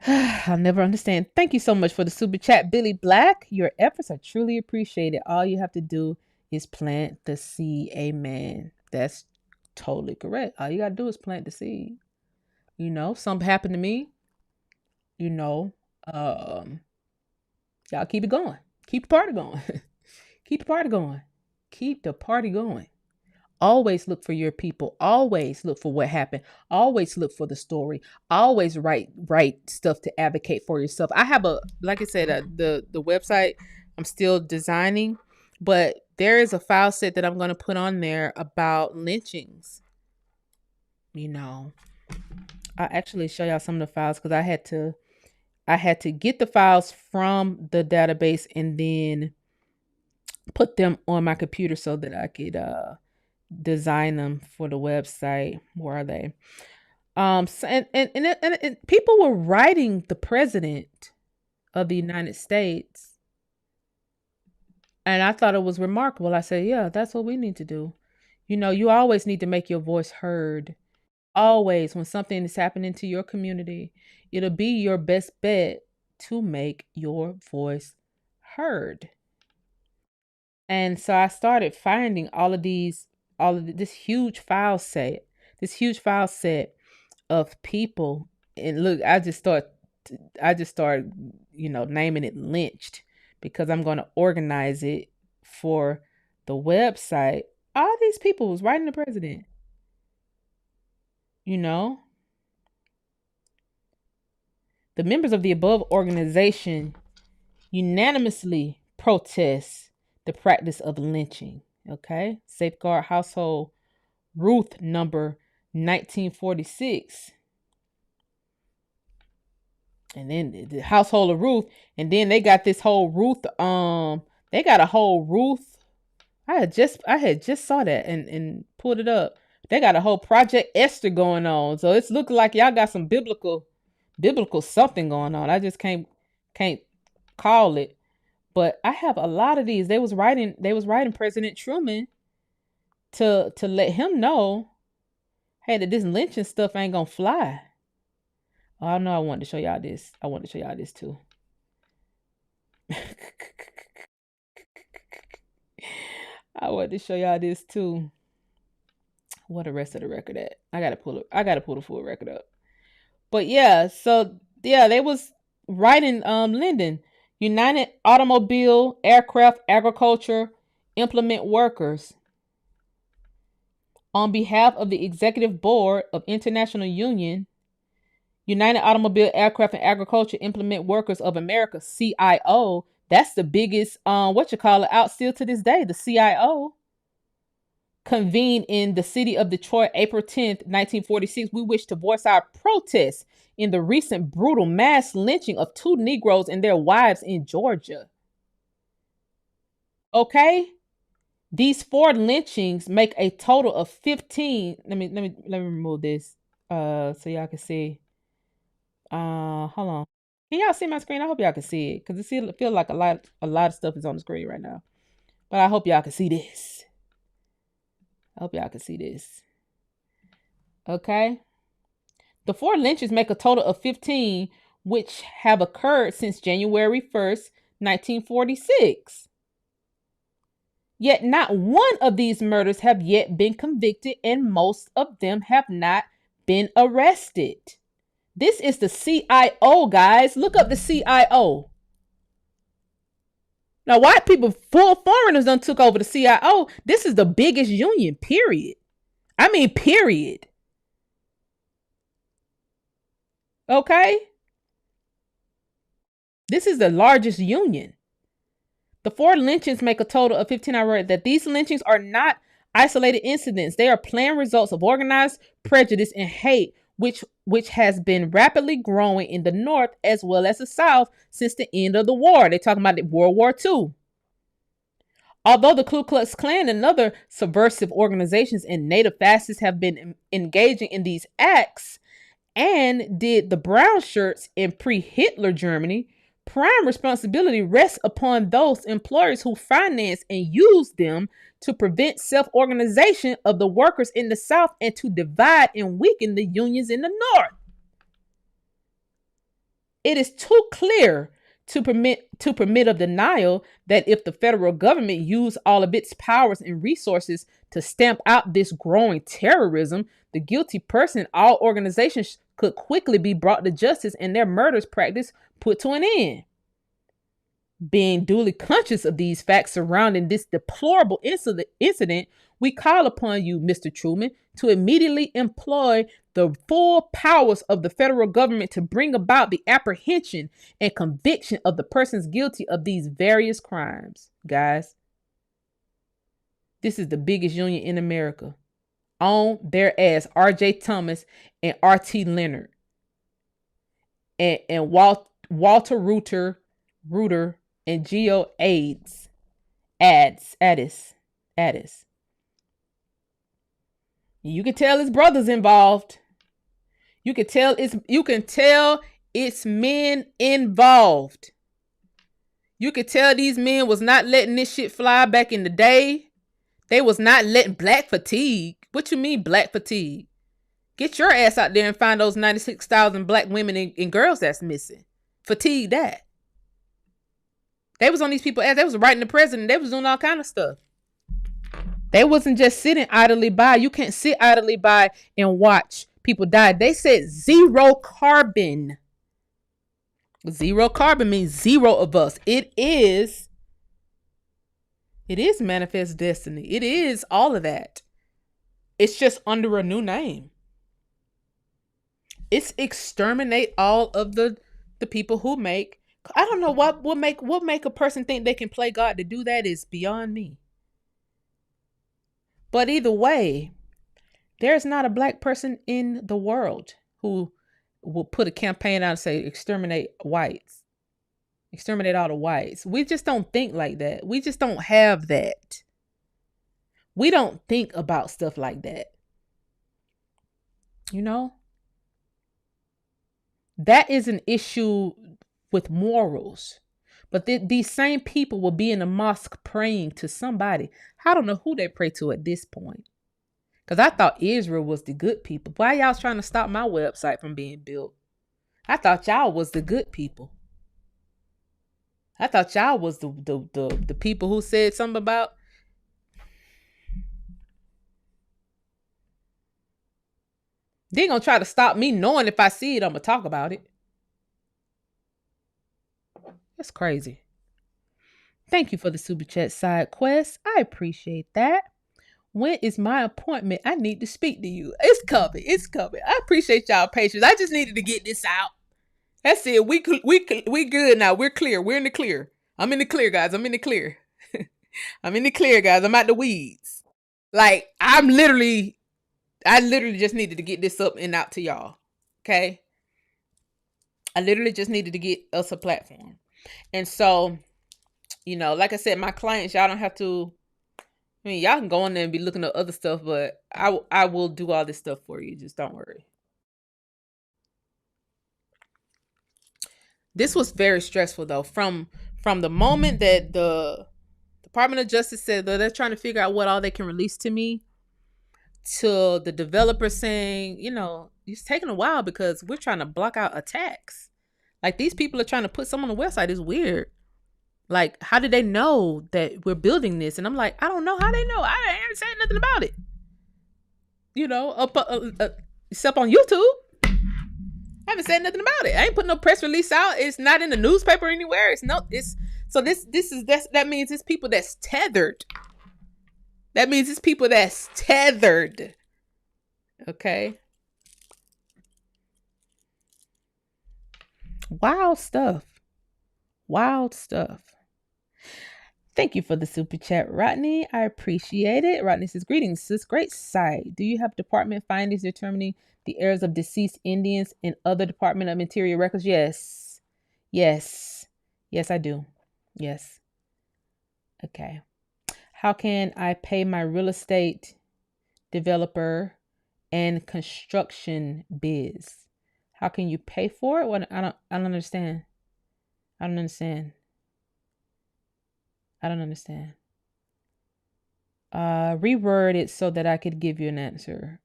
I'll never understand. Thank you so much for the super chat, Billy Black. Your efforts are truly appreciated. All you have to do is plant the seed. Amen. That's totally correct. All you got to do is plant the seed. You know, something happened to me. You know, y'all keep it going. Keep the party going. Keep the party going. Keep the party going. Always look for your people. Always look for what happened. Always look for the story. Always write stuff to advocate for yourself. I have like I said, the website I'm still designing, but there is a file set that I'm going to put on there about lynchings. You know, I'll actually show y'all some of the files because I had to get the files from the database and then put them on my computer so that I could design them for the website. Where are they? So, and people were writing the president of the United States, and I thought it was remarkable. I said, yeah, that's what we need to do. You know, you always need to make your voice heard. Always, when something is happening to your community, it'll be your best bet to make your voice heard. And so I started finding all of this huge file set of people. And look, I just started, you know, naming it lynched because I'm going to organize it for the website. All these people was writing the president. You know, the members of the above organization unanimously protest the practice of lynching. Okay. Safeguard Household Ruth number 1946. And then the household of Ruth. And then they got this whole Ruth. They got a whole Ruth. I had just saw that and pulled it up. They got a whole Project Esther going on. So it's looking like y'all got some biblical something going on. I just can't call it. But I have a lot of these. They was writing President Truman to let him know, hey, that this lynching stuff ain't gonna fly. Oh, I know I wanted to show y'all this. I wanted to show y'all this too. I wanted to show y'all this too. What the rest of the record at? I gotta pull the full record up. But yeah, so yeah, they was writing Linden. United Automobile, Aircraft, Agriculture, Implement Workers. On behalf of the Executive Board of International Union, United Automobile, Aircraft, and Agriculture Implement Workers of America, CIO. That's the biggest out still to this day, the CIO. Convened in the city of Detroit, April 10th, 1946. We wish to voice our protest in the recent brutal mass lynching of 2 Negroes and their wives in Georgia. Okay? These 4 lynchings make a total of 15. Let me remove this so y'all can see. Hold on. Can y'all see my screen? I hope y'all can see it, because it feels like a lot of stuff is on the screen right now. But I hope y'all can see this. Okay? The 4 lynchings make a total of 15, which have occurred since January 1st, 1946. Yet not one of these murders have yet been convicted, and most of them have not been arrested. This is the CIO, guys. Look up the CIO. Now, white people, full foreigners done took over the CIO. This is the biggest union, period. I mean, period. Okay? This is the largest union. The 4 lynchings make a total of 15. I read that these lynchings are not isolated incidents. They are planned results of organized prejudice and hate, which has been rapidly growing in the North as well as the South since the end of the war. They're talking about World War II. Although the Ku Klux Klan and other subversive organizations and native fascists have been engaging in these acts, and did the brown shirts in pre-Hitler Germany, prime responsibility rests upon those employers who finance and use them to prevent self-organization of the workers in the South and to divide and weaken the unions in the North. It is too clear to permit of denial that if the federal government used all of its powers and resources to stamp out this growing terrorism, the guilty person in all organizations could quickly be brought to justice and their murders practice put to an end. Being duly conscious of these facts surrounding this deplorable incident, we call upon you, Mr. Truman, to immediately employ the full powers of the federal government to bring about the apprehension and conviction of the persons guilty of these various crimes. Guys, this is the biggest union in America. On their ass, R.J. Thomas and R.T. Leonard and Walter Reuter and Geo Addis. You can tell his brothers involved. You can tell it's men involved. You could tell these men was not letting this shit fly back in the day. They was not letting black fatigue. What you mean black fatigue? Get your ass out there and find those 96,000 black women and girls that's missing. Fatigue that. They was on these people's ass. They was writing the president. They was doing all kind of stuff. They wasn't just sitting idly by. You can't sit idly by and watch people die. They said 0 carbon. 0 carbon means 0 of us. It is manifest destiny. It is all of that. It's just under a new name. It's exterminate all of the people who make. I don't know what make a person think they can play God. To do that is beyond me. But either way, there's not a black person in the world who will put a campaign out and say exterminate whites. Exterminate all the whites. We just don't think like that. We just don't have that. We don't think about stuff like that. You know? That is an issue with morals. But these same people will be in the mosque praying to somebody. I don't know who they pray to at this point. Because I thought Israel was the good people. Why y'all trying to stop my website from being built? I thought y'all was the good people. I thought y'all was the people who said something about. They gonna try to stop me knowing if I see it, I'm gonna talk about it. That's crazy. Thank you for the super chat, Side Quest. I appreciate that. When is my appointment? I need to speak to you. It's coming. It's coming. I appreciate y'all patience. I just needed to get this out. That's it. We good now. We're clear. We're in the clear. I'm in the clear, guys. I'm in the clear. I'm in the clear, guys. I'm out the weeds. Like, I literally just needed to get this up and out to y'all. Okay? I literally just needed to get us a platform. And so, like I said, my clients, y'all don't have to, y'all can go on there and be looking at other stuff, but I will do all this stuff for you. Just don't worry. This was very stressful, though. From the moment that the Department of Justice said that they're trying to figure out what all they can release to me, to the developer saying, it's taking a while because we're trying to block out attacks. Like, these people are trying to put someone on the website. It's weird. Like, how did they know that we're building this? And I'm like, I don't know how they know. I ain't saying nothing about it. Except on YouTube. I haven't said nothing about it. I ain't put no press release out. It's not in the newspaper anywhere. That means it's people that's tethered. That means it's people that's tethered. Okay. Wild stuff. Wild stuff. Thank you for the super chat, Rodney. I appreciate it. Rodney says, greetings, sis. Great site. Do you have department findings determining the heirs of deceased Indians and other Department of Interior records? Yes. Yes. Yes, I do. Yes. Okay. How can I pay my real estate developer and construction biz? How can you pay for it? What? I don't understand. I don't understand. Reword it so that I could give you an answer.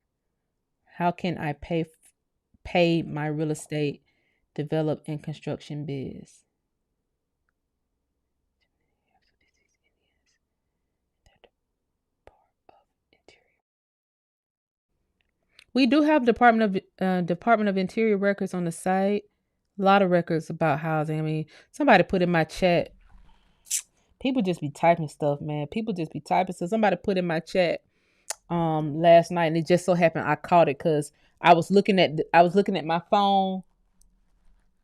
How can I pay my real estate develop and construction biz? We do have Department of Interior records on the site. A lot of records about housing. I mean, somebody put in my chat. People just be typing stuff, man. People just be typing. So somebody put in my chat last night, and it just so happened I caught it because I was looking at my phone.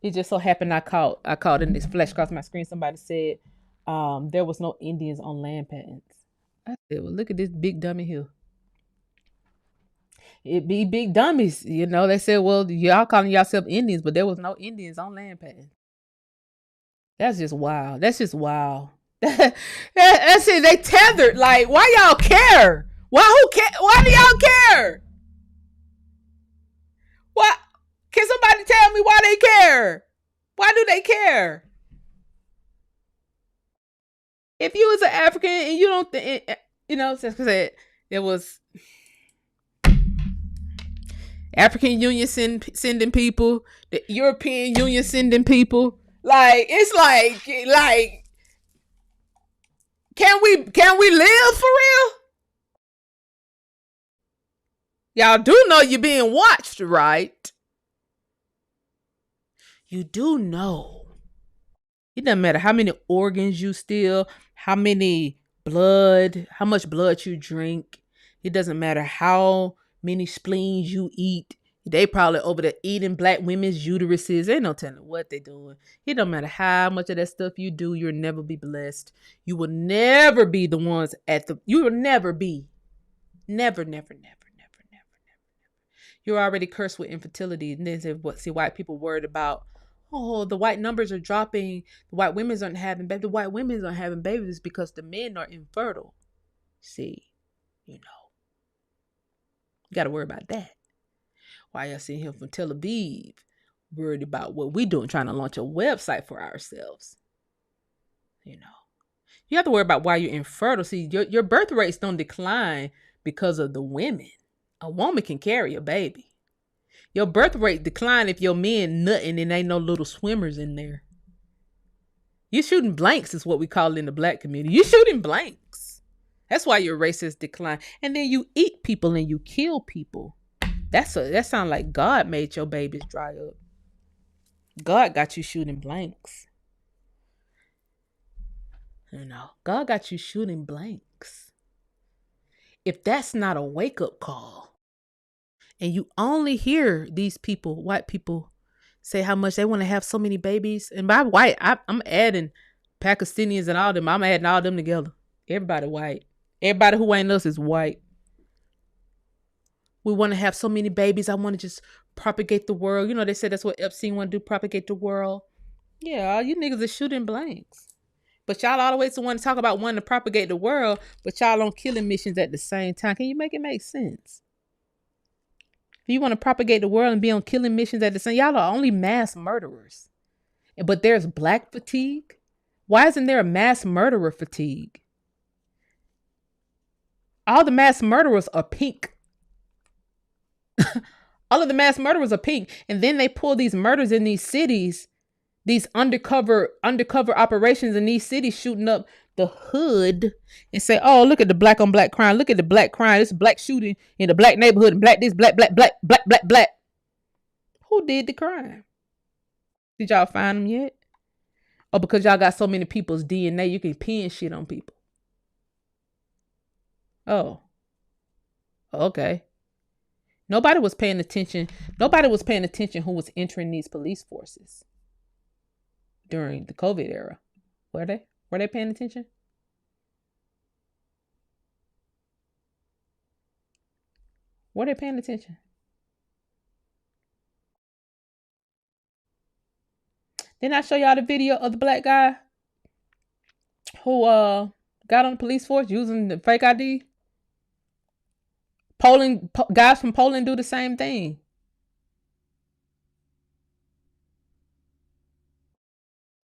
It just so happened I caught it, and this flash across my screen. Somebody said there was no Indians on land patents. I said, well, look at this big dummy here. It be big dummies, They said, well, y'all calling yourself Indians, but there was no Indians on land patents. That's just wild. That's just wild. That's it. They tethered. Like, why y'all care? Why do y'all care? What? Can somebody tell me why they care? Why do they care? If you was an African and you don't think, since I said there was African Union sending people, the European Union sending people. Like, it's like, can we live for real? Y'all do know you're being watched, right? You do know. It doesn't matter how many organs you steal, how much blood you drink. It doesn't matter how many spleens you eat. They probably over there eating black women's uteruses. Ain't no telling what they doing. It don't matter how much of that stuff you do. You'll never be blessed. You will never be the ones you will never be. Never. You're already cursed with infertility. And then white people worried about, oh, the white numbers are dropping. The white women aren't having babies. The white women aren't having babies because the men are infertile. See, you got to worry about that. Why y'all sitting here from Tel Aviv worried about what we doing, trying to launch a website for ourselves? You know, you have to worry about why you're infertile. See, your birth rates don't decline because of the women. A woman can carry a baby. Your birth rate decline if your men nutting and ain't no little swimmers in there. You shooting blanks is what we call it in the black community. You shooting blanks. That's why your races decline. And then you eat people and you kill people. That sounds like God made your babies dry up. God got you shooting blanks. You know, God got you shooting blanks. If that's not a wake-up call, and you only hear these people, white people, say how much they want to have so many babies. And by white, I'm adding Pakistanians and all them. I'm adding all them together. Everybody white. Everybody who ain't us is white. We want to have so many babies. I want to just propagate the world. You know, they said that's what Epstein want to do, propagate the world. Yeah, all you niggas are shooting blanks. But y'all always want to talk about wanting to propagate the world, but y'all on killing missions at the same time. Can you make it make sense? If you want to propagate the world and be on killing missions at the same, y'all are only mass murderers. But there's black fatigue. Why isn't there a mass murderer fatigue? All the mass murderers are pink. All of the mass murderers are pink. And then they pull these murders in these cities, these undercover operations in these cities, shooting up the hood and say, oh, look at the black on black crime. Look at the black crime. It's a black shooting in the black neighborhood and black this, black. Who did the crime? Did y'all find them yet? Or because y'all got so many people's DNA, you can pin shit on people. Oh. Okay. Nobody was paying attention. Nobody was paying attention who was entering these police forces during the COVID era. Were they? Were they paying attention? Were they paying attention? Didn't I show y'all the video of the black guy who got on the police force using the fake ID? Guys from Poland do the same thing.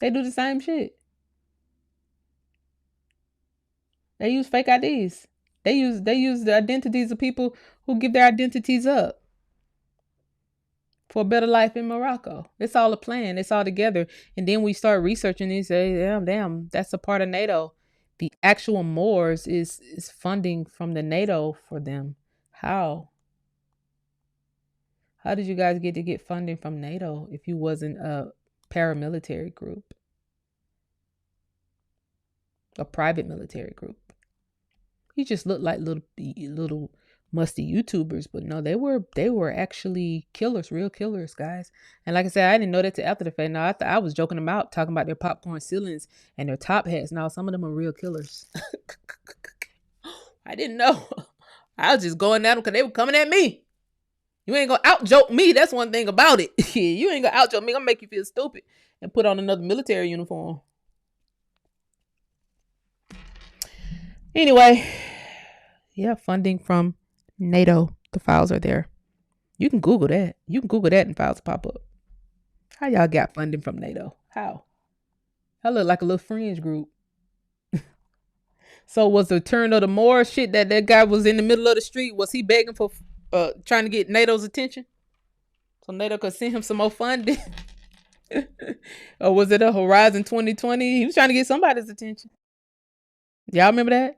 They do the same shit. They use fake IDs. They use the identities of people who give their identities up for a better life in Morocco. It's all a plan. It's all together. And then we start researching and say, damn, that's a part of NATO. The actual Moors is funding from the NATO for them. How? How did you guys get funding from NATO if you wasn't a paramilitary group? A private military group? You just looked like little musty YouTubers, but no, they were actually killers, real killers, guys. And like I said, I didn't know that till after the fact. No, I was joking them out, talking about their popcorn ceilings and their top hats. Now some of them are real killers. I didn't know. I was just going at them because they were coming at me. You ain't gonna out joke me. That's one thing about it. You ain't gonna out joke me. I'm gonna make you feel stupid and put on another military uniform. Anyway, yeah, funding from NATO. The files are there. You can Google that. You can Google that and files pop up. How y'all got funding from NATO? How? I look like a little fringe group. So was the turn of the Moor shit that guy was in the middle of the street? Was he begging for trying to get NATO's attention so NATO could send him some more funding? Or was it a Horizon 2020? He was trying to get somebody's attention. Y'all remember that?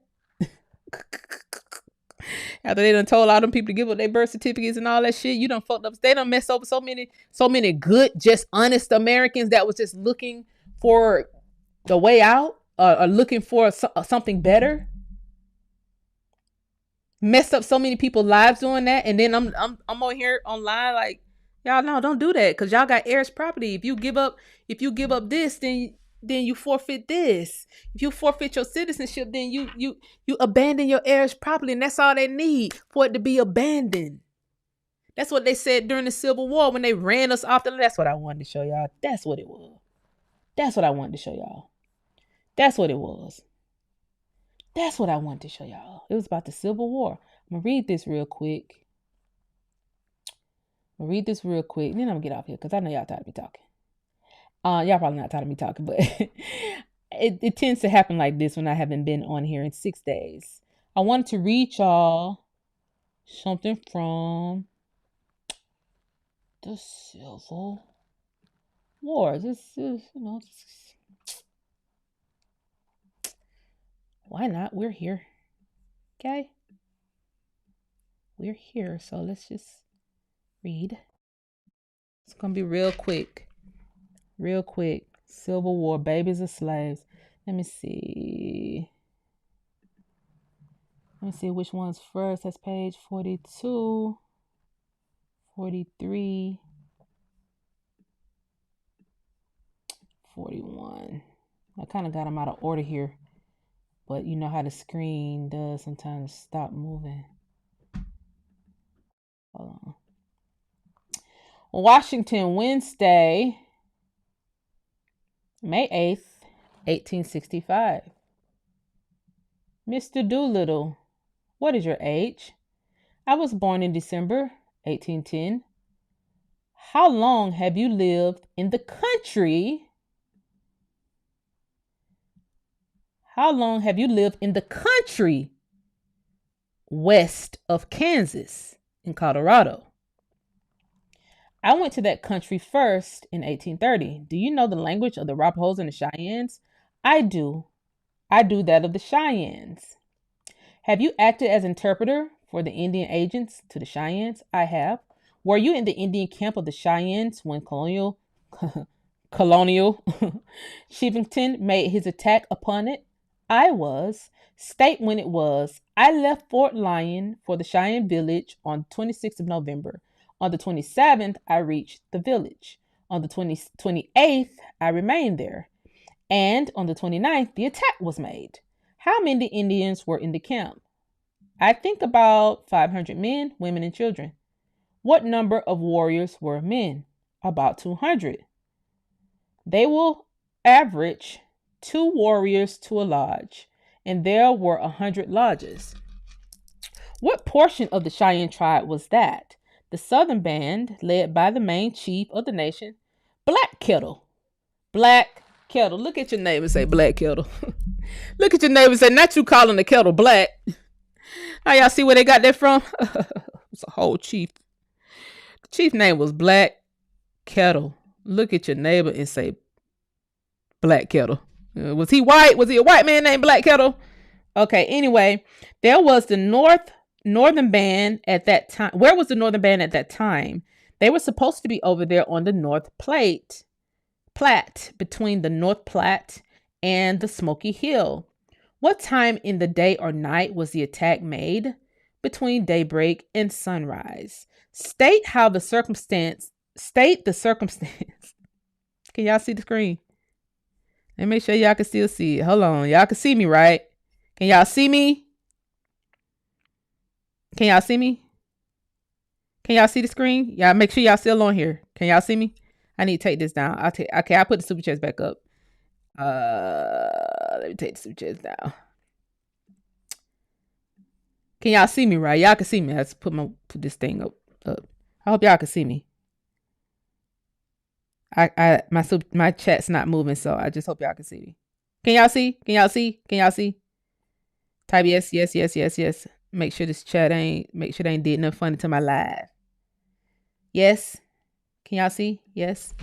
After they done told all them people to give up their birth certificates and all that shit, you done fucked up. They done messed over so many good, just honest Americans that was just looking for the way out or looking for something better. Messed up so many people's lives doing that, and then I'm on here online like, y'all no, don't do that because y'all got heirs property. If you give up this, then you forfeit this. If you forfeit your citizenship, then you abandon your heirs property, and that's all they need for it to be abandoned. That's what they said during the Civil War when they ran us off the. That's what I wanted to show y'all. That's what it was. That's what I wanted to show y'all. That's what it was. That's what I wanted to show y'all. It was about the Civil War. I'm going to read this real quick. Then I'm going to get off here because I know y'all tired of me talking. Y'all probably not tired of me talking, but it tends to happen like this when I haven't been on here in 6 days. I wanted to read y'all something from the Civil War. This is, why not? We're here. Okay? We're here, so let's just read. It's gonna be real quick. Real quick. Civil War, babies or slaves. Let me see. Let me see which one's first. That's page 42, 43, 41. I kind of got them out of order here, but you know how the screen does sometimes stop moving. Hold on. Washington, Wednesday, May 8th, 1865. Mr. Doolittle, what is your age? I was born in December 1810. How long have you lived in the country? How long have you lived in the country west of Kansas in Colorado? I went to that country first in 1830. Do you know the language of the Rapahos and the Cheyennes? I do. I do that of the Cheyennes. Have you acted as interpreter for the Indian agents to the Cheyennes? I have. Were you in the Indian camp of the Cheyennes when colonial Shevington made his attack upon it? I was. State when it was. I left Fort Lyon for the Cheyenne village on 26th of November. On the 27th, I reached the village. On the 28th, I remained there. And on the 29th, the attack was made. How many Indians were in the camp? I think about 500 men, women, and children. What number of warriors were men? About 200. They will average 2 warriors to a lodge, and there were 100 lodges. What portion of the Cheyenne tribe was that? The southern band, led by the main chief of the nation, Black Kettle. Black Kettle. Look at your neighbor and say Black Kettle. Look at your neighbor and say, not you calling the kettle black. Now y'all see where they got that from? It's a whole chief. The chief name was Black Kettle. Look at your neighbor and say Black Kettle. Was he white? Was he a white man named Black Kettle? Okay, anyway, there was the northern band at that time. Where was the northern band at that time? They were supposed to be over there on the North Platte, between the North Platte and the Smoky Hill. What time in the day or night was the attack made? Between daybreak and sunrise. State the circumstance. Can y'all see the screen? Let me make sure y'all can still see it. Hold on. Y'all can see me, right? Can y'all see me? Can y'all see me? Can y'all see the screen? Y'all make sure y'all still on here. Can y'all see me? I need to take this down. I'll put the super chats back up. Let me take the super chats down. Can y'all see me, right? Y'all can see me. I have to put this thing up. I hope y'all can see me. My chat's not moving, so I just hope y'all can see me. Can y'all see? Can y'all see? Can y'all see? Type yes, yes, yes, yes, yes. Make sure this chat ain't did nothing funny to my live. Yes. Can y'all see? Yes.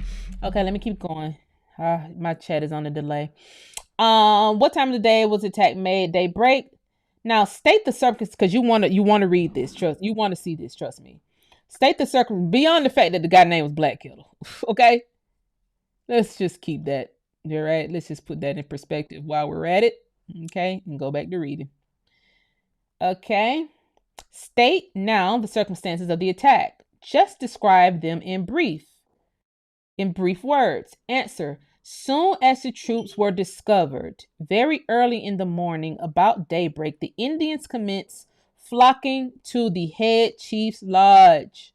Okay, let me keep going. My chat is on a delay. What time of the day was the attack made? Daybreak. Now state the circumstances, because you want to read this. You want to see this. Trust me. State the circumstances beyond the fact that the guy's name was Black Kettle. Okay. Let's just keep that. All right. Let's just put that in perspective while we're at it. Okay, and go back to reading. Okay. State now the circumstances of the attack. Just describe them in brief words. Answer. Soon as the troops were discovered, very early in the morning, about daybreak, the Indians commenced flocking to the head chief's lodge.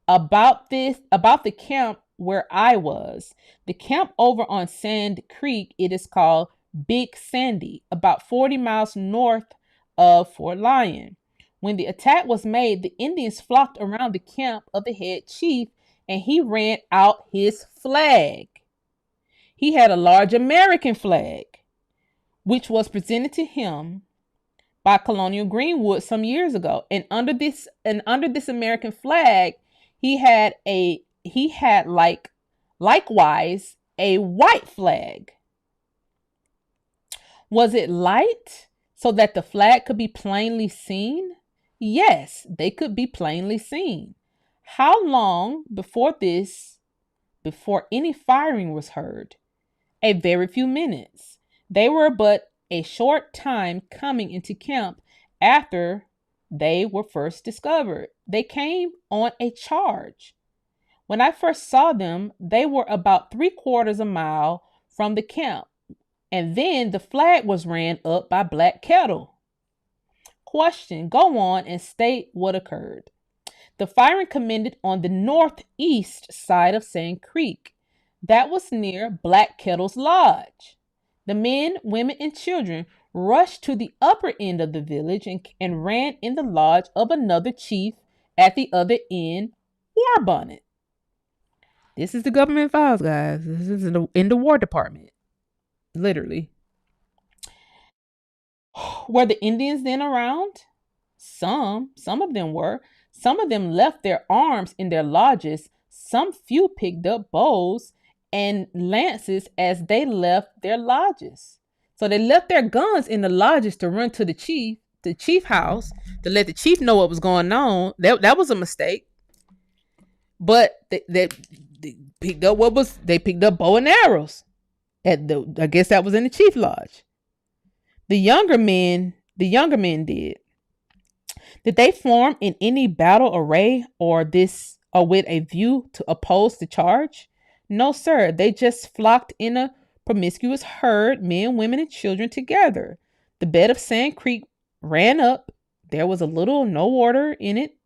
About the camp where I was, the camp over on Sand Creek, it is called Big Sandy, about 40 miles north of Fort Lyon. When the attack was made, the Indians flocked around the camp of the head chief, and he ran out his flag. He had a large American flag. which was presented to him by Colonial Greenwood some years ago. And under this American flag, he had likewise a white flag. Was it light so that the flag could be plainly seen? Yes, they could be plainly seen. How long before any firing was heard? A very few minutes. They were but a short time coming into camp after they were first discovered. They came on a charge. When I first saw them, they were about 3/4 a mile from the camp, and then the flag was ran up by Black Kettle. Question: go on and state what occurred. The firing commenced on the northeast side of Sand Creek. That was near Black Kettle's lodge. The men, women, and children rushed to the upper end of the village and ran in the lodge of another chief at the other end, Warbonnet. This is the government files, guys. This is in the War Department. Literally. Were the Indians then around? Some of them were. Some of them left their arms in their lodges. Some few picked up bows and lances as they left their lodges. So they left their guns in the lodges to run to the chief house, to let the chief know what was going on. That was a mistake. But they picked up they picked up bow and arrows. I guess that was in the chief lodge. The younger men did. Did they form in any battle array or with a view to oppose the charge? No, sir. They just flocked in a promiscuous herd, men, women, and children together. The bed of Sand Creek ran up. There was no water in it.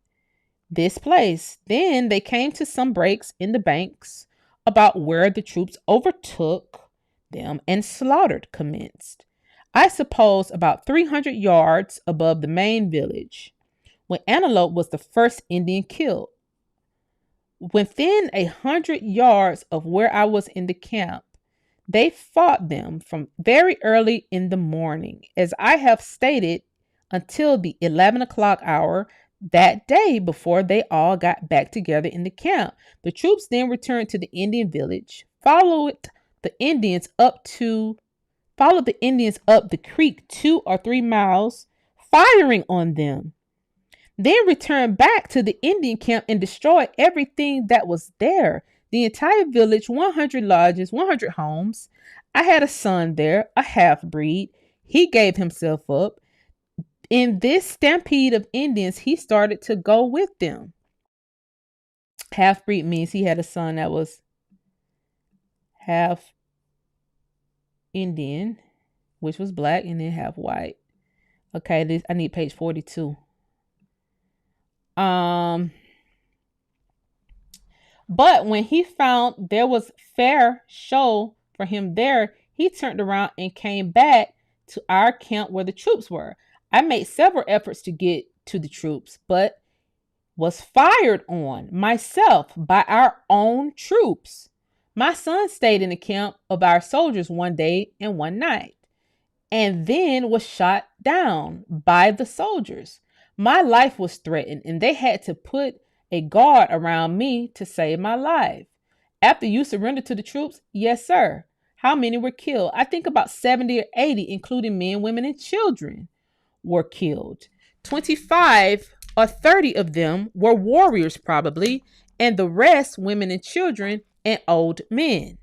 This place. Then they came to some breaks in the banks about where the troops overtook them and slaughtered commenced. I suppose about 300 yards above the main village, when Antelope was the first Indian killed. Within 100 yards of where I was in the camp, they fought them from very early in the morning, as I have stated, until the 11 o'clock hour that day before they all got back together in the camp. The troops then returned to the Indian village, followed the Indians up the creek 2 or 3 miles, firing on them. Then returned back to the Indian camp and destroyed everything that was there. The entire village, 100 lodges, 100 homes. I had a son there, a half-breed. He gave himself up. In this stampede of Indians, he started to go with them. Half-breed means he had a son that was half Indian, which was black, and then half white. Okay, I need page 42. But when he found there was fair show for him there, he turned around and came back to our camp where the troops were. I made several efforts to get to the troops, but was fired on myself by our own troops. My son stayed in the camp of our soldiers one day and one night, and then was shot down by the soldiers. My life was threatened, and they had to put a guard around me to save my life. After you surrendered to the troops? Yes, sir. How many were killed? I think about 70 or 80, including men, women, and children, were killed. 25 or 30 of them were warriors, probably, and the rest women and children and old men.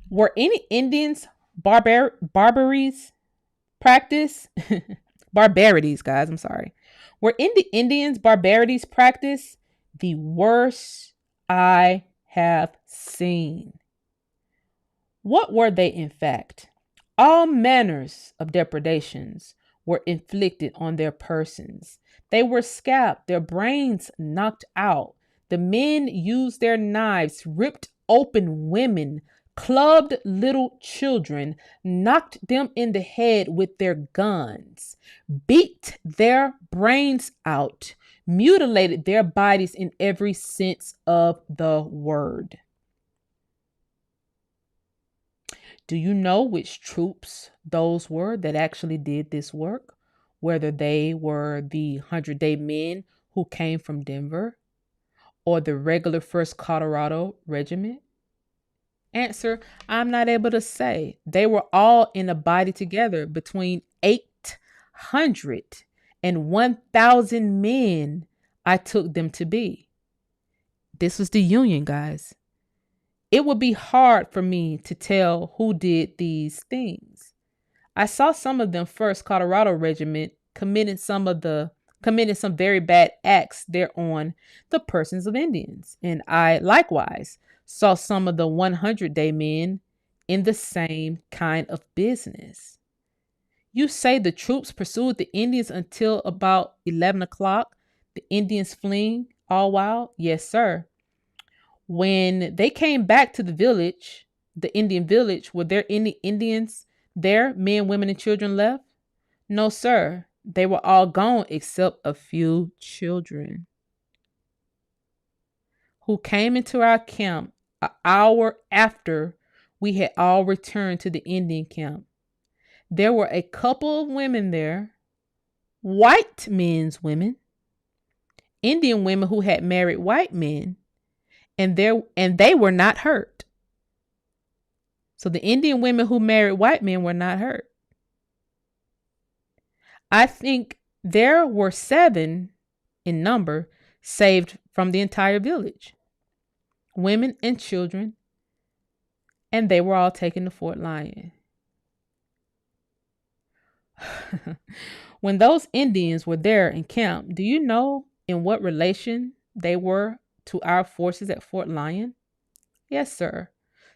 Were any Indians barbarities practice? Barbarities, guys, I'm sorry. Were Indians barbarities practice? The worst I have seen. What were they, in fact? All manners of depredations were inflicted on their persons. They were scalped, their brains knocked out. The men used their knives, ripped open women, clubbed little children, knocked them in the head with their guns, beat their brains out, mutilated their bodies in every sense of the word. Do you know which troops those were that actually did this work? Whether they were the 100-Day Men who came from Denver or the regular 1st Colorado Regiment? Answer, I'm not able to say. They were all in a body together between 800 and 1,000 men I took them to be. This was the Union, guys. It would be hard for me to tell who did these things. I saw some of them 1st Colorado Regiment committing some very bad acts there on the persons of Indians. And I likewise saw some of the 100-Day Men in the same kind of business. You say the troops pursued the Indians until about 11 o'clock, the Indians fleeing all wild? Yes, sir. When they came back to the village, the Indian village, were there any Indians there, men, women, and children left? No, sir. They were all gone except a few children who came into our camp an hour after we had all returned to the Indian camp. There were a couple of women there, white men's women, Indian women who had married white men, and they were not hurt. So the Indian women who married white men were not hurt. I think there were 7 in number saved from the entire village, women and children, and they were all taken to Fort Lyon. When those Indians were there in camp, do you know in what relation they were to our forces at Fort Lyon? Yes, sir.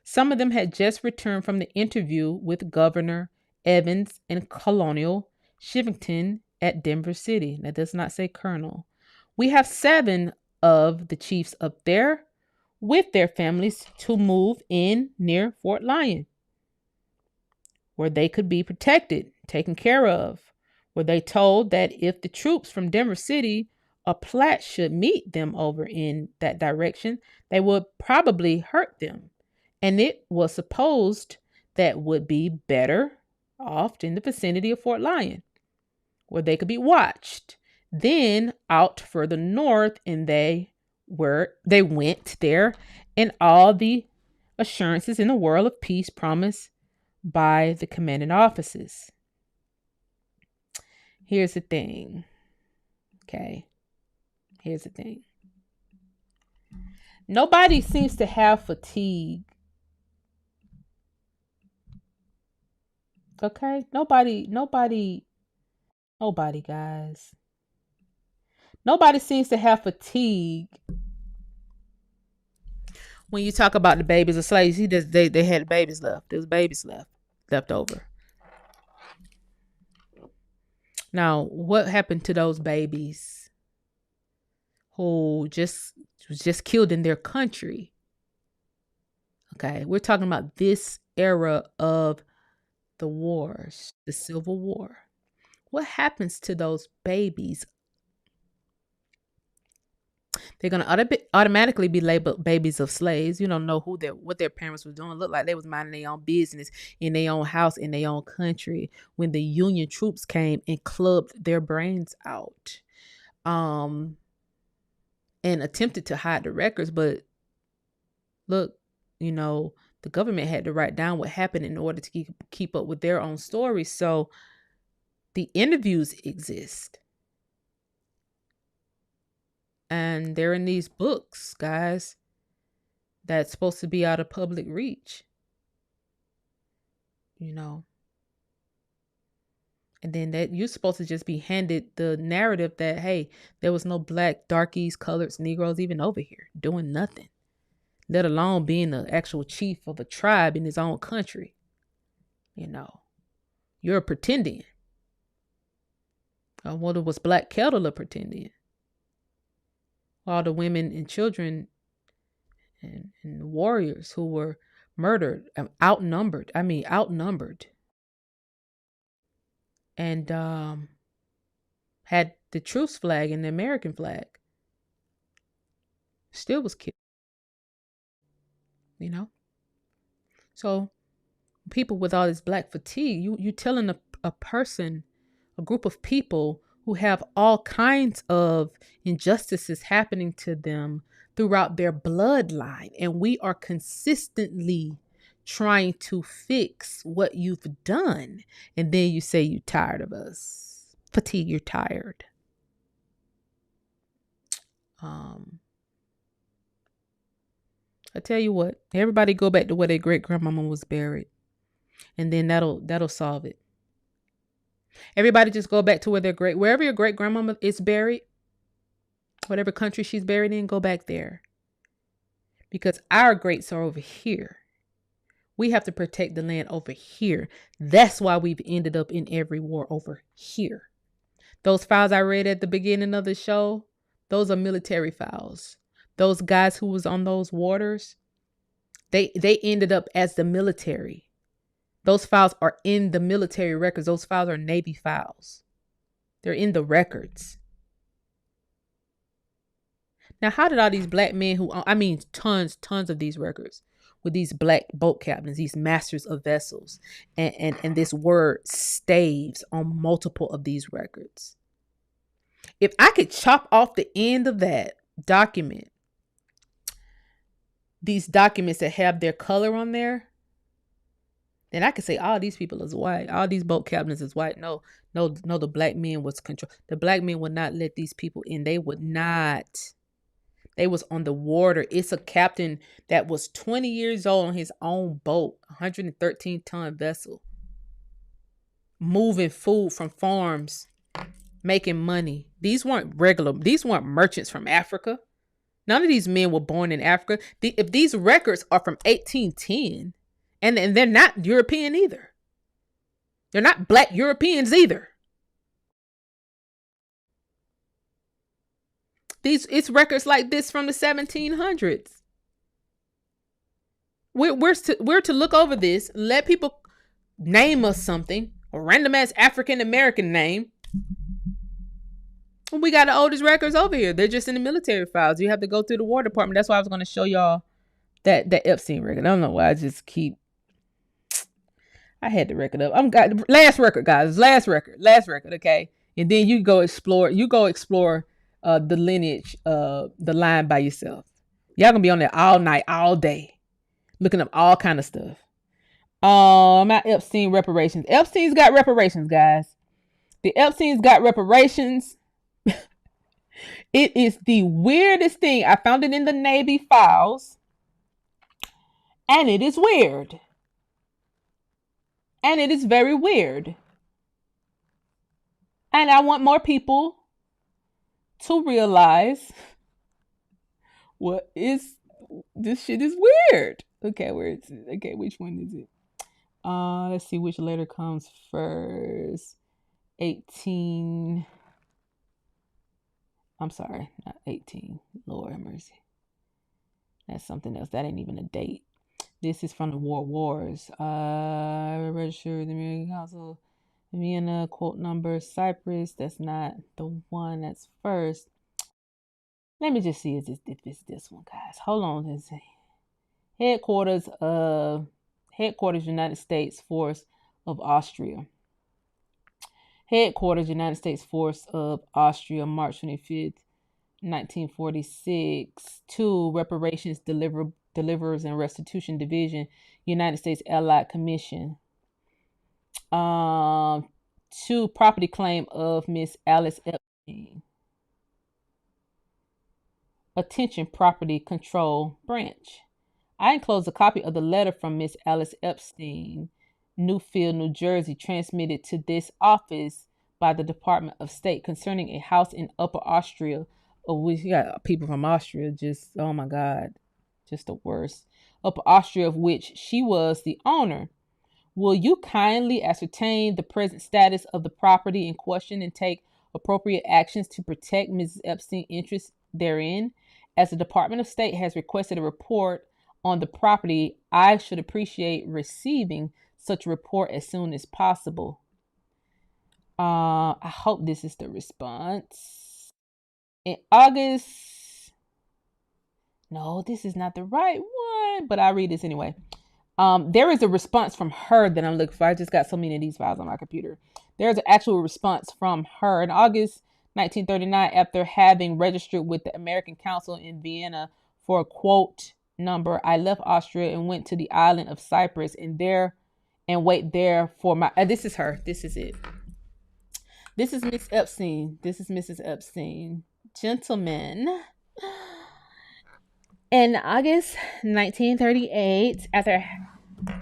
Some of them had just returned from the interview with Governor Evans and Colonial Shivington at Denver City. That does not say Colonel. We have 7 of the chiefs up there with their families to move in near Fort Lyon, where they could be protected, taken care of. Were they told that if the troops from Denver City or Platte should meet them over in that direction, they would probably hurt them. And it was supposed that would be better off in the vicinity of Fort Lyon, where they could be watched. Then out further north, and they went there, and all the assurances in the world of peace promised by the commanding officers. Here's the thing. Okay. Here's the thing. Nobody seems to have fatigue. Okay? Nobody, guys. Nobody seems to have fatigue when you talk about the babies of slaves. They had babies left. There's babies left over. Now, what happened to those babies who was just killed in their country? Okay, we're talking about this era of the wars, the Civil War. What happens to those babies? They're going to automatically be labeled babies of slaves. You don't know what their parents were doing. Look like they was minding their own business in their own house, in their own country, when the Union troops came and clubbed their brains out, and attempted to hide the records. But look, the government had to write down what happened in order to keep up with their own stories. So the interviews exist. And they're in these books, guys, that's supposed to be out of public reach. And then that you're supposed to just be handed the narrative that, hey, there was no black, darkies, coloreds, Negroes even over here doing nothing, let alone being the actual chief of a tribe in his own country. You're pretending. What was Black Kettler pretending? All the women and children and warriors who were murdered, outnumbered. And had the truce flag and the American flag. Still was killed. So people with all this black fatigue. You telling a person, a group of people who have all kinds of injustices happening to them throughout their bloodline, and we are consistently trying to fix what you've done, and then you say you're tired of us. Fatigue, you're tired. I tell you what, everybody go back to where their great grandmama was buried, and then that'll solve it. Everybody just go back to wherever your great grandmama is buried, whatever country she's buried in, go back there. Because our greats are over here. We have to protect the land over here. That's why we've ended up in every war over here. Those files I read at the beginning of the show, those are military files. Those guys who was on those waters, they ended up as the military. Those files are in the military records. Those files are Navy files. They're in the records. Now, how did all these black men tons of these records with these black boat captains, these masters of vessels, and this word staves on multiple of these records? If I could chop off the end of that document, these documents that have their color on there, then I could say all these people is white. All these boat captains is white. No, the black men was control. The black men would not let these people in. They would not. They was on the water. It's a captain that was 20 years old on his own boat, 113-ton vessel, moving food from farms, making money. These weren't merchants from Africa. None of these men were born in Africa. If these records are from 1810, and they're not European either. They're not black Europeans either. It's records like this from the 1700s. We're to look over this, let people name us something, a random ass African American name. We got the oldest records over here. They're just in the military files. You have to go through the War Department. That's why I was going to show y'all that Epstein record. I don't know why I had the record up. Last record, guys. Last record. Okay, and then you go explore. The lineage, the line by yourself. Y'all gonna be on there all night, all day, looking up all kind of stuff. My Epstein reparations. Epstein's got reparations, guys. The Epstein's got reparations. It is the weirdest thing. I found it in the Navy files, and it is weird. And it is very weird. And I want more people to realize this shit is weird. Okay, where is it? Okay, which one is it? Let's see which letter comes first. 18. I'm sorry, not 18. Lord have mercy. That's something else. That ain't even a date. This is from the War Wars. Registered the American Council, Vienna, quote number, Cyprus. That's not the one. That's first. Let me just see if it's this one, guys. Hold on. Let's see. Headquarters, United States Force of Austria. Headquarters, United States Force of Austria, March 25th, 1946. 2. Reparations Deliverers and Restitution Division, United States Allied Commission. 2. Property claim of Miss Alice Epstein. Attention, Property Control Branch. I enclose a copy of the letter from Miss Alice Epstein, Newfield, New Jersey, transmitted to this office by the Department of State concerning a house in Upper Austria, of which you got people from Austria, just, oh my God, just the worst. Upper Austria, of which she was the owner. Will you kindly ascertain the present status of the property in question and take appropriate actions to protect Mrs. Epstein's interests therein? As the Department of State has requested a report on the property, I should appreciate receiving such a report as soon as possible. I hope this is the response. In August, no, this is not the right one, but I'll read this anyway. There is a response from her that I'm looking for. I just got so many of these files on my computer. There's an actual response from her in August 1939 after having registered with the American Council in Vienna for a quote number. I left Austria and went to the island of Cyprus and wait there for my. This is her. This is it. This is Miss Epstein. This is Mrs. Epstein. Gentlemen. In August 1938, after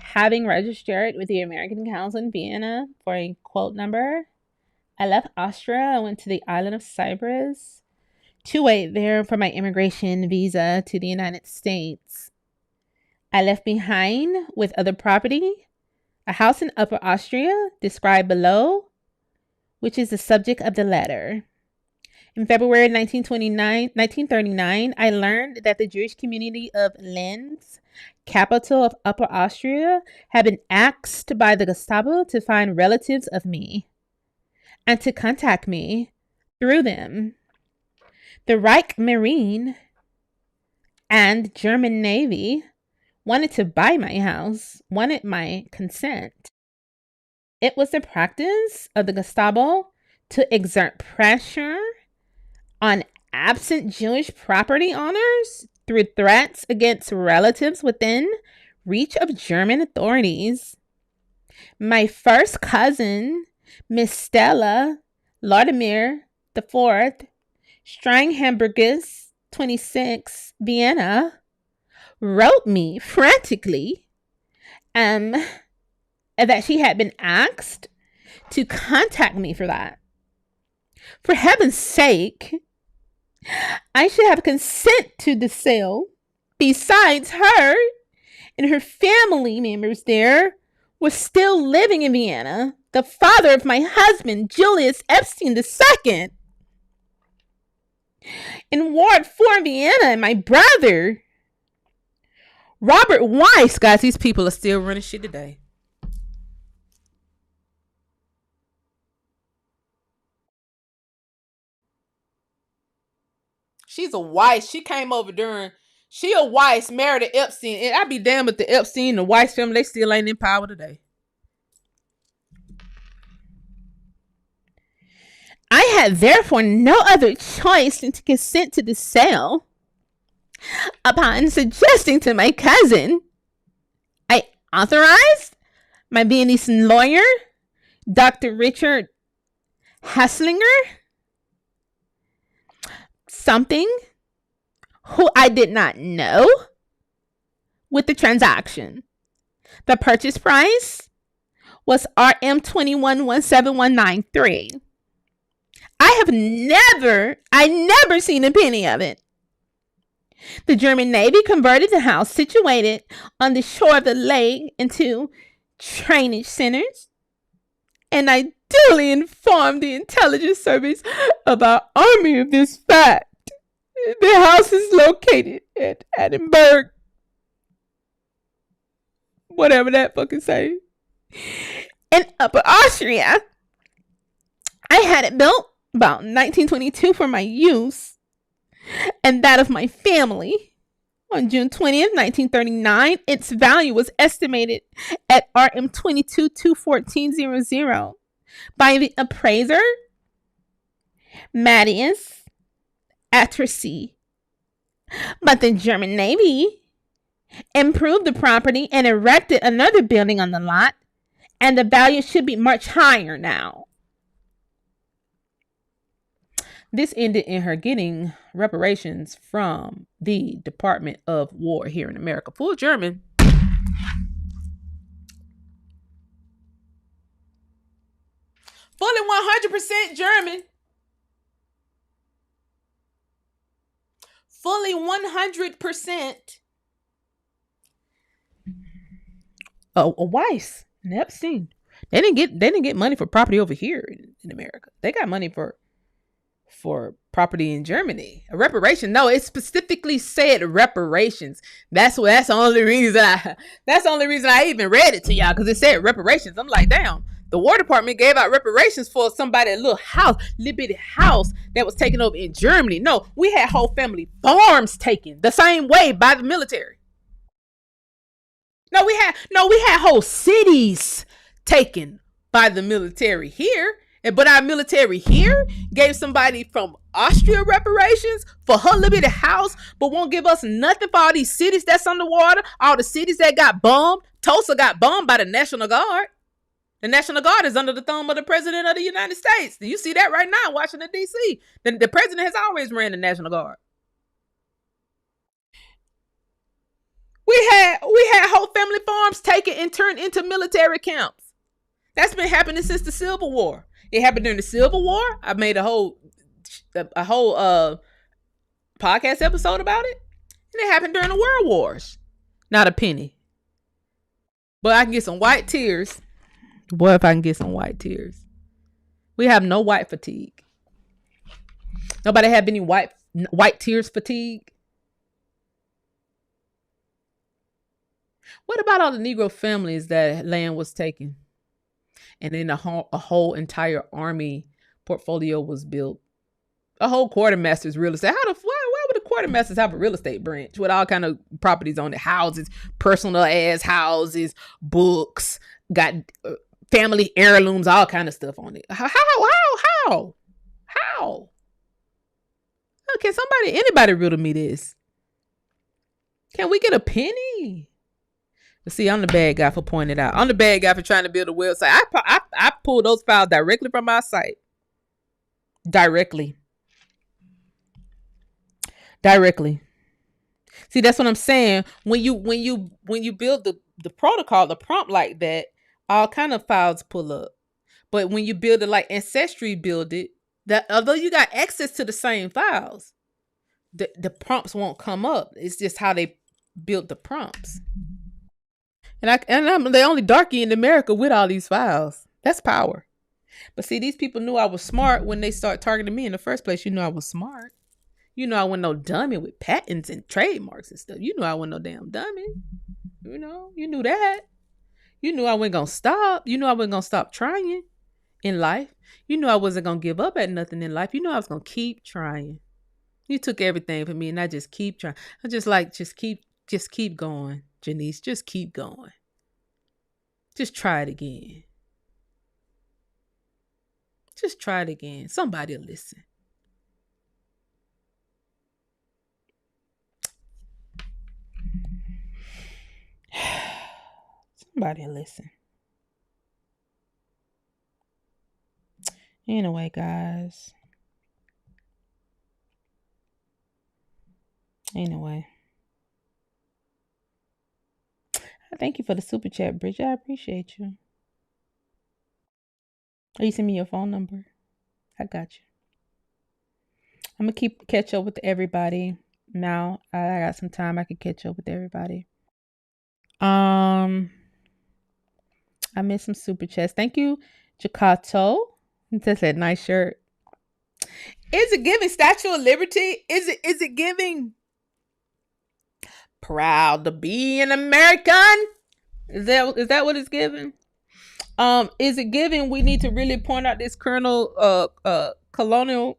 having registered with the American Council in Vienna for a quote number, I left Austria and went to the island of Cyprus to wait there for my immigration visa to the United States. I left behind with other property a house in Upper Austria, described below, which is the subject of the letter. In February 1939, I learned that the Jewish community of Linz, capital of Upper Austria, had been asked by the Gestapo to find relatives of me and to contact me through them. The Reich Marine and German Navy wanted to buy my house, wanted my consent. It was the practice of the Gestapo to exert pressure on absent Jewish property owners through threats against relatives within reach of German authorities. My first cousin, Miss Stella Laudemir IV, Stranghamburgus, 26, Vienna, wrote me frantically that she had been asked to contact me for that. For heaven's sake, I should have consent to the sale. Besides, her and her family members there were still living in Vienna. The father of my husband, Julius Epstein II, in Ward 4, Vienna, and my brother, Robert Weiss. Guys, these people are still running shit today. She's a Weiss. She came over she a Weiss, married to Epstein. And I'd be damned if the Epstein and the Weiss family, they still ain't in power today. I had therefore no other choice than to consent to the sale. Upon suggesting to my cousin, I authorized my Viennese lawyer, Dr. Richard Hasslinger, something who I did not know, with the transaction. The purchase price was RM 21,17193. I never seen a penny of it. The German Navy converted the house situated on the shore of the lake into trainage centers, and I duly informed the intelligence service of our army of this fact. The house is located at Edinburgh, whatever that fucking say, in Upper Austria. I had it built about 1922 for my use and that of my family. On June 20th, 1939, its value was estimated at RM 22,214.00 by the appraiser, Matthias Attersee. But the German Navy improved the property and erected another building on the lot, and the value should be much higher now. This ended in her getting reparations from the Department of War here in America. Full German. Fully 100% German. Fully 100%. A Weiss and Epstein. They didn't get money for property over here in America. They got money for property in Germany. A reparation. No, it specifically said reparations. That's the only reason I even read it to y'all, because it said reparations. I'm like, damn. The War Department gave out reparations for somebody, a little bitty house that was taken over in Germany. No, we had whole family farms taken the same way by the military. No, we had whole cities taken by the military here. But our military here gave somebody from Austria reparations for her little bitty house, but won't give us nothing for all these cities that's underwater, all the cities that got bombed. Tulsa got bombed by the National Guard. The National Guard is under the thumb of the President of the United States. You see that right now in Washington, D.C. The President has always ran the National Guard. We had whole family farms taken and turned into military camps. That's been happening since the Civil War. It happened during the Civil War. I made a whole podcast episode about it. And it happened during the World Wars. Not a penny. But I can get some white tears. Boy, if I can get some white tears. We have no white fatigue. Nobody have any white tears fatigue. What about all the Negro families that land was taken? And then a whole entire army portfolio was built. A whole quartermaster's real estate. Why would the quartermasters have a real estate branch with all kind of properties on it? Houses, personal ass houses, books, got family heirlooms, all kind of stuff on it. How? Can anybody riddle me this? Can we get a penny? See, I'm the bad guy for pointing it out. I'm the bad guy for trying to build a website. I pulled those files directly from our site. Directly. See, that's what I'm saying. When you build the protocol, the prompt like that, all kind of files pull up. But when you build it like Ancestry build it, that although you got access to the same files, the prompts won't come up. It's just how they built the prompts. And I'm the only darky in America with all these files. That's power. But see, these people knew I was smart when they start targeting me in the first place. You know I was smart. You know I wasn't no dummy with patents and trademarks and stuff. You know I wasn't no damn dummy. You knew that. You knew I wasn't going to stop. You knew I wasn't going to stop trying in life. You knew I wasn't going to give up at nothing in life. You know I was going to keep trying. You took everything from me and I just keep trying. I just keep going, Janice. Just keep going. Just try it again. Just try it again. Somebody will listen. Somebody will listen. Anyway, guys. Anyway. Thank you for the super chat, Bridget. I appreciate you. Oh, you send me your phone number? I got you. I'm going to catch up with everybody. Now, I got some time. I can catch up with everybody. I missed some super chats. Thank you, Jacato. That's a nice shirt. Is it giving Statue of Liberty? Is it giving proud to be an American? Is that what it's giving? Is it giving we need to really point out this colonial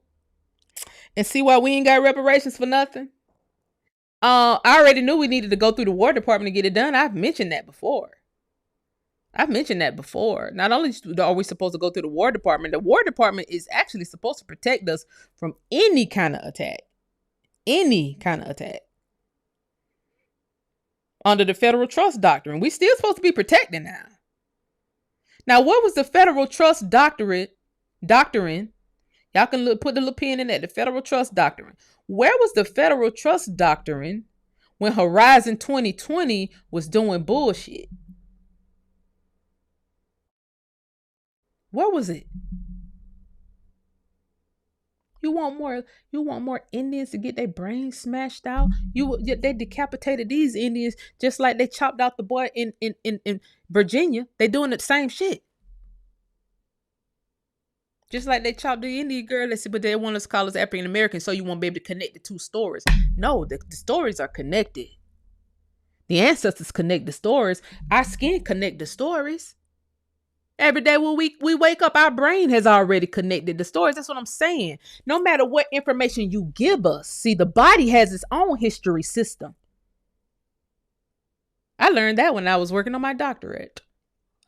and see why we ain't got reparations for nothing? I already knew we needed to go through the War Department to get it done. I've mentioned that before. Not only are we supposed to go through the War Department is actually supposed to protect us from any kind of attack. Under the Federal Trust Doctrine. We still supposed to be protected now. Now, what was the Federal Trust Doctrine? Y'all can put the little pin in that. The Federal Trust Doctrine. Where was the Federal Trust Doctrine when Horizon 2020 was doing bullshit? Where was it? You want more Indians to get their brains smashed out? They decapitated these Indians just like they chopped out the boy in Virginia. They doing the same shit. Just like they chopped the Indian girl, but they want us to call us African American, so you won't be able to connect the two stories. No, the stories are connected. The ancestors connect the stories. Our skin connect the stories. Every day when we wake up, our brain has already connected the stories. That's what I'm saying. No matter what information you give us, see, the body has its own history system. I learned that when I was working on my doctorate.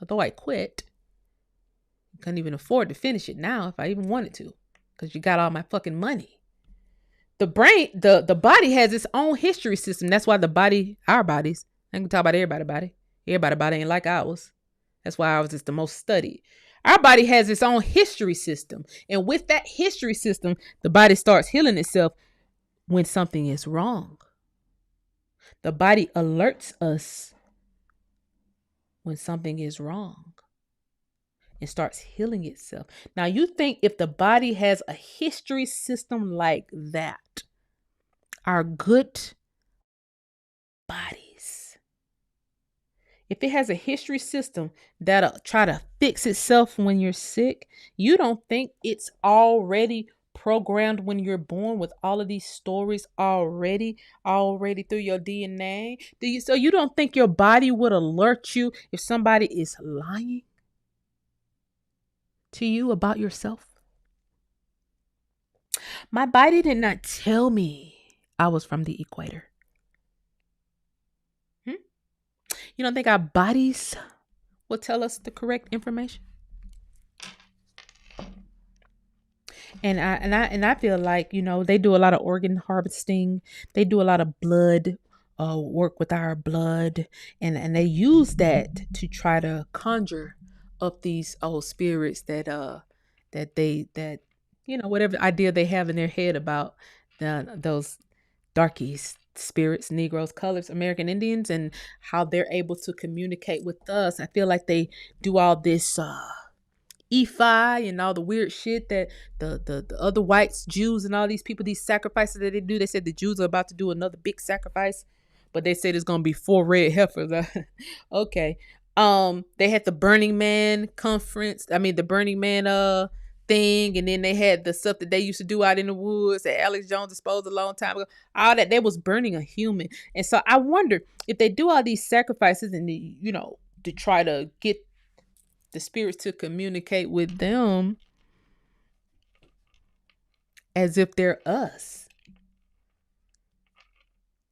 Although I quit. Couldn't even afford to finish it now if I even wanted to. Because you got all my fucking money. The brain, the body has its own history system. That's why our bodies, I can talk about everybody's body. Everybody's body ain't like ours. That's why ours is the most studied. Our body has its own history system. And with that history system, the body starts healing itself when something is wrong. The body alerts us when something is wrong and starts healing itself. Now, you think if the body has a history system like that, our good bodies, if it has a history system that'll try to fix itself when you're sick, you don't think it's already programmed when you're born with all of these stories already through your DNA? So you don't think your body would alert you if somebody is lying to you about yourself? My body did not tell me I was from the equator. You don't think our bodies will tell us the correct information? And I feel like, they do a lot of organ harvesting. They do a lot of blood work with our blood, and they use that to try to conjure up these old spirits that whatever idea they have in their head about those darkies, spirits, Negroes, colors, American Indians, and how they're able to communicate with us. I feel like they do all this EFI and all the weird shit that the other whites, Jews, and all these people, these sacrifices that they do. They said the Jews are about to do another big sacrifice, but they said it's gonna be 4 red heifers. Okay. They had the Burning Man conference. I mean the Burning Man thing, and then they had the stuff that they used to do out in the woods that Alex Jones exposed a long time ago. All that, they was burning a human. And so I wonder if they do all these sacrifices and to try to get the spirits to communicate with them as if they're us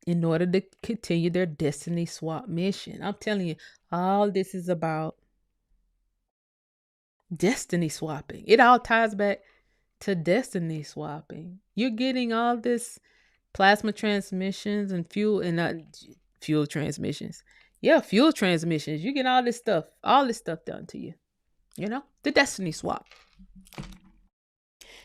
in order to continue their destiny swap mission. I'm telling you, all this is about destiny swapping. It all ties back to destiny swapping. You're getting all this plasma transmissions and fuel transmissions. Yeah, fuel transmissions. You get all this stuff done to you. The destiny swap.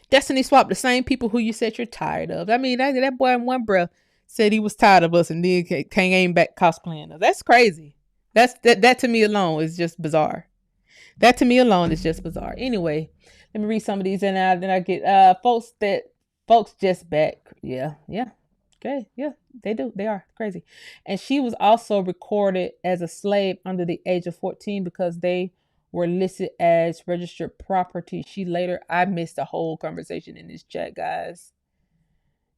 Destiny swap, the same people who you said you're tired of. I mean, that boy in one breath said he was tired of us and then came back cosplaying us. That's crazy. That to me alone is just bizarre. That to me alone is just bizarre. Anyway, let me read some of these and then I get folks just back. Yeah. Okay, yeah, they do. They are crazy. And she was also recorded as a slave under the age of 14 because they were listed as registered property. I missed a whole conversation in this chat, guys.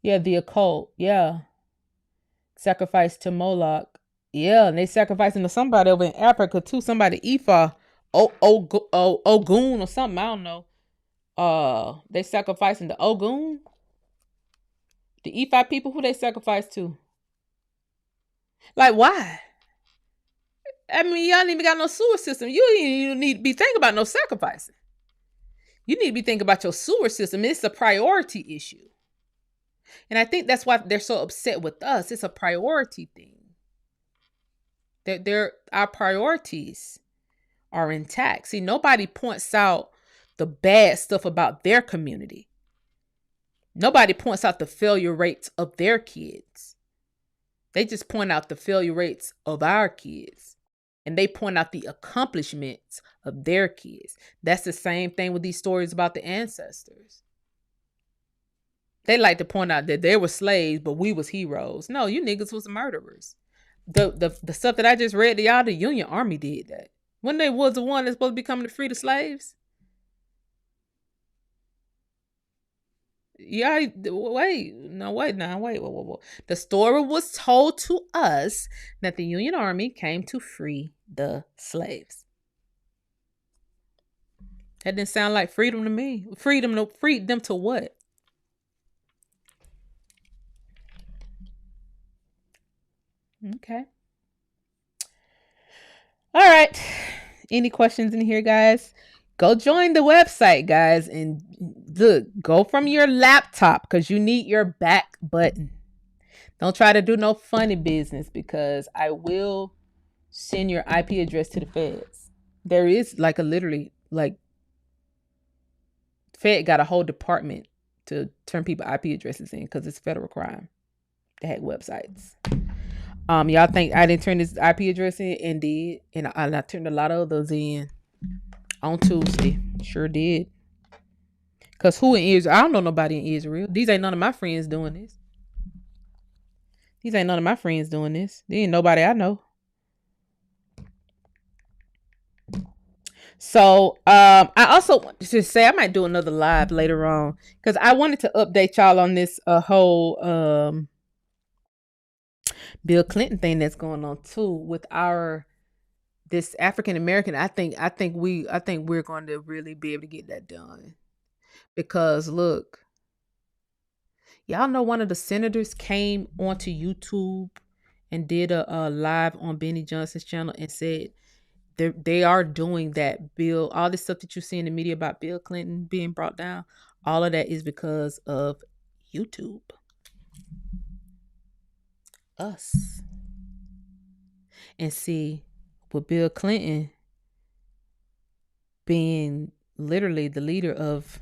Yeah, the occult. Yeah. Sacrifice to Moloch. Yeah, and they sacrificing to somebody over in Africa too. Somebody Ifa. Ogun or something. I don't know. They sacrificing to Ogun. The Ifa people, who they sacrifice to? Like, why? I mean, y'all ain't even got no sewer system. You need to be thinking about no sacrificing. You need to be thinking about your sewer system. It's a priority issue. And I think that's why they're so upset with us. It's a priority thing. Our priorities are intact. See, nobody points out the bad stuff about their community. Nobody points out the failure rates of their kids. They just point out the failure rates of our kids. And they point out the accomplishments of their kids. That's the same thing with these stories about the ancestors. They like to point out that they were slaves, but we was heroes. No, you niggas was murderers. The stuff that I just read to y'all, the Union Army did that. When they was the one that's supposed to be coming to free the slaves. Yeah, wait. The story was told to us that the Union Army came to free the slaves. That didn't sound like freedom to me. Freedom to what? Okay. All right. Any questions in here, guys? Go join the website, guys, and look, go from your laptop because you need your back button. Don't try to do no funny business because I will send your IP address to the feds. There is like a literally like Fed got a whole department to turn people IP addresses in because it's federal crime. They hack websites. Y'all think I didn't turn this IP address in? And did. And I turned a lot of others in on Tuesday. Sure did. Because who in Israel? I don't know nobody in Israel. These ain't none of my friends doing this. These ain't none of my friends doing this. There ain't nobody I know. So I also want to say I might do another live later on because I wanted to update y'all on this whole Bill Clinton thing that's going on too with this African American. I think we're going to really be able to get that done because look, y'all know one of the senators came onto YouTube and did a live on Benny Johnson's channel and said they are doing that bill. All this stuff that you see in the media about Bill Clinton being brought down, all of that is because of YouTube. Us. And see, with Bill Clinton being literally the leader of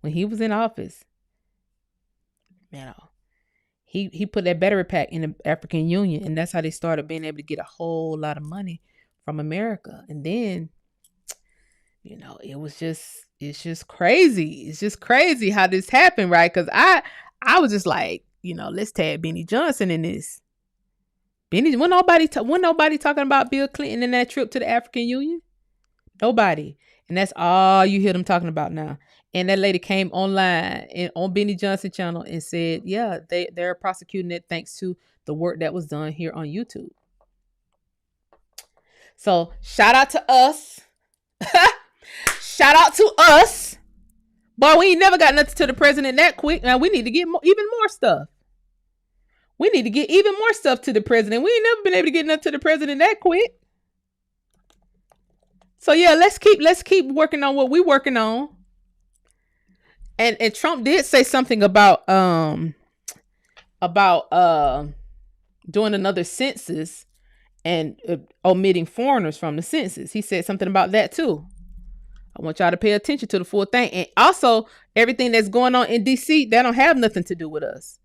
when he was in office, man, he put that battery pack in the African Union, and that's how they started being able to get a whole lot of money from America. And then, it's just crazy. It's just crazy how this happened, right? Because I was just like, let's tag Benny Johnson in this. When nobody talking about Bill Clinton and that trip to the African Union? Nobody. And that's all you hear them talking about now. And that lady came online and on Benny Johnson channel and said, yeah, they're prosecuting it thanks to the work that was done here on YouTube. So shout out to us. Shout out to us. Boy, we ain't never got nothing to the president that quick. Now we need to get even more stuff. We need to get even more stuff to the president. We ain't never been able to get nothing to the president that quick. So yeah, let's keep working on what we working on. And Trump did say something about doing another census and omitting foreigners from the census. He said something about that too. I want y'all to pay attention to the full thing. And also, everything that's going on in DC, that don't have nothing to do with us.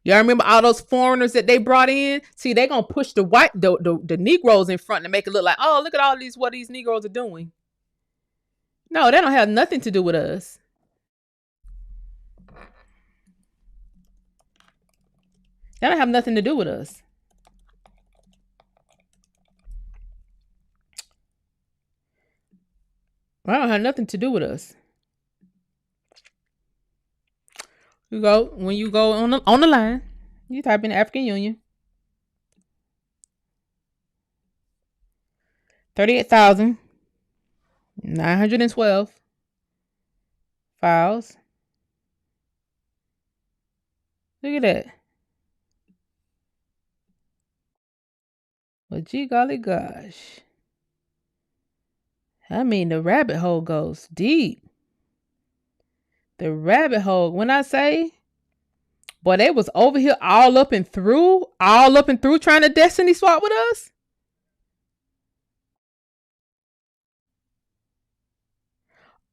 Y'all remember all those foreigners that they brought in? See, they gonna push the Negroes in front to make it look like, oh, look at all what these Negroes are doing. No, that don't have nothing to do with us. That don't have nothing to do with us. That don't have nothing to do with us. When you go on the line, you type in African Union. 38,912 files. Look at that. Well, gee golly gosh. I mean, the rabbit hole goes deep. The rabbit hole, when I say, boy, they was over here all up and through trying to destiny swap with us.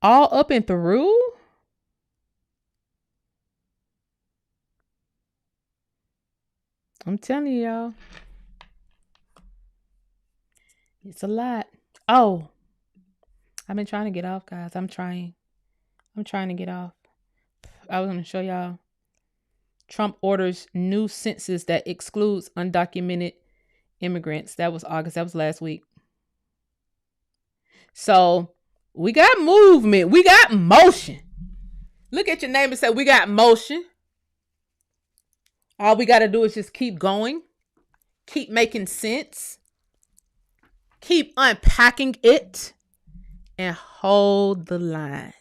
All up and through? I'm telling y'all. It's a lot. Oh, I've been trying to get off, guys. I'm trying to get off. I was going to show y'all. Trump orders new census that excludes undocumented immigrants. That was August. That was last week. So we got movement. We got motion. Look at your name and say, we got motion. All we got to do is just keep going. Keep making sense. Keep unpacking it. And hold the line.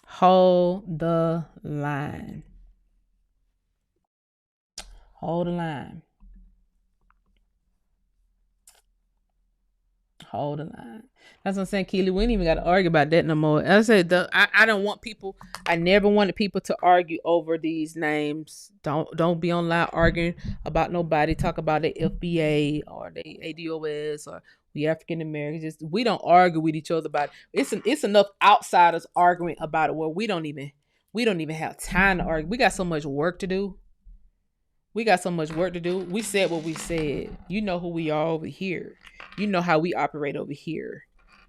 Hold the line. Hold the line. Hold the line. That's what I'm saying, Keely. We ain't even got to argue about that no more. As I said, I don't want people. I never wanted people to argue over these names. Don't be online arguing about nobody. Talk about the FBA or the ADOS or we African Americans. Just we don't argue with each other about it. It's enough outsiders arguing about it where we don't even have time to argue. We got so much work to do. We got so much work to do. We said what we said. You know who we are over here. You know how we operate over here.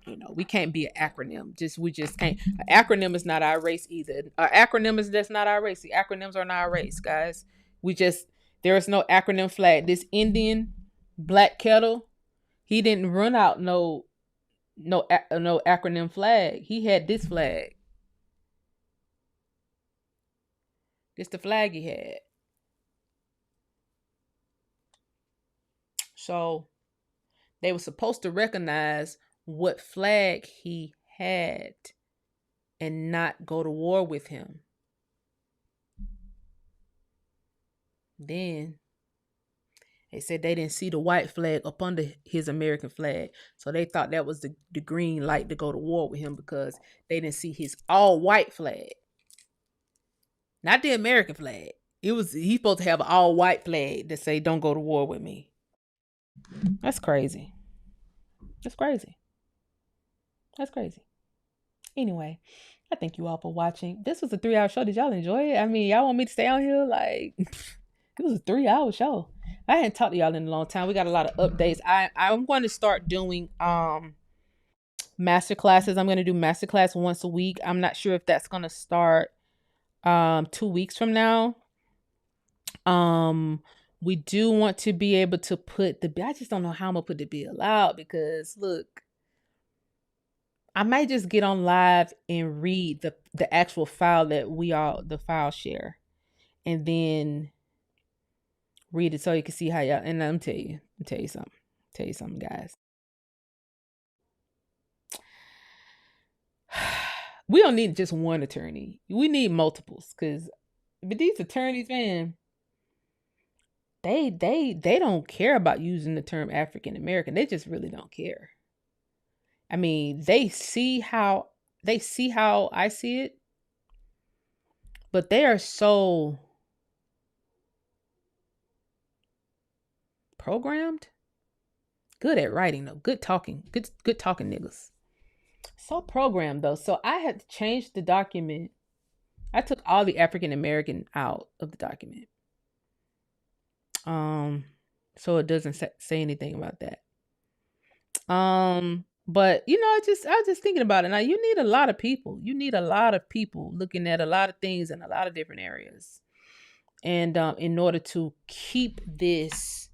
You know, we can't be an acronym. We just can't. An acronym is not our race either. An acronym is that's not our race. The acronyms are not our race, guys. There is no acronym flag. This Indian black kettle, he didn't run out no acronym flag. He had this flag. This the flag he had. So they were supposed to recognize what flag he had and not go to war with him. Then they said they didn't see the white flag up under his American flag. So they thought that was the green light to go to war with him because they didn't see his all white flag. Not the American flag. He's supposed to have an all white flag that say don't go to war with me. That's crazy. That's crazy. That's crazy. Anyway, I thank you all for watching. This was a 3-hour show. Did y'all enjoy it? I mean, y'all want me to stay on here? Like, it was a 3-hour show. I hadn't talked to y'all in a long time. We got a lot of updates. I'm going to start doing master classes. I'm going to do master class once a week. I'm not sure if that's going to start 2 weeks from now. We do want to be able to put I just don't know how I'm gonna put the bill out because look, I might just get on live and read the actual file that the file share, and then read it so you can see how y'all. And I'm tell you something, guys. We don't need just one attorney. We need multiples but these attorneys, man. They don't care about using the term African American. They just really don't care. I mean, they see how I see it, but they are so programmed. Good at writing though. Good talking niggas. So programmed though. So I had to change the document. I took all the African American out of the document. So it doesn't say anything about that. But I was just thinking about it. Now you need a lot of people. You need a lot of people looking at a lot of things in a lot of different areas. And in order to keep this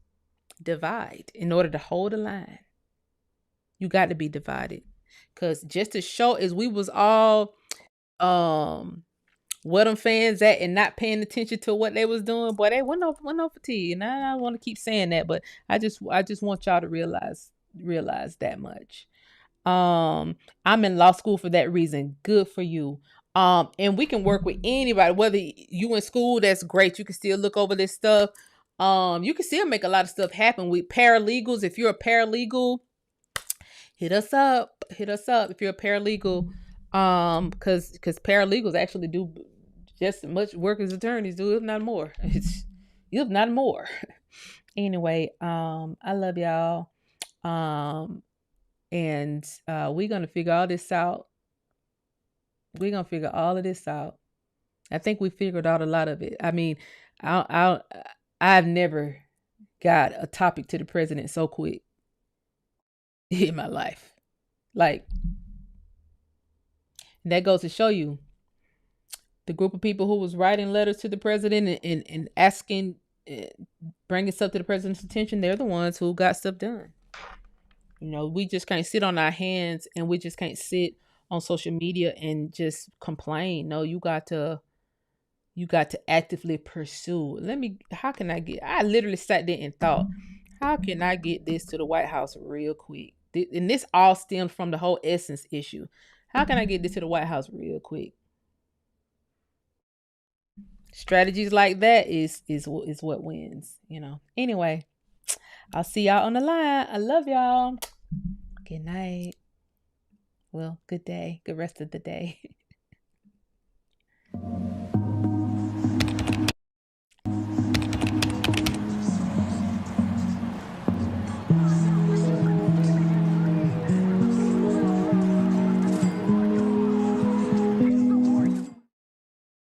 divide, in order to hold a line, you got to be divided. Cause just to show is we was all where them fans at and not paying attention to what they was doing. Boy, they went no fatigue. And I want to keep saying that, but I just want y'all to realize that much. I'm in law school for that reason. Good for you. And we can work with anybody, whether you in school, that's great. You can still look over this stuff. You can still make a lot of stuff happen with paralegals. If you're a paralegal, hit us up if you're a paralegal. Because paralegals actually do just as much work as attorneys do, if not more. If not more. Anyway, I love y'all. And we're gonna figure all this out. We're gonna figure all of this out. I think we figured out a lot of it. I mean, I've never got a topic to the president so quick in my life. Like, that goes to show you the group of people who was writing letters to the president and asking, bringing stuff to the president's attention. They're the ones who got stuff done. We just can't sit on our hands, and we just can't sit on social media and just complain. No, you got to actively pursue. I literally sat there and thought, how can I get this to the White House real quick? And this all stems from the whole Essence issue. How can I get this to the White House real quick? Strategies like that is what wins, Anyway, I'll see y'all on the line. I love y'all. Good night. Well, good day. Good rest of the day.